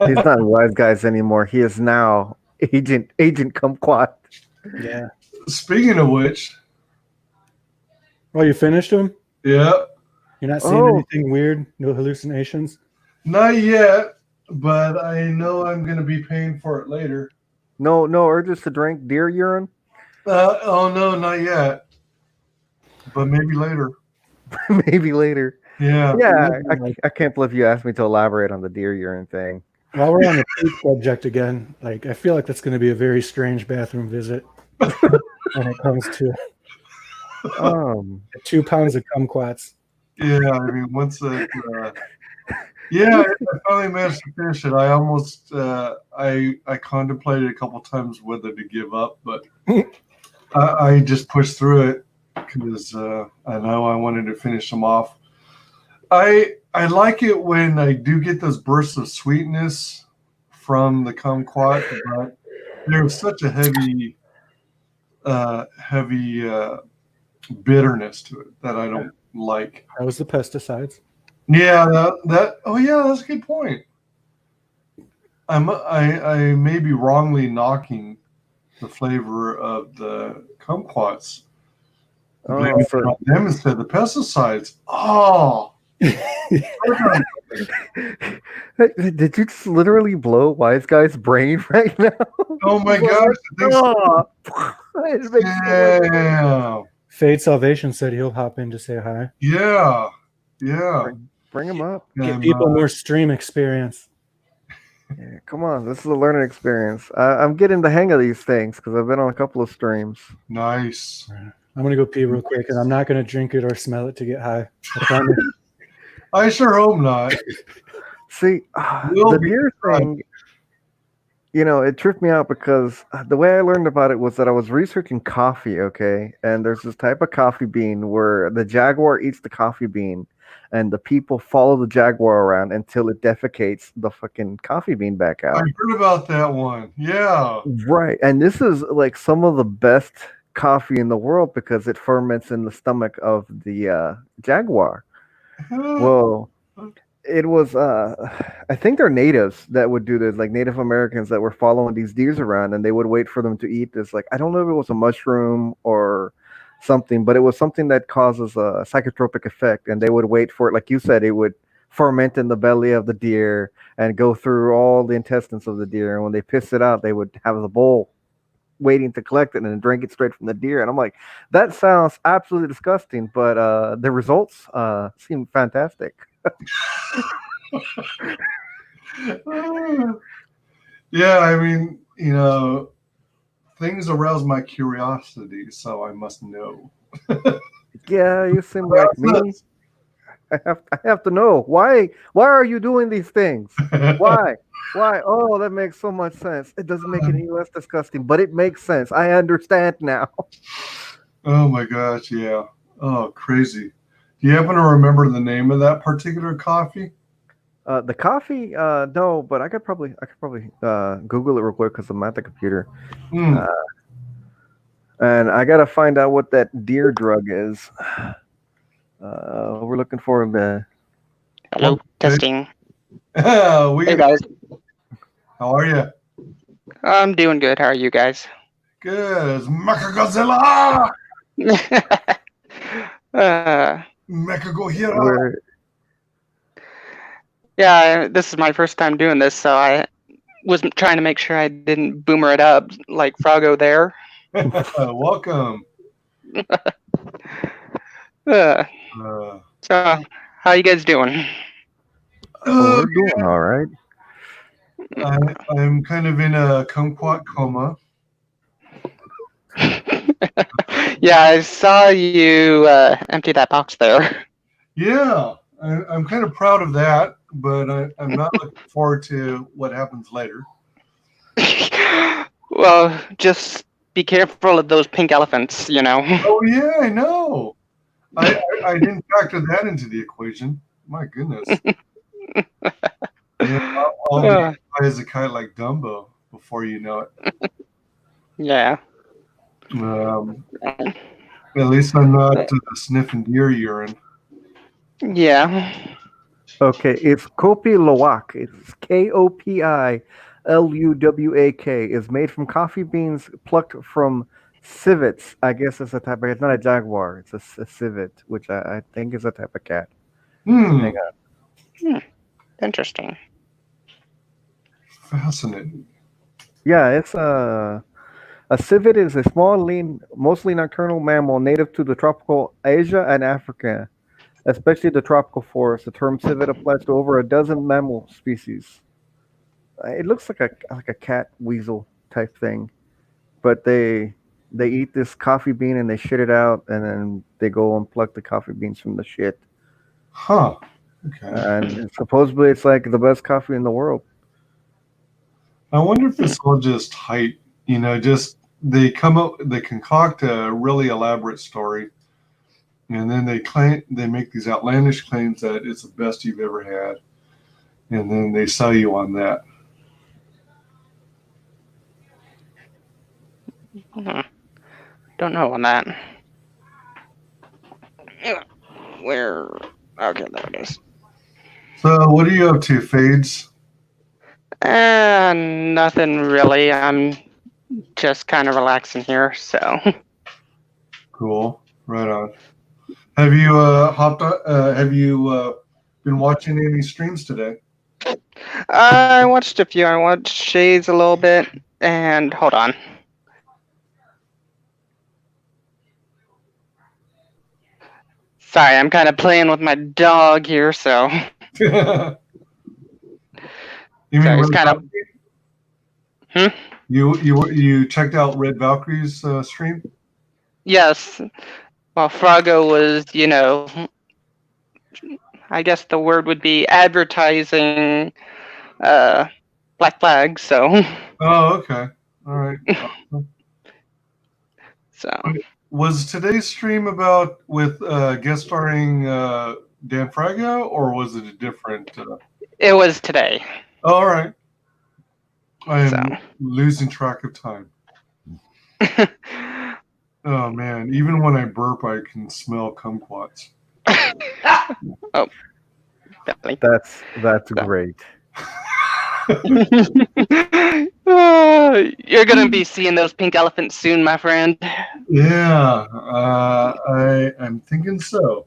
C: WyzGyz anymore. He is now Agent Kumquat.
B: Yeah.
A: Speaking of which,
B: Oh, you finished them?
A: yeah,
B: You're not seeing anything weird? No hallucinations?
A: not yet, but I know I'm going to be paying for it later.
C: No urges to drink deer urine.
A: Oh no, not yet, but maybe later.
C: Maybe later.
A: Yeah.
C: I can't believe you asked me to elaborate on the deer urine thing.
B: While we're on the poop subject again, like I feel like that's going to be a very strange bathroom visit when it comes to 2 pounds of kumquats.
A: Yeah, I mean, once it, yeah, I finally managed to finish it. I almost, I contemplated a couple times whether to give up, but I just pushed through it because I know I wanted to finish them off. I like it when I do get those bursts of sweetness from the kumquat, but there's such a heavy bitterness to it that I don't like.
B: That was the pesticides.
A: Yeah, oh yeah, that's a good point. I may be wrongly knocking the flavor of the kumquats. Blaming it on them instead of the pesticides. Oh.
C: Did you just literally blow WyzGyz's brain right now?
A: Oh my gosh. Yeah.
B: Fade Salvation said he'll hop in to say hi.
A: Yeah.
C: Bring him up.
B: Get people more stream experience.
C: Yeah, come on, this is a learning experience. I'm getting the hang of these things because I've been on a couple of streams.
A: Nice.
B: I'm gonna go pee real quick, and I'm not gonna drink it or smell it to get high.
A: I sure hope not.
C: See, the beer thing, it tripped me out because the way I learned about it was that I was researching coffee, okay? And there's this type of coffee bean where the jaguar eats the coffee bean and the people follow the jaguar around until it defecates the fucking coffee bean back out.
A: I heard about that one. Yeah.
C: Right. And this is like some of the best coffee in the world because it ferments in the stomach of the jaguar. Well, it was I think they're natives that would do this, like Native Americans that were following these deers around, and they would wait for them to eat this. Like, I don't know if it was a mushroom or something, but it was something that causes a psychotropic effect, and they would wait for it. Like you said, it would ferment in the belly of the deer and go through all the intestines of the deer, and when they piss it out, they would have the bowl waiting to collect it and then drink it straight from the deer. And I'm like, that sounds absolutely disgusting, but the results seem fantastic.
A: Yeah, I mean, things arouse my curiosity, so I must know.
C: Yeah, you seem like me. I have to know why. Why are you doing these things? Why? Why? Oh, that makes so much sense. It doesn't make it any less disgusting, but it makes sense. I understand now.
A: Oh my gosh, yeah. Oh, crazy. Do you happen to remember the name of that particular coffee?
C: The coffee, no, but I could probably Google it real quick because I'm at the computer,
A: Hmm.
C: and I gotta find out what that deer drug is. We're looking for the.
D: Hello, testing.
A: We
D: Hey
A: got,
D: guys,
A: how are you?
D: I'm doing good. How are you guys?
A: Good. It's Mechagodzilla!
D: uh,
A: Mechagohira!
C: Where
D: yeah, this is my first time doing this, so I was trying to make sure I didn't boomer it up like Froggo there.
A: Welcome.
D: Uh,
A: Uh,
D: so, how you guys doing?
C: we're doing all right.
A: I'm kind of in a kumquat coma.
D: Yeah, I saw you empty that box there.
A: Yeah, I'm kind of proud of that, but I'm not looking forward to what happens later.
D: Well, just be careful of those pink elephants, you know.
A: Oh yeah, I know. I didn't factor that into the equation. My goodness. Yeah, I'll be high as a kite like Dumbo before you know it.
D: Yeah.
A: At least I'm not sniffing deer urine.
D: Yeah.
C: Okay, it's Kopi Luwak. It's KOPILUWAK. Is made from coffee beans plucked from civets. I guess it's a type of. It's not a jaguar. It's a civet, which I think is a type of cat. Hang on.
D: Interesting.
A: Fascinating.
C: Yeah, it's a civet is a small, lean, mostly nocturnal mammal native to the tropical Asia and Africa, especially the tropical forest. The term civet applies to over a dozen mammal species. It looks like a cat weasel type thing, but they eat this coffee bean and they shit it out, and then they go and pluck the coffee beans from the shit.
A: Huh. Okay.
C: And supposedly it's like the best coffee in the world.
A: I wonder if it's all just hype. You know, just they concoct a really elaborate story, and then they make these outlandish claims that it's the best you've ever had, and then they sell you on that.
D: Don't know on that. Where? Okay, there it is.
A: So, what are you up to, Fades?
D: Nothing really. I'm just kind of relaxing here, so.
A: Cool. Right on. Have you hopped on? Have you been watching any streams today?
D: I watched a few. I watched Shades a little bit, and hold on. Sorry, I'm kind of playing with my dog here, so.
A: You mean
D: So it's
A: Red
D: kind of.
A: Valkyrie? You checked out Red Valkyrie's stream?
D: Yes. Well, Froggo was, you know, I guess the word would be advertising Black Flag, so.
A: Oh, okay. All right.
D: So.
A: Was today's stream about with guest starring Dan Frago, or was it a different?
D: It was today.
A: Oh, all right. I am
D: So.
A: losing track of time. Oh man! Even when I burp, I can smell kumquats.
D: Oh, Billy.
C: That's great.
D: You're gonna be seeing those pink elephants soon, my friend.
A: Yeah, I'm thinking so.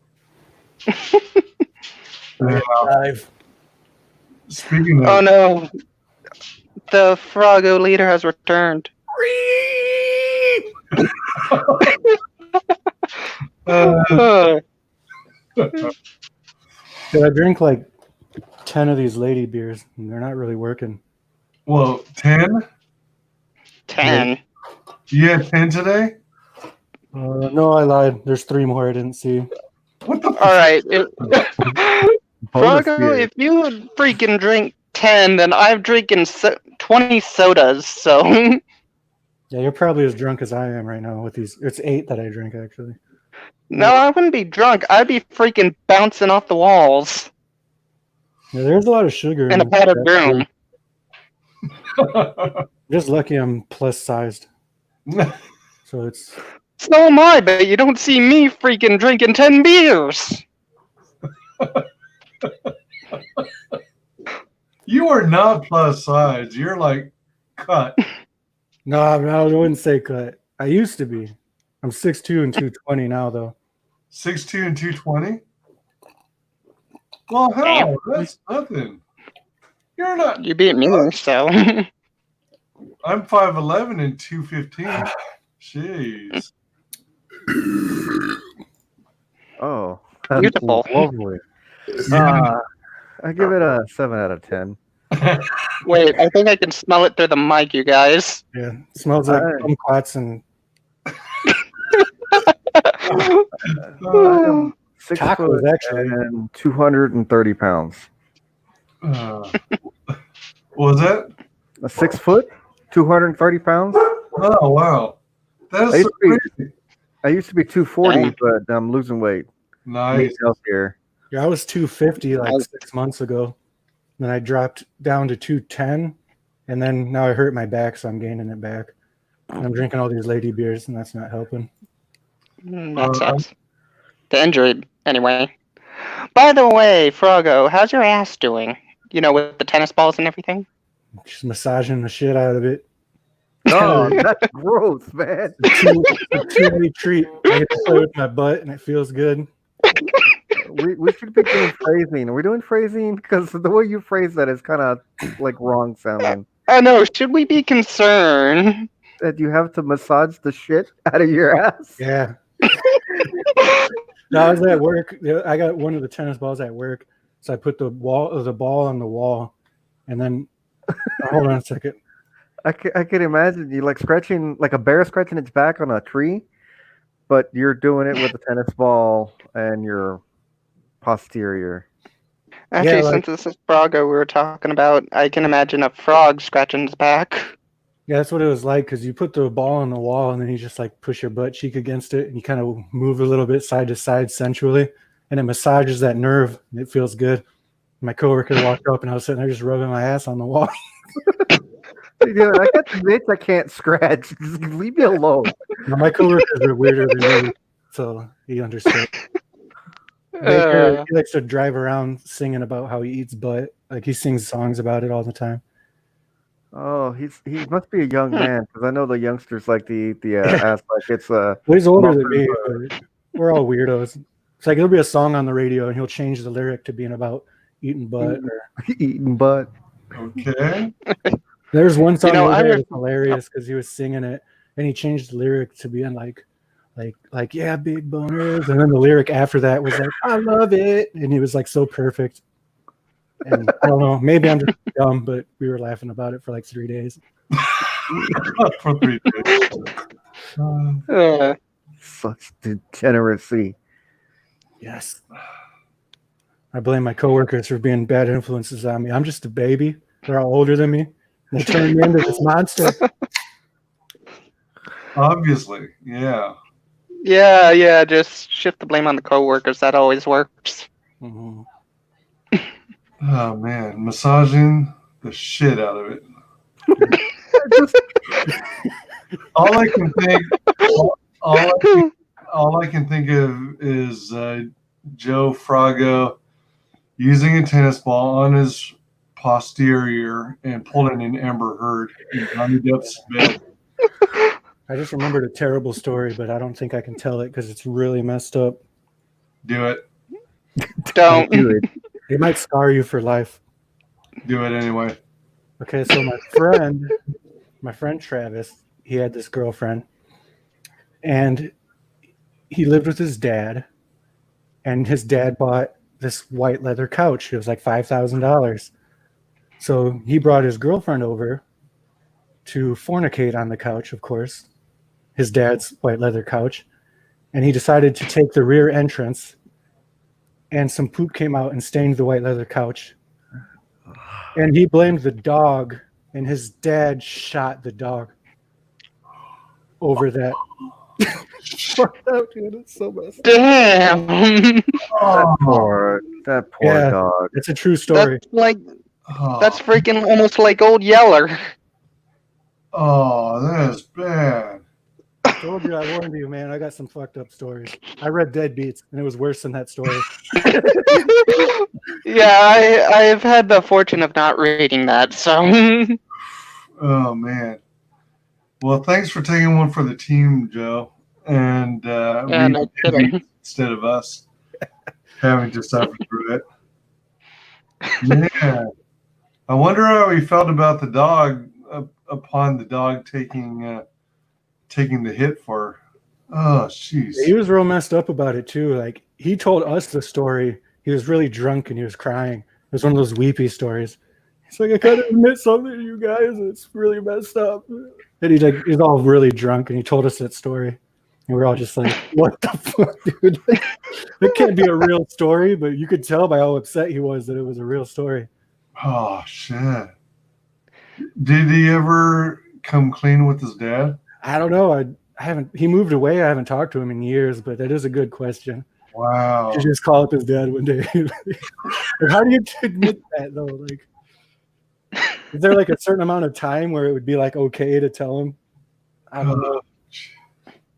A: Speaking of,
D: Oh no, the Froggo leader has returned.
B: Dude, I drink like 10 of these lady beers, and they're not really working.
A: well, 10.
D: 10.
A: You had 10 today?
B: No, I lied. There's 3 more I didn't see.
A: What the
D: All right.
C: Bonus
D: Froggo,
C: beer.
D: if you freaking drink 10, then I've drinking 20 sodas. So
B: Yeah, you're probably as drunk as I am right now with these. It's 8 that I drink actually.
D: no, I wouldn't be drunk. I'd be freaking bouncing off the walls
B: Yeah, there's a lot of sugar
D: in a
B: in
D: padded
B: that
D: room.
B: too. Just lucky I'm plus sized, so it's.
D: So am I, but you don't see me freaking drinking 10 beers.
A: You are not plus size. You're like cut.
B: No, I wouldn't say cut. I used to be. I'm 6'2" and 220 now, though.
A: 6'2" and 220? Well, hell, that's nothing. You're not.
D: You beat me, so.
A: I'm 5'11" and 215. Jeez.
C: Oh,
D: Beautiful.
C: lovely.
A: Yeah.
C: I give it a 7 out of 10.
D: Wait, I think I can smell it through the mic, you guys.
B: Yeah, it smells like kumquats and
C: I am 6
B: tacos,
C: foot
B: actually.
C: and 230 pounds.
A: What was that?
C: A 6 foot, 230 pounds.
A: Oh, wow. That
C: I
A: is
C: used
A: so
C: to
A: crazy.
C: I used to be 240,
D: Dang.
C: but I'm losing weight.
A: Nice.
C: Here.
B: Yeah, I was 250 like 6 months ago. Then I dropped down to 210, and then now I hurt my back, so I'm gaining it back. And I'm drinking all these lady beers, and that's not helping.
D: That sucks. The injury, anyway. By the way, Froggo, how's your ass doing? You know, with the tennis balls and everything?
B: Just massaging the shit out of it.
C: Oh, that's gross, man.
B: A two-way treat. I get to play with my butt, and it feels good.
C: We should be doing phrasing. Are we doing phrasing? Because the way you phrase that is kind of like wrong sounding.
D: I know. Should we be concerned?
C: That you have to massage the shit out of your ass.
B: Yeah. No, I was at work. I got one of the tennis balls at work, so I put the ball on the wall, and then hold on a second.
C: I can imagine you like scratching, like a bear scratching its back on a tree, but you're doing it with a tennis ball and your posterior.
D: Actually,
B: Yeah, like-
D: since this is Froggo we were talking about, I can imagine a frog scratching his back.
B: Yeah, that's what it was like, because you put the ball on the wall, and then you just like push your butt cheek against it, and you kind of move a little bit side to side sensually, and it massages that nerve, and it feels good. My coworker walked up, and I was sitting there just rubbing my ass on the wall.
C: I got the bitch I can't scratch. Just leave me alone.
B: Now, my coworkers are weirder than me, so he understood. He likes to drive around singing about how he eats butt. Like he sings songs about it all the time.
C: Oh, he must be a young man, because I know the youngsters like the ass like it's
B: Well, he's older than
C: Muffin
B: me, but we're all weirdos. It's like there'll be a song on the radio, and he'll change the lyric to being about eating butt. Or...
C: eating butt.
A: Okay.
B: There's one song
D: know,
B: that
D: I
B: was hilarious because he was singing it, and he changed the lyric to being like yeah, big boners, and then the lyric after that was like, I love it, and he was like so perfect. And I don't know, maybe I'm just dumb, but we were laughing about it for like 3 days.
A: For 3 days.
C: Such degeneracy.
B: Yes. I blame my coworkers for being bad influences on me. I'm just a baby. They're all older than me. They turned me into this monster.
A: Obviously, yeah.
D: Yeah, just shift the blame on the coworkers. That always works.
B: Mm-hmm.
A: Oh man, massaging the shit out of it. all I can think of is Joe Froggo using a tennis ball on his posterior and pulling an Amber Heard in Johnny Depp's bed.
B: I just remembered a terrible story, but I don't think I can tell it because it's really messed up.
A: Do it.
D: Don't.
C: Do it.
B: It might scar you for life.
A: Do it anyway.
B: Okay, so my friend Travis, he had this girlfriend, and he lived with his dad, and his dad bought this white leather couch. It was like $5,000. So he brought his girlfriend over to fornicate on the couch, of course. his dad's white leather couch, and he decided to take the rear entrance, and some poop came out and stained the white leather couch. And he blamed the dog, and his dad shot the dog over that. Fucked up, dude. It's so messed up.
D: Damn.
C: That poor dog.
B: It's a true story.
D: That's freaking almost like Old Yeller.
A: Oh, that is bad.
B: I told you, I warned you, man. I got some fucked up stories. I read Deadbeats, and it was worse than that story.
D: Yeah, I've had the fortune of not reading that, so.
A: Oh, man. Well, thanks for taking one for the team, Joe. And
D: no kidding.
A: instead of us having to suffer through it. Yeah. I wonder how he felt about the dog upon the dog taking the hit for. Oh, jeez.
B: He was real messed up about it too. Like, he told us the story. He was really drunk and he was crying. It was one of those weepy stories. He's like, I gotta admit something to you guys. It's really messed up. And he's all really drunk and he told us that story. And we're all just like, what the fuck, dude? Like, it can't be a real story, but you could tell by how upset he was that it was a real story.
A: Oh, shit. Did he ever come clean with his dad?
B: I don't know. I haven't. He moved away. I haven't talked to him in years, but that is a good question.
A: Wow.
B: You just call up his dad one day. Like, how do you admit that though? Like, is there like a certain amount of time where it would be like okay to tell him? I don't know.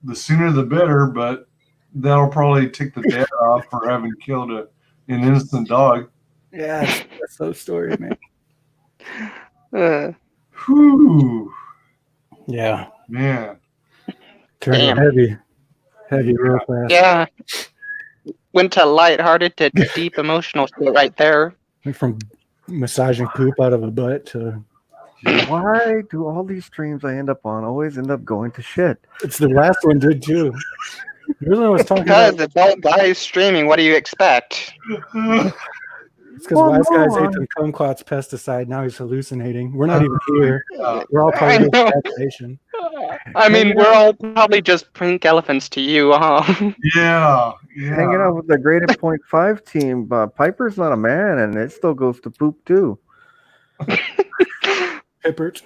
A: The sooner the better, but that'll probably tick the dad off for having killed an innocent dog.
B: Yeah, that's so story, man.
A: Whew.
B: Yeah,
A: Man.
B: turned heavy real fast.
D: Yeah. Went to lighthearted to deep emotional shit right there.
B: Went from massaging poop out of a butt to.
C: Why do all these streams I end up on always end up going to shit?
B: It's the last one did too. Really, I was talking
D: Because
B: about.
D: it's all guys streaming. What do you expect?
B: It's because WyzGyz ate them Kumquats pesticide. Now he's hallucinating. We're not even here. We're all part of the population.
D: I mean, we're all probably just pink elephants to you, huh?
A: Yeah.
C: Hanging out with the graded 0.5 team, Piper's not a man, and it still goes to poop too.
B: Pippert.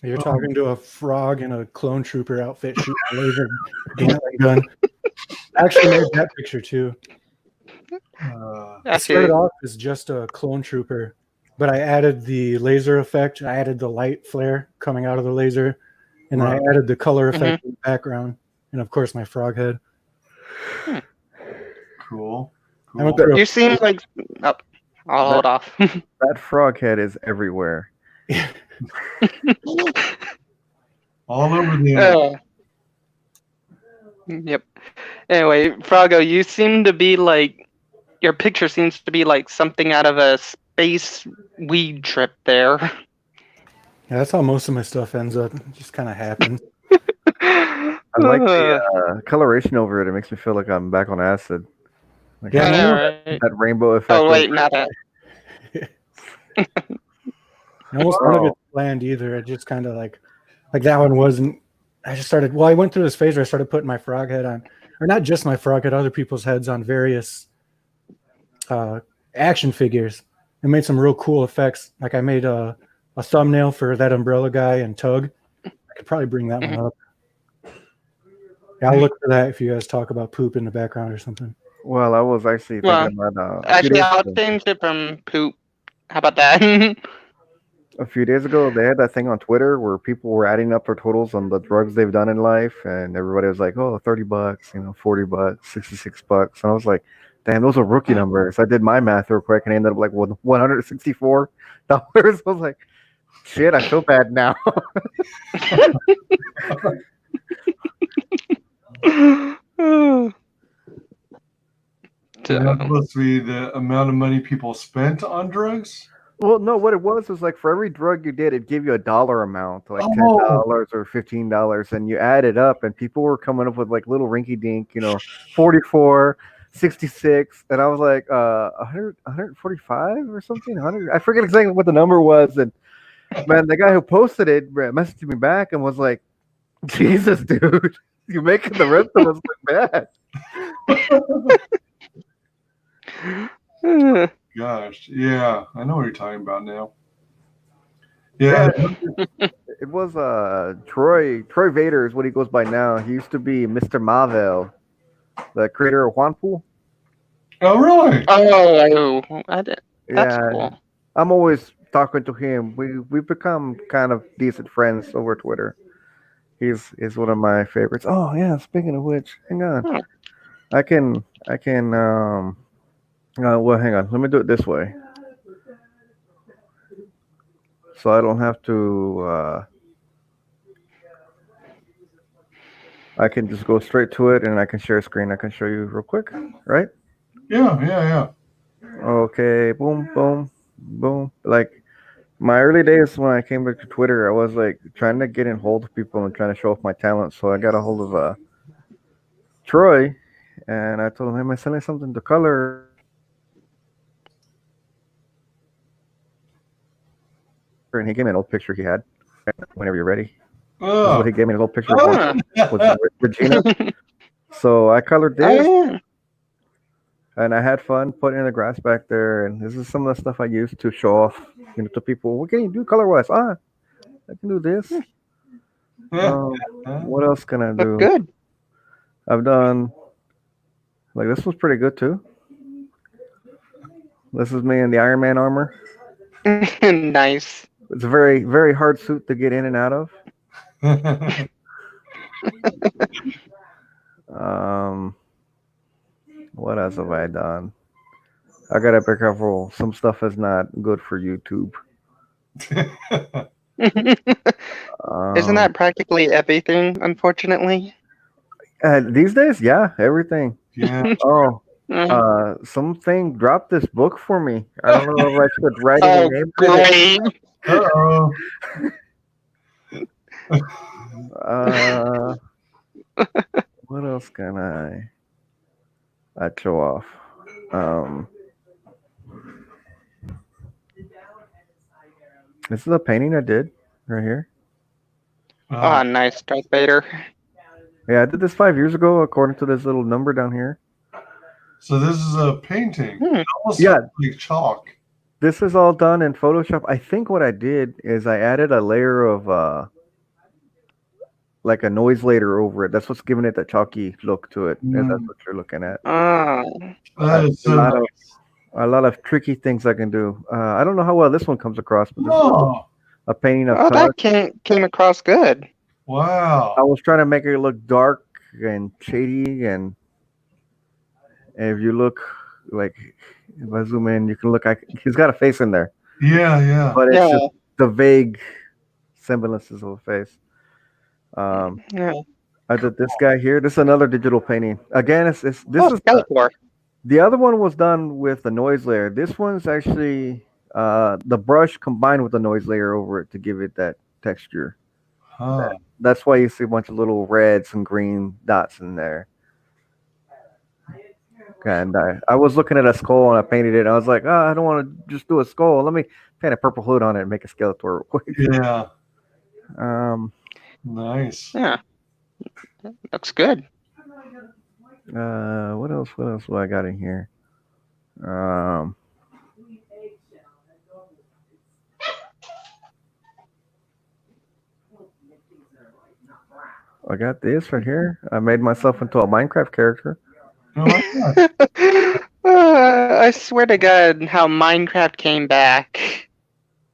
B: You're talking to a frog in a clone trooper outfit shooting a laser gun. Actually made that picture too. I started off as just a clone trooper, but I added the laser effect. I added the light flare coming out of the laser, and then I added the color effect in the background, and of course my frog head.
A: Cool.
D: You seem like... Oh, I'll hold off.
C: That frog head is everywhere.
A: All over the
D: Yep. Anyway, Froggo, you seem to be like... Your picture seems to be like something out of a space weed trip there.
B: Yeah, that's how most of my stuff ends up. It just kind of happens.
C: I like the coloration over it. It makes me feel like I'm back on acid. Like that rainbow effect.
D: Oh, wait, not that.
B: Almost none of it's planned either. It just kind of like that one wasn't. I just started. Well, I went through this phase where I started putting my frog head on, or not just my frog head, other people's heads on various action figures, and made some real cool effects. Like I made a thumbnail for that umbrella guy and Tug. I could probably bring that one up. Yeah, I'll look for that if you guys talk about poop in the background or something.
C: Well, I was actually thinking about.
D: Actually, I'll change it from poop. How about that?
C: A few days ago, they had that thing on Twitter where people were adding up their totals on the drugs they've done in life, and everybody was like, "Oh, $30, $40, $66," and I was like, "Damn, those are rookie numbers." I did my math real quick, and I ended up like with $164. I was like, "Shit, I feel bad now."
A: That's supposed to be the amount of money people spent on drugs?
C: Well, no, what it was like for every drug you did, it'd give you a dollar amount, like $10 or $15, and you add it up, and people were coming up with like little rinky dink, 44, 66, and I was like, 145 or something, 100. I forget exactly what the number was, and Man, the guy who posted it messaged me back and was like, "Jesus, dude, you're making the rest of us look bad."
A: Gosh, yeah, I know what you're talking about now.
C: Yeah,
A: Yeah,
C: it was Troy Vader is what he goes by now. He used to be Mr. Marvel, the creator of Juanpool.
A: oh really?
D: Oh, that's
C: Yeah,
D: cool.
C: I'm always talking to him. We've become kind of decent friends over Twitter. He's one of my favorites. Oh yeah, speaking of which, hang on.
D: Hmm.
C: I can well, hang on. Let me do it this way, so I don't have to. I can just go straight to it, and I can share a screen. I can show you real quick, right?
A: Yeah.
C: Okay, boom, boom, boom. Like my early days when I came back to Twitter, I was like trying to get in hold of people and trying to show off my talent. So I got a hold of Troy, and I told him, "Hey, am I sending something to color?" And he gave me an old picture he had. Whenever you're ready, this is what
A: Oh,
C: he gave me, an old picture of one
D: Ah.
C: with Regina. So I colored this,
D: Oh,
C: and I had fun putting in the grass back there. And this is some of the stuff I used to show off, to people. What can you do color wise? I can do this. What else can I
D: look
C: do?
D: good.
C: I've done like this was pretty good too. This is me in the Iron Man armor.
D: Nice.
C: It's a very, very hard suit to get in and out of. Um, what else have I done? I gotta be careful. Some stuff is not good for YouTube.
D: Isn't
C: Um,
D: that practically everything, unfortunately?
C: these days, yeah, everything.
A: yeah.
C: Oh,
D: Mm.
C: something dropped this book for me. I don't know if I should write any
D: Oh,
C: names in it.
D: great.
A: Uh-oh.
C: Uh, what else can I show off? Um, this is a painting I did right here.
D: Oh, nice, Darth Vader.
C: Yeah, I did this 5 years ago, according to this little number down here.
A: So this is a painting.
D: Hmm.
A: It almost
C: Yeah.
A: looks like chalk.
C: This is all done in Photoshop. I think what I did is I added a layer of like a noise layer over it. That's what's giving it that chalky look to it. And that's
A: Mm.
C: what you're looking at.
D: Oh,
A: That is
C: A
A: so
C: lot
A: nice.
C: a lot of tricky things I can do. I don't know how well this one comes across, but this is
A: Oh,
C: a painting of
D: oh,
C: Todd.
D: that came across good.
C: I
A: wow.
C: was trying to make it look dark and shady, and if you look like if I zoom in, you can look like he's got a face in there,
A: Yeah.
C: but it's
D: Yeah,
C: just the vague semblances of a face.
D: yeah.
C: I did this guy here. This is another digital painting. Again, this is
D: Skeletor.
C: the other one was done with the noise layer. This one's actually the brush combined with the noise layer over it to give it that texture.
A: Huh.
C: That's why you see a bunch of little reds and green dots in there. And I was looking at a skull and I painted it. And I was like, oh, I don't want to just do a skull. Let me paint a purple hood on it and make a Skeletor real quick.
A: Yeah.
C: Nice.
D: Yeah, looks good.
C: What else? What else do I got in here? I got this right here. I made myself into a Minecraft character.
D: I swear to God, how Minecraft came back.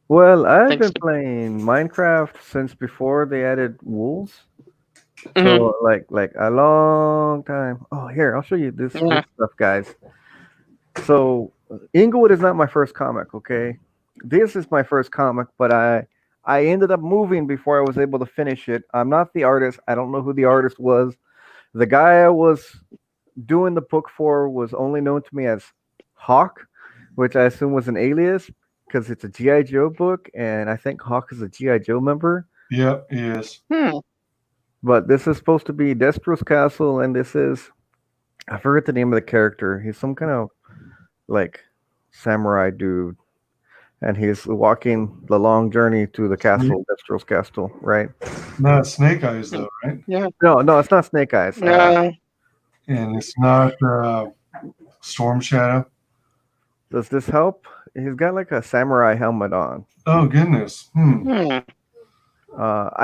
C: Well, I've
D: Thanks
C: been
D: to-
C: playing Minecraft since before they added wolves.
D: Mhm.
C: So like a long time. Oh, here, I'll show you this
D: Yeah.
C: stuff, guys. So Inglewood is not my first comic, okay? This is my first comic, but I ended up moving before I was able to finish it. I'm not the artist. I don't know who the artist was. The guy I was doing the book for was only known to me as Hawk, which I assume was an alias because it's a G.I. Joe book, and I think Hawk is a G.I. Joe member.
A: Yep, he is.
C: But this is supposed to be Destro's Castle, and this is, I forget the name of the character. He's some kind of like samurai dude. and he's walking the long journey to the castle, Destro's castle, right?
A: Not Snake Eyes though, right?
D: Yeah.
C: No, it's not Snake Eyes.
D: No.
A: And it's not Storm Shadow.
C: Does this help? He's got like a samurai helmet on.
A: Oh goodness.
C: I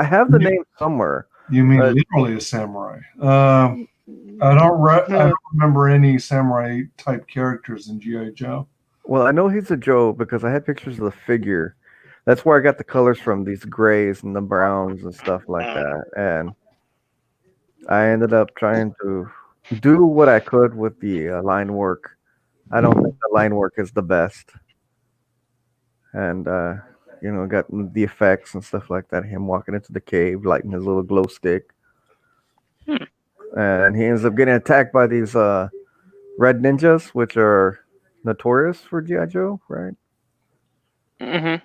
C: have the name somewhere.
A: You mean
C: but-
A: literally a samurai? I don't remember any samurai type characters in GI Joe.
C: Well, I know he's a Joe because I had pictures of the figure. That's where I got the colors from, these grays and the browns and stuff like that. And I ended up trying to do what I could with the line work. I don't think the line work is the best. And, got the effects and stuff like that. Him walking into the cave, lighting his little glow stick. And he ends up getting attacked by these red ninjas, which are notorious for G.I. Joe, right?
D: Mm-hmm.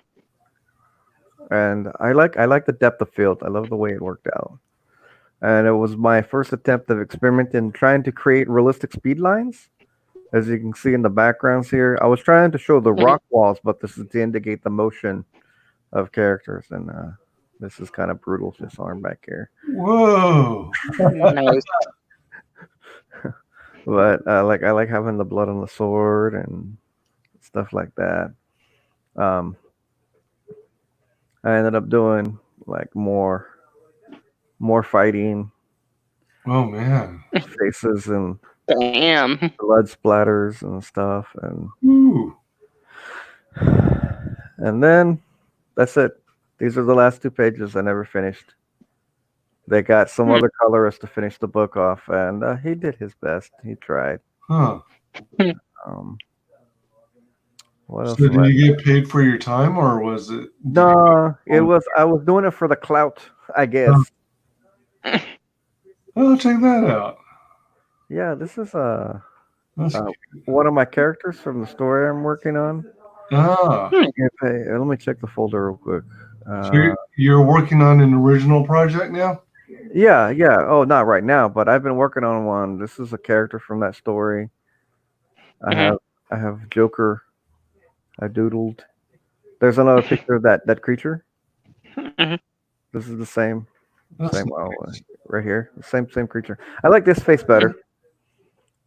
C: And I like the depth of field. I love the way it worked out. And it was my first attempt of experimenting trying to create realistic speed lines. As you can see in the backgrounds here, I was trying to show the rock walls, but this is to indicate the motion of characters. And this is kind of brutal. This arm back here.
A: Whoa!
D: Nice.
C: But I like having the blood on the sword and stuff like that. I ended up doing like more fighting,
A: Oh man!
C: faces and
D: Damn.
C: blood splatters and stuff, and
A: Ooh.
C: then that's it. These are the last 2 pages I never finished. They got some other colorist to finish the book off, and he did his best. He tried.
A: Huh.
C: What else?
A: So did you get paid for your time, or was it?
C: No, it was. I was doing it for the clout, I guess.
A: Oh, check that out.
C: Yeah, this is
A: That's
C: one of my characters from the story I'm working on.
A: ah.
C: Let me check the folder real quick.
A: So you're working on an original project now?
C: Yeah. Oh, not right now, but I've been working on one. This is a character from that story. I have Joker. I doodled. There's another picture of that creature. This is the same.
A: That's
C: Same
A: nice.
C: right here. Same creature. I like this face better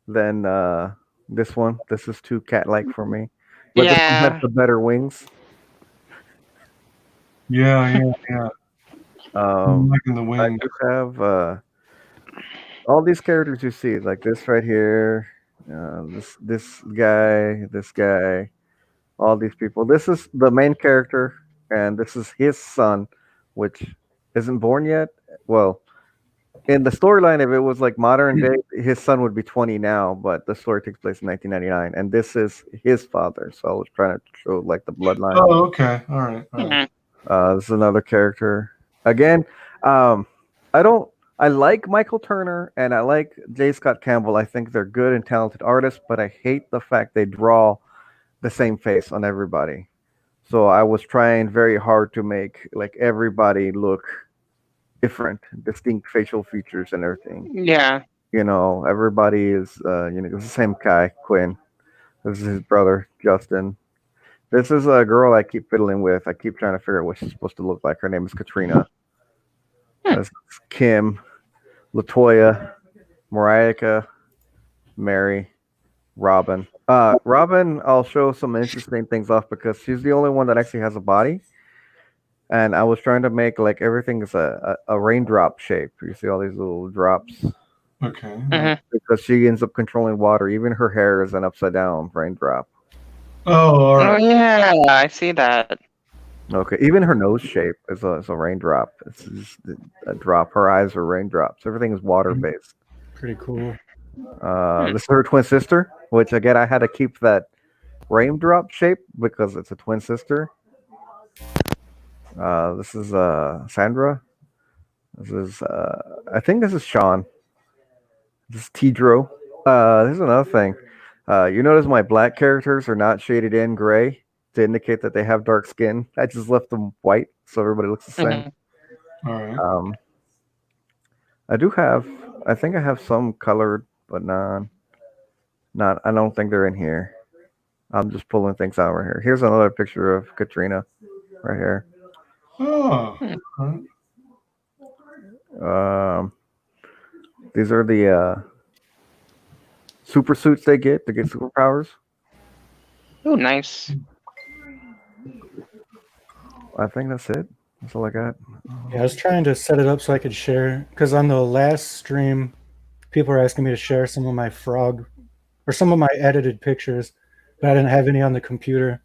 C: than this one. This is too cat-like for me. But this one has the better wings.
A: Yeah. I'm liking the
C: I
A: wing.
C: do have all these characters you see, like this right here, this guy, all these people. This is the main character, and this is his son, which isn't born yet. Well, in the storyline, if it was like modern day, his son would be 20 now, but the story takes place in 1999, and this is his father. So I was trying to show like the bloodline.
A: Oh, okay. All right.
C: This is another character. Again, I like Michael Turner and I like J. Scott Campbell. I think they're good and talented artists, but I hate the fact they draw the same face on everybody. So I was trying very hard to make like everybody look different, distinct facial features and everything.
D: Yeah.
C: Everybody is it's the same guy, Quinn. This is his brother, Justin. This is a girl I keep fiddling with. I keep trying to figure out what she's supposed to look like. Her name is Katrina. This is Kim, Latoya, Mariah, Mary, Robin. Robin, I'll show some interesting things off because she's the only one that actually has a body. And I was trying to make like everything is a raindrop shape. You see all these little drops.
A: Okay.
C: Because she ends up controlling water. Even her hair is an upside down raindrop.
A: Oh, all right.
D: Yeah, I see that.
C: Okay, even her nose shape is a raindrop. It's just a drop. Her eyes are raindrops. Everything is water based.
B: Pretty cool.
C: This is her twin sister, which again I had to keep that raindrop shape because it's a twin sister. This is Sandra. This is I think this is Sean. This is Tidro. This is another thing. You notice my black characters are not shaded in gray to indicate that they have dark skin. I just left them white so everybody looks the same.
A: All right.
C: I think I have some colored, but not. I don't think they're in here. I'm just pulling things out right here. Here's another picture of Katrina, right here.
A: Oh.
C: These are the super suits they get to get superpowers.
D: Oh, nice.
C: I think that's it. That's all I got.
B: Yeah, I was trying to set it up so I could share, because on the last stream, people were asking me to share some of my frog or some of my edited pictures, but I didn't have any on the computer.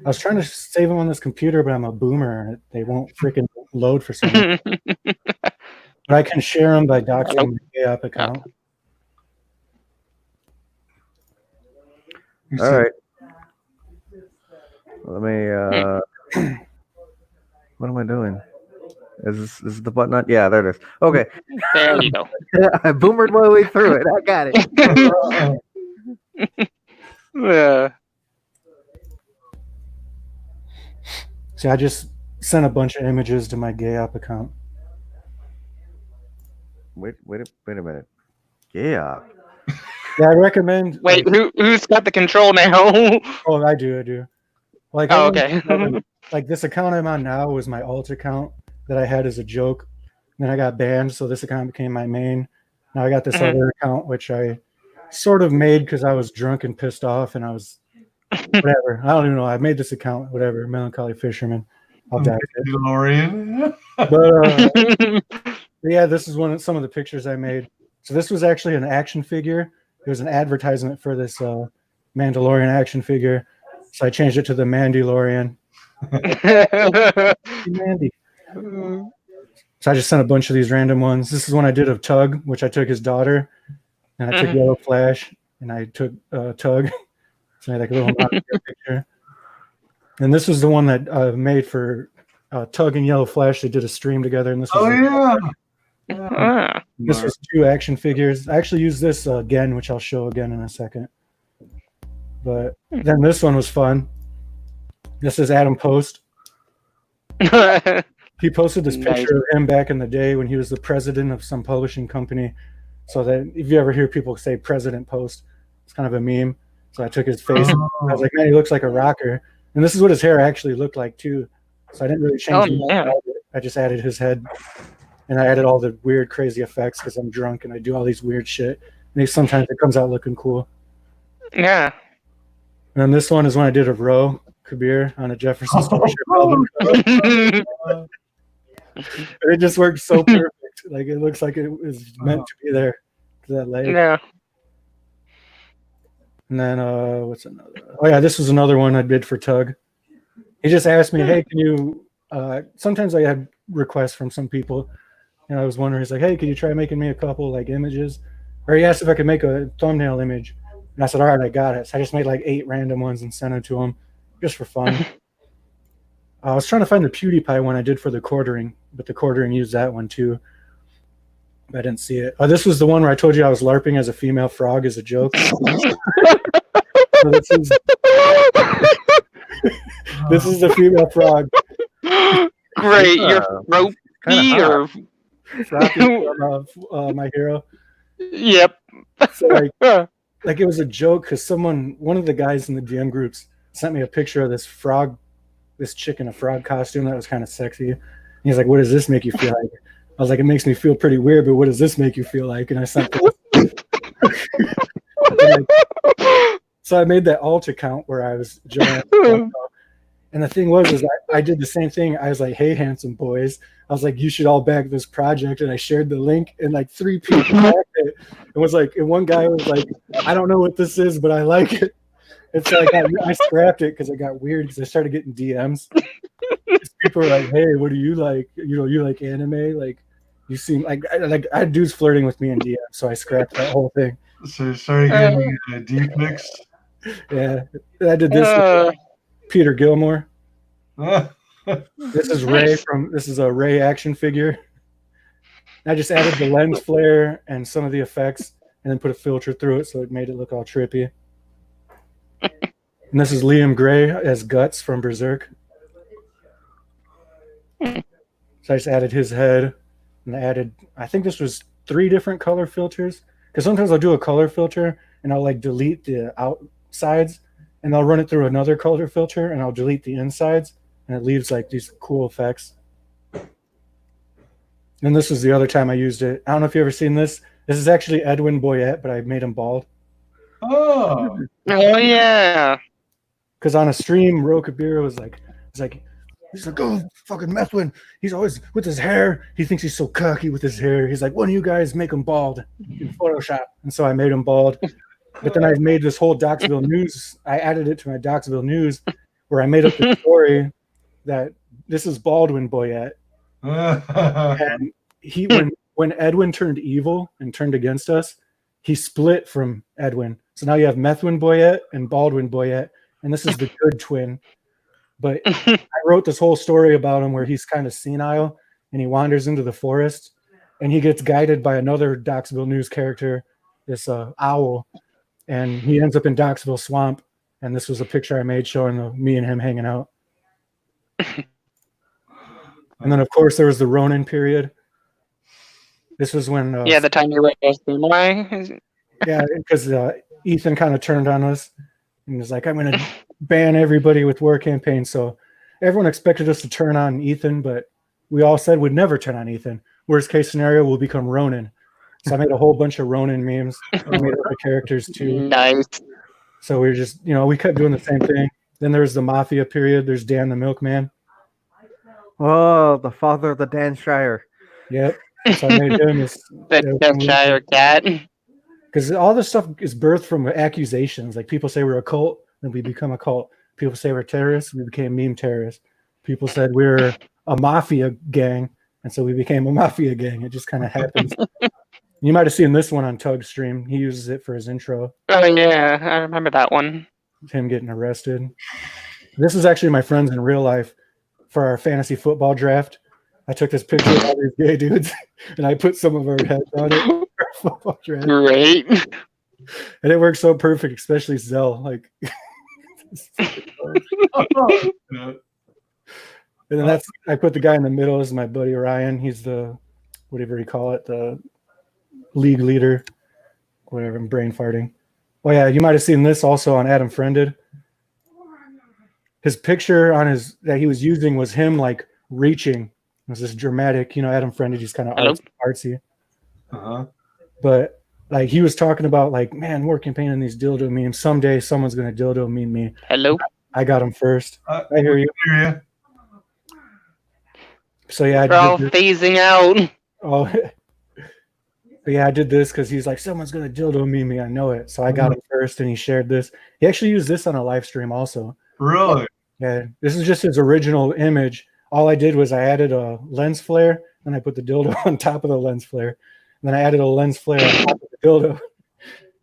B: I was trying to save them on this computer, but I'm a boomer and they won't freaking load for some reason. But I can share them by doxing the CashApp account.
C: All right. Let me. What am I doing? Is this the button? Yeah, there it is. Okay.
D: There you go.
C: I boomered my way through it. I got it.
D: Yeah.
B: See, I just sent a bunch of images to my CashApp account.
C: Wait a minute. Yeah.
B: Yeah, I recommend.
D: Wait, who's got the control now?
B: Oh, I do. Like,
D: Oh, okay.
B: Like this account I'm on now was my alt account that I had as a joke. And then I got banned, so this account became my main. Now I got this other account, which I sort of made because I was drunk and pissed off, and I was whatever. I don't even know. I made this account, whatever. Melancholy Fisherman. I'll die. But yeah, this is some of the pictures I made. So this was actually an action figure. It was an advertisement for this Mandalorian action figure. So I changed it to the Mandalorian. Mandy. So I just sent a bunch of these random ones. This is one I did of Tug, which I took his daughter, and I took Yellow Flash, and I took Tug. So I had like a little picture. And this was the one that I made for Tug and Yellow Flash. They did a stream together, and this was this was 2 action figures. I actually used this again, which I'll show again in a second. But then this one was fun. This is Adam Post. He posted this picture of him back in the day when he was the president of some publishing company. So that if you ever hear people say President Post, it's kind of a meme. So I took his face. I was like, man, he looks like a rocker. And this is what his hair actually looked like too. So I didn't really change it. I just added his head. And I added all the weird, crazy effects because I'm drunk and I do all these weird shit. And sometimes it comes out looking cool.
D: Yeah.
B: And then this one is one I did of Roe Kabir on a Jefferson Starship album. It just works so perfect. Like it looks like it was meant to be there. That leg.
D: Yeah.
B: And then what's another? Oh yeah, this was another one I did for Tug. He just asked me, hey, can you? Sometimes I had requests from some people, and I was wondering, he's like, hey, can you try making me a couple like images? Or he asked if I could make a thumbnail image, and I said, all right, I got it. So I just made like 8 random ones and sent them to him, just for fun. I was trying to find the PewDiePie one I did for the quartering, but the quartering used that one too. I didn't see it. Oh, this was the one where I told you I was LARPing as a female frog as a joke. So this is the female frog.
D: Great, you're ropey or
B: from My Hero.
D: Yep.
B: So like it was a joke because one of the guys in the DM groups sent me a picture of this frog, this chick in a frog costume that was kind of sexy. And he's like, what does this make you feel like? I was like, it makes me feel pretty weird, but what does this make you feel like? And I sent this. So I made that alt account where I was joining. And the thing was I did the same thing. I was like, hey, handsome boys. I was like, you should all back this project. And I shared the link, and like 3 people backed it. And one guy was like, I don't know what this is, but I like it. And so I scrapped it because it got weird because I started getting DMs. People were like, hey, what do you like? You like anime? Like, you seem like I had dudes flirting with me in DM, so I scrapped that whole thing.
A: So you started getting deep mix?
B: Yeah. I did this with Peter Gilmore. This is Ray this is a Ray action figure. I just added the lens flare and some of the effects and then put a filter through it so it made it look all trippy. And this is Liam Gray as Guts from Berserk. So I just added his head and I think this was 3 different color filters. Because sometimes I'll do a color filter and I'll like delete the outsides and I'll run it through another color filter, and I'll delete the insides, and it leaves like these cool effects. And this was the other time I used it. I don't know if you've ever seen this. This is actually Edwin Boyette, but I made him bald.
A: Oh.
D: Oh yeah.
B: Because on a stream, Rokabira was like, he's like, oh, fucking Methwin. He's always with his hair. He thinks he's so cocky with his hair. He's like, why don't you guys make him bald in Photoshop? And so I made him bald. But then I made this whole Doxville News. I added it to my Doxville News where I made up the story that this is Baldwin Boyette. And he, when Edwin turned evil and turned against us, he split from Edwin. So now you have Methwin Boyette and Baldwin Boyette, and this is the good twin. But I wrote this whole story about him where he's kind of senile and he wanders into the forest and he gets guided by another Doxville News character, this owl, and he ends up in Doxville Swamp. And this was a picture I made showing me and him hanging out. And then, of course, there was the Ronin period. This was when...
D: the time you were samurai.
B: Yeah, because Ethan kind of turned on us and was like, I'm going to ban everybody with war campaign. So everyone expected us to turn on Ethan, but we all said we'd never turn on Ethan. Worst case scenario, we'll become Ronin. So I made a whole bunch of Ronin memes. I made other characters too.
D: Nice.
B: So we were just, we kept doing the same thing. Then there was the Mafia period. There's Dan the Milkman.
E: Oh, the father of the Dan Shire.
B: Yep. So I made him
D: The Shire cat.
B: because all this stuff is birthed from accusations. Like people say we're a cult, then we become a cult. People say we're terrorists, we became meme terrorists. People said we're a mafia gang, and so we became a mafia gang. It just kind of happens. You might have seen this one on Tug's stream. He uses it for his intro.
D: Oh yeah, I remember that one.
B: Him getting arrested. This is actually my friends in real life for our fantasy football draft. I took this picture of all these gay dudes and I put some of our heads on it for our football draft.
D: Great.
B: And it worked so perfect, especially Zell. Like, and then I put the guy in the middle as my buddy Ryan. He's the whatever you call it, the league leader, whatever. I'm brain farting. Oh yeah, you might have seen this also on Adam Friended. His picture on that he was using was him like reaching. It was this dramatic, Adam Friended. He's kind of artsy.
A: Uh-huh.
B: But like he was talking about like, man, war campaign in these dildo memes. Someday someone's gonna dildo meme me.
D: Hello.
B: I got him first. I hear you. So yeah,
D: We're all phasing out.
B: Oh, but yeah, I did this because he's like, someone's gonna dildo meme me. I know it. So I got him first, and he shared this. He actually used this on a live stream also.
A: Really?
B: Yeah, this is just his original image. All I did was I added a lens flare, and I put the dildo on top of the lens flare. And then I added a lens flare on top of the dildo.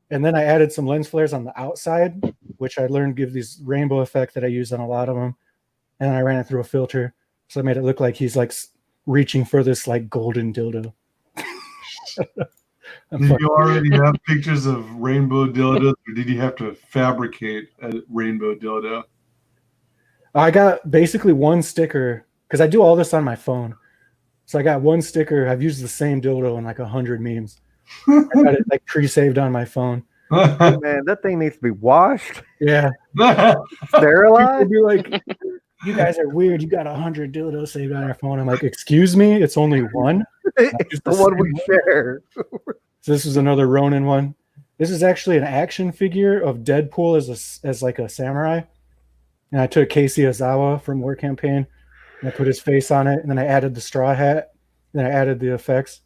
B: And then I added some lens flares on the outside, which I learned give these rainbow effect that I use on a lot of them. And I ran it through a filter. So I made it look like he's like reaching for this like golden dildo.
A: Did you already have pictures of rainbow dildos, or did you have to fabricate a rainbow dildo?
B: I got basically one sticker because I do all this on my phone. So I got one sticker. I've used the same dildo in like 100 memes. I got it like pre-saved on my phone.
E: Man, that thing needs to be washed,
B: Yeah.
E: sterilized.
B: People be like, you guys are weird. You got 100 dildos saved on your phone. I'm like, excuse me, it's only one.
E: It's the one we share.
B: So this is another Ronin one. This is actually an action figure of Deadpool as like a samurai. And I took Casey Ozawa from War Campaign and I put his face on it. And then I added the straw hat. And then I added the effects.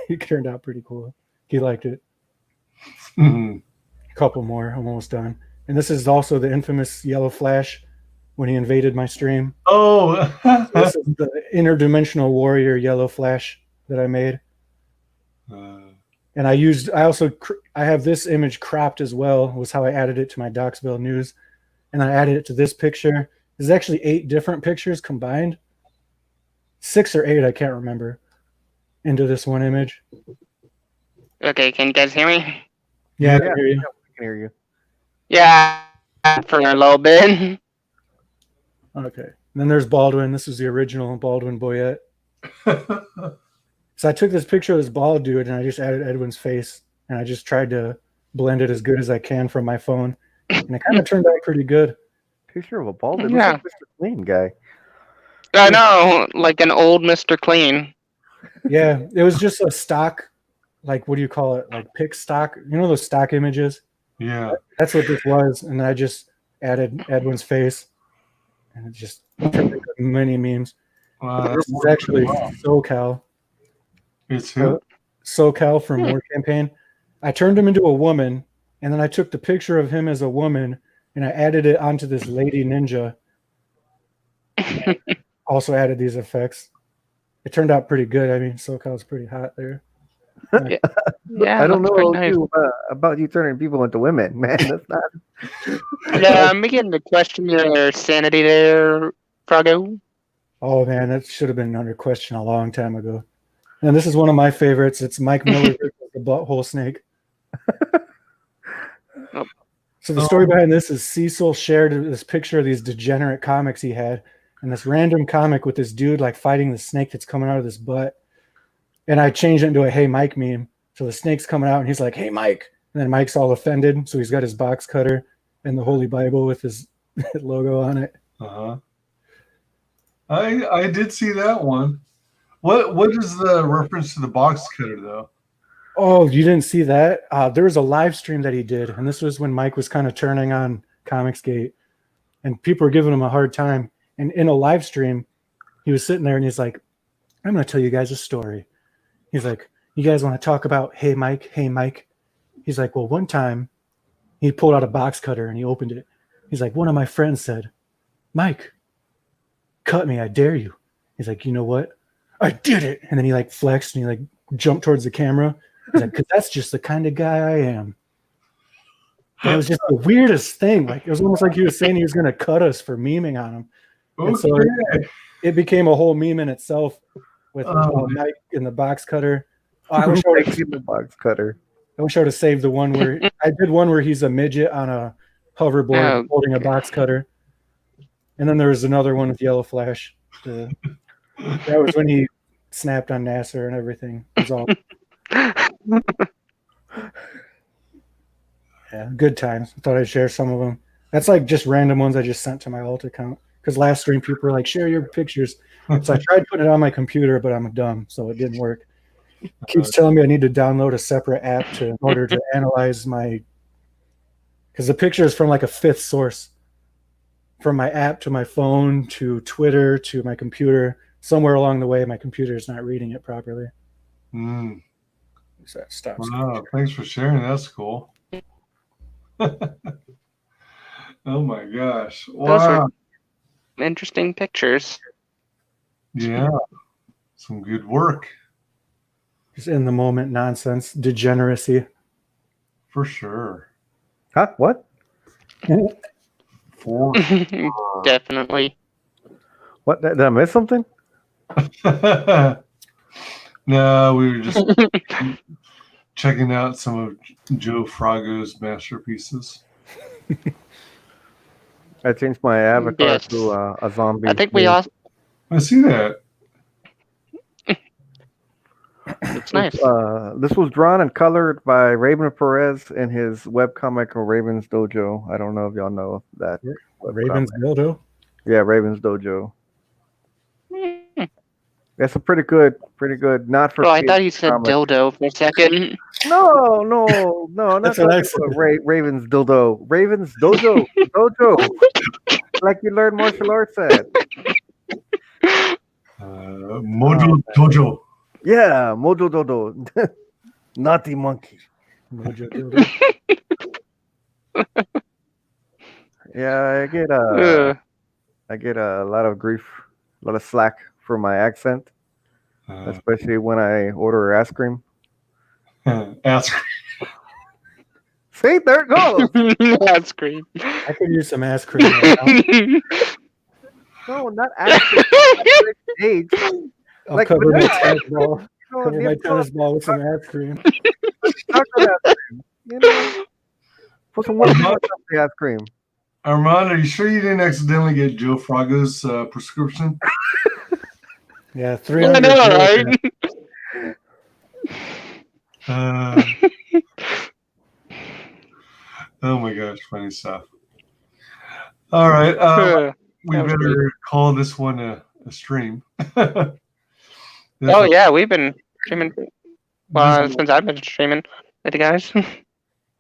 B: It turned out pretty cool. He liked it.
A: Mhm.
B: A couple more. I'm almost done. And this is also the infamous Yellow Flash when he invaded my stream.
A: Oh,
B: This is the interdimensional warrior Yellow Flash that I made. And I have this image cropped as well, was how I added it to my Doxville News. And I added it to this picture. There's actually 8 different pictures combined. 6 or 8, I can't remember, into this one image.
D: Okay, can you guys hear me?
B: Yeah, I can hear you.
E: I can hear you.
D: Yeah, for a little bit.
B: Okay. And then there's Baldwin. This is the original Baldwin Boyette. So I took this picture of this bald dude and I just added Edwin's face and I just tried to blend it as good as I can from my phone. and it kind of turned out pretty good.
E: Picture of a bald. It
D: Yeah.
E: looks like Mr. Clean guy.
D: I know, like an old Mr. Clean.
B: Yeah, it was just a stock, like what do you call it? Like pic stock. You know those stock images?
A: Yeah.
B: That's what this was, and I just added Edwin's face, and it just turned into many memes.
A: Wow,
B: This is actually SoCal.
A: It's who?
B: SoCal from War Campaign. I turned him into a woman, and then I took the picture of him as a woman, and I added it onto this lady ninja. Also added these effects. It turned out pretty good. I mean, SoCal's pretty hot there.
D: Yeah,
E: I don't
D: looks
E: know
D: pretty nice.
E: about you turning people into women, man. That's not.
D: Yeah, I'm beginning to question your sanity there, Froggo.
B: Oh man, that should have been under question a long time ago. And this is one of my favorites. It's Mike Miller versus the Butthole Snake. So the story behind this is Cecil shared this picture of these degenerate comics he had, and this random comic with this dude like fighting the snake that's coming out of his butt. And I changed it into a "Hey Mike" meme. So the snake's coming out, and he's like, "Hey Mike," and then Mike's all offended. So he's got his box cutter and the Holy Bible with his logo on it.
A: Uh-huh. I did see that one. What is the reference to the box cutter though?
B: Oh, you didn't see that? There was a live stream that he did, and this was when Mike was kind of turning on Comicsgate, and people were giving him a hard time. And in a live stream, he was sitting there, and he's like, "I'm going to tell you guys a story." He's like, "You guys want to talk about Hey Mike? Hey Mike?" He's like, "Well, one time, he pulled out a box cutter and he opened it. He's like, one of my friends said, 'Mike, cut me, I dare you.' He's like, 'You know what? I did it.'" And then he like flexed and he like jumped towards the camera. He's like, "Because that's just the kind of guy I am." And it was just the weirdest thing. Like it was almost like he was saying he was going to cut us for memeing on him. And so it became a whole meme in itself with Mike in the box cutter. I wish
E: the box cutter.
B: I wish I would have saved the one where I did one where he's a midget on a hoverboard holding a box cutter. And then there was another one with Yellow Flash. That was when he snapped on Nasser and everything. It was all yeah, good times. I thought I'd share some of them. That's like just random ones I just sent to my alt account. Because last stream people were like, "Share your pictures." So I tried putting it on my computer, but I'm dumb, so it didn't work. It keeps telling me I need to download a separate app in order to analyze my, because the picture is from like a fifth source, from my app to my phone to Twitter to my computer. Somewhere along the way, my computer is not reading it properly.
A: Mm.
B: So that stops.
A: Wow, thanks for sharing. That's cool. Oh my gosh!
D: Those
A: Wow.
D: are interesting pictures.
A: Yeah, some good work
B: Just in the moment nonsense, degeneracy.
A: for sure.
E: Huh? What?
A: For
D: Definitely.
E: What? Did I miss something?
A: No, we were just checking out some of Joe Froggo's masterpieces.
E: I changed my avatar
D: Yes.
E: to a zombie.
D: I think we all.
A: I see that.
D: It's nice.
E: This was drawn and colored by Raven Perez in his webcomic Raven's Dojo. I don't know if y'all know that.
B: Raven's dildo.
E: Yeah, Raven's Dojo. That's a pretty good. Not for.
D: Oh, I
E: kids
D: thought you said
E: comic.
D: dildo for a second.
E: No, not
B: That's what I said.
E: Raven's Dildo. Raven's Dojo. Dojo. Like you learned martial arts at.
A: Mojo Dojo.
E: Yeah, Mojo Dodo. Naughty monkey.
B: Mojo dildo.
E: Yeah, I get a lot of grief, a lot of slack for my accent, especially when I order ice cream.
A: Ask.
E: See, there it goes.
D: That's great.
B: I could use some ass cream right now.
E: No, not ice cream. Age.
B: I'll
E: Like
B: cover my
E: vanilla.
B: tennis ball.
E: No,
B: Cover my
E: it's
B: tennis ball with some ice cream.
E: chocolate ice cream. You know, put some whipped cream on top of the ice cream.
A: Armand, are you sure you didn't accidentally get Joe Froggo's prescription?
B: Yeah,
D: I
B: 300.
D: know, right?
A: Oh my gosh, funny stuff. All right, we better call this one a stream.
D: Oh yeah, we've been streaming. Well, since I've been streaming with you guys.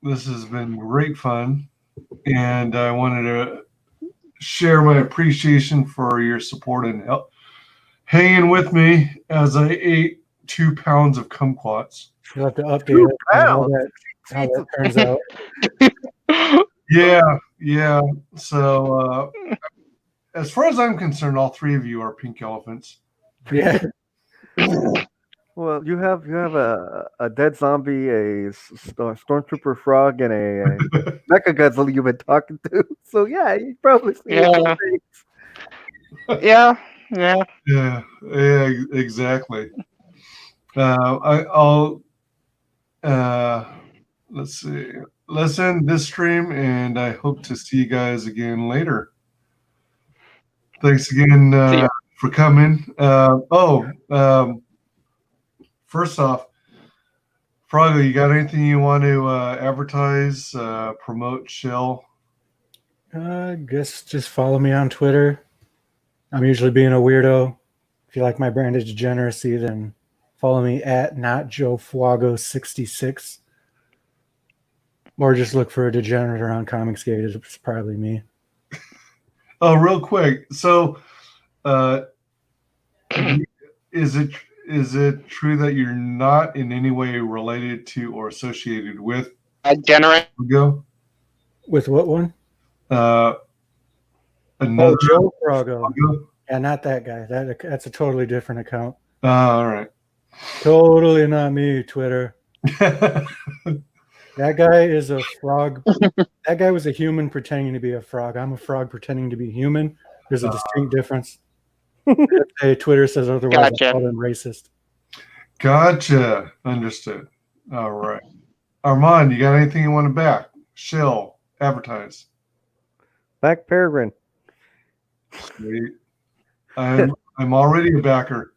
A: This has been great fun, and I wanted to share my appreciation for your support and help hanging with me as I ate 2 pounds of kumquats.
B: You'll have to update it, how that turns out.
A: Yeah. So, as far as I'm concerned, all 3 of you are pink elephants.
B: Yeah.
E: Well, you have a dead zombie, a stormtrooper frog, and a mecha Godzilla you've been talking to. So yeah, you probably see
D: Yeah.
A: Yeah, exactly. I'll let's see. Let's end this stream, and I hope to see you guys again later. Thanks again for coming. First off, Frago, you got anything you want to advertise, promote, shill?
B: I guess just follow me on Twitter. I'm usually being a weirdo. If you like my brand of degeneracy, then follow me at NotJoeFuago66. Or just look for a degenerate around Comicsgate. It's probably me.
A: Oh, real quick. So, is it true that you're not in any way related to or associated with
D: Degenerate?
B: With what one?
A: Another
B: Joe Frago. Yeah, not that guy. That's a totally different account.
A: All right.
B: Totally not me, Twitter. That guy is a frog. That guy was a human pretending to be a frog. I'm a frog pretending to be human. There's a distinct difference. Twitter says otherwise.
D: Gotcha.
B: I call them racist.
A: Gotcha. Understood. All right. Armand, you got anything you want to back? Shill, advertise.
E: Back Peregrine.
A: Sweet. I'm already a backer.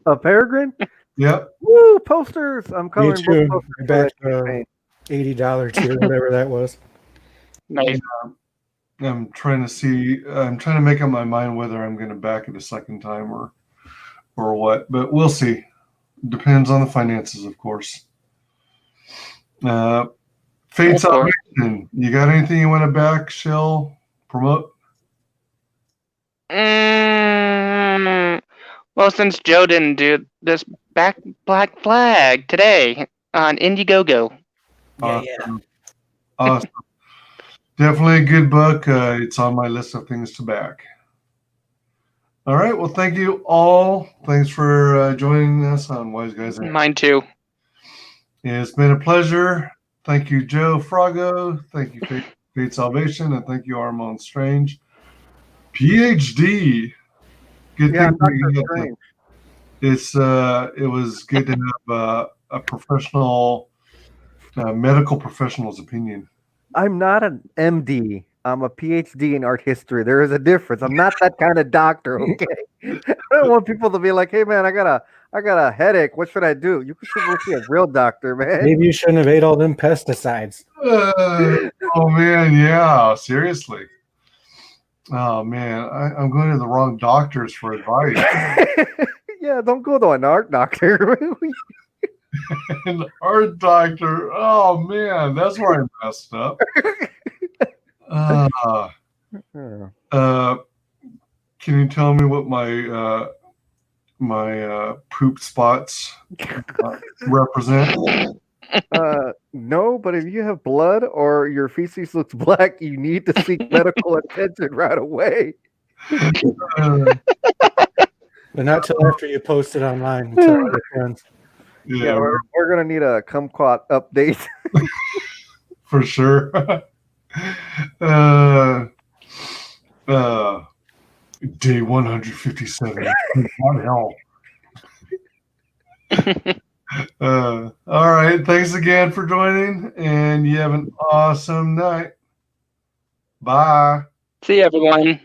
E: A Peregrine?
A: Yep.
E: Woo! Posters. I'm coloring
B: Me too.
E: both
B: I
E: posters.
B: backed $80 tier, whatever that was.
D: Nice.
A: I'm trying to make up my mind whether I'm going to back it a second time or what, but we'll see. Depends on the finances, of course. Fate Salvation. You got anything you want to back, Shill, promote?
D: Well, since Joe didn't do this, back Black Flag today on Indiegogo.
A: Awesome. Awesome. Definitely a good book. It's on my list of things to back. All right. Well, thank you all. Thanks for joining us on WyzGyz.
D: Mine too.
A: It's been a pleasure. Thank you, Joe Frago. Thank you, Fate Salvation, and thank you, Armand Strange, PhD. Good thing it was good to have a professional, medical professional's opinion.
E: I'm not an MD. I'm a PhD in art history. There is a difference. I'm not that kind of doctor. Okay. I don't want people to be like, "Hey, man, I got a headache. What should I do?" You should go see a real doctor, man.
B: Maybe you shouldn't have ate all them pesticides.
A: Oh man, yeah, seriously. Oh man, I'm going to the wrong doctors for advice.
E: Yeah, don't go to an art doctor.
A: An art doctor. Oh man, that's where I messed up. Can you tell me what my my poop spots represent?
E: No, but if you have blood or your feces looks black, you need to seek medical attention right away.
B: But not till after you post it online. Tell your friends.
E: Yeah, we're gonna need a kumquat update.
A: For sure. Day 157. What hell? All right. Thanks again for joining, and you have an awesome night. Bye.
D: See you, everyone.